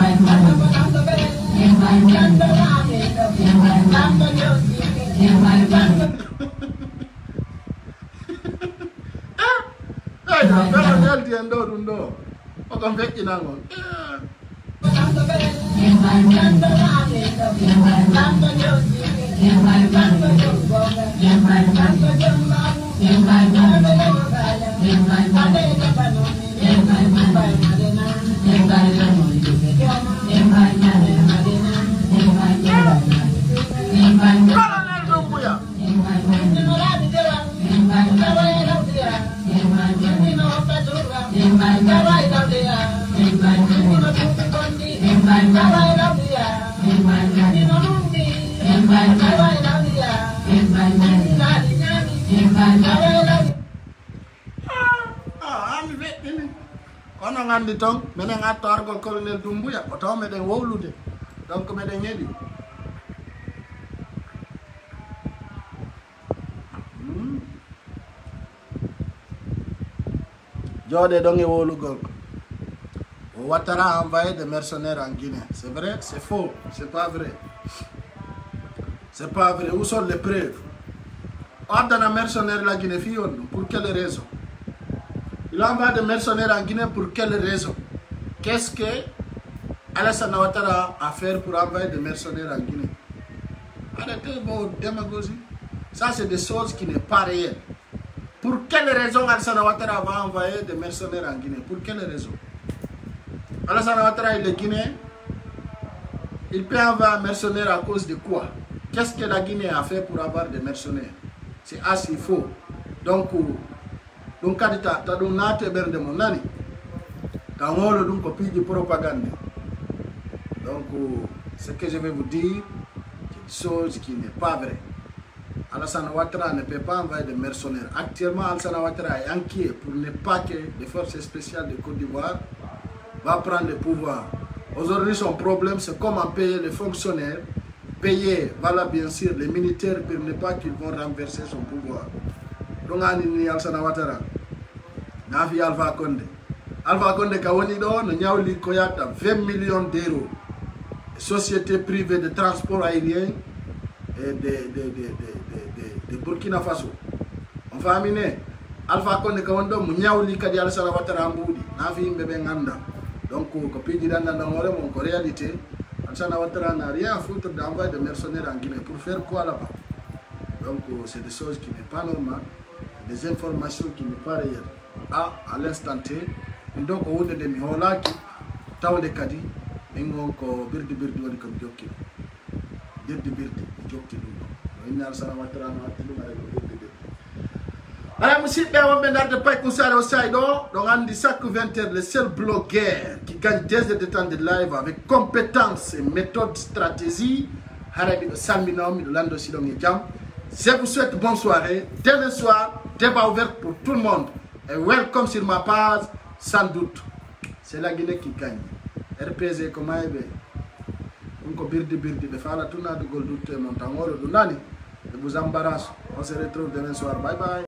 Kono ngandi tong menen atto argol colonel Doumbouya ko taw meden wowlude donc meden yedi Jode donge wolugol. Ouattara a envoyé des mercenaires en Guinée. C'est vrai? C'est faux. C'est pas vrai. C'est pas vrai. Où sont les preuves? Ordre mercenaires la Guinée, pour quelle raison? Il envoie des mercenaires en Guinée pour quelle raison? Qu'est-ce que Alassane Ouattara a fait pour envoyer des mercenaires en Guinée? Arrêtez vos démagogies. Ça, c'est des choses qui n'est pas réelles. Pour quelle raison Alassane Ouattara va envoyer des mercenaires en Guinée? Pour quelle raison? Alassane Ouattara, il est Guinéen. Il peut envoyer un mercenaire à cause de quoi? Qu'est-ce que la Guinée a fait pour avoir des mercenaires? C'est assez faux. Donc kadita ta dum naate berde mo nani ta ngolo dum ko piji propagande. Donc ce que je vais vous dire, c'est une chose qui n'est pas vraie. Alassane Ouattara ne peut pas envoyer des mercenaires. Actuellement, Alassane Ouattara est inquiet pour ne pas que les forces spéciales de Côte d'Ivoire va prendre le pouvoir. Aujourd'hui, son problème, c'est comment payer les fonctionnaires, payer, voilà bien sûr, les militaires pour ne pas qu'ils vont renverser son pouvoir. Donc, Alassane Ouattara, Nafi Alpha Condé. Alpha Condé, Kawanido, Nyawli Koyata, 20 millions d'euros. Société privée de transport aérien et de Burkina Faso. On va amener Alpha Condé, Kawando, Nyawli Kadi Alassane Ouattara Mboudi, Nafi Mbebe Nganda. Donc, copie d'Iran en réalité, Alassane Ouattara n'a rien à foutre d'envoyer des mercenaires en Guinée. Pour faire quoi là-bas? Donc, c'est des choses qui n'est pas normales, des informations qui n'est pas réelles. À l'instant T, donc on a des mihola qui taw de kadi mingo ko birdi woni ko jokki birdi jokki dum no Alassane Ouattara no atti dum birdi. Alors musidɓe wonɓe darde pay ko sare o sayɗo ɗo andi chaque 20h le seul blogueur qui gagne 2 heures de temps de live avec compétence et méthode stratégie haraɓe ɗo salmina miɗo lando siɗon e jaam. Je vous souhaite bonne soirée. Demain soir, débat ouvert pour tout le monde. Et welcome sur ma page, sans doute. C'est la Guinée qui gagne. RPG, comment est-ce que vous birdi, de faire la tournade de Goldut et Montangolo, et vous embarrasse. On se retrouve demain soir. Bye bye.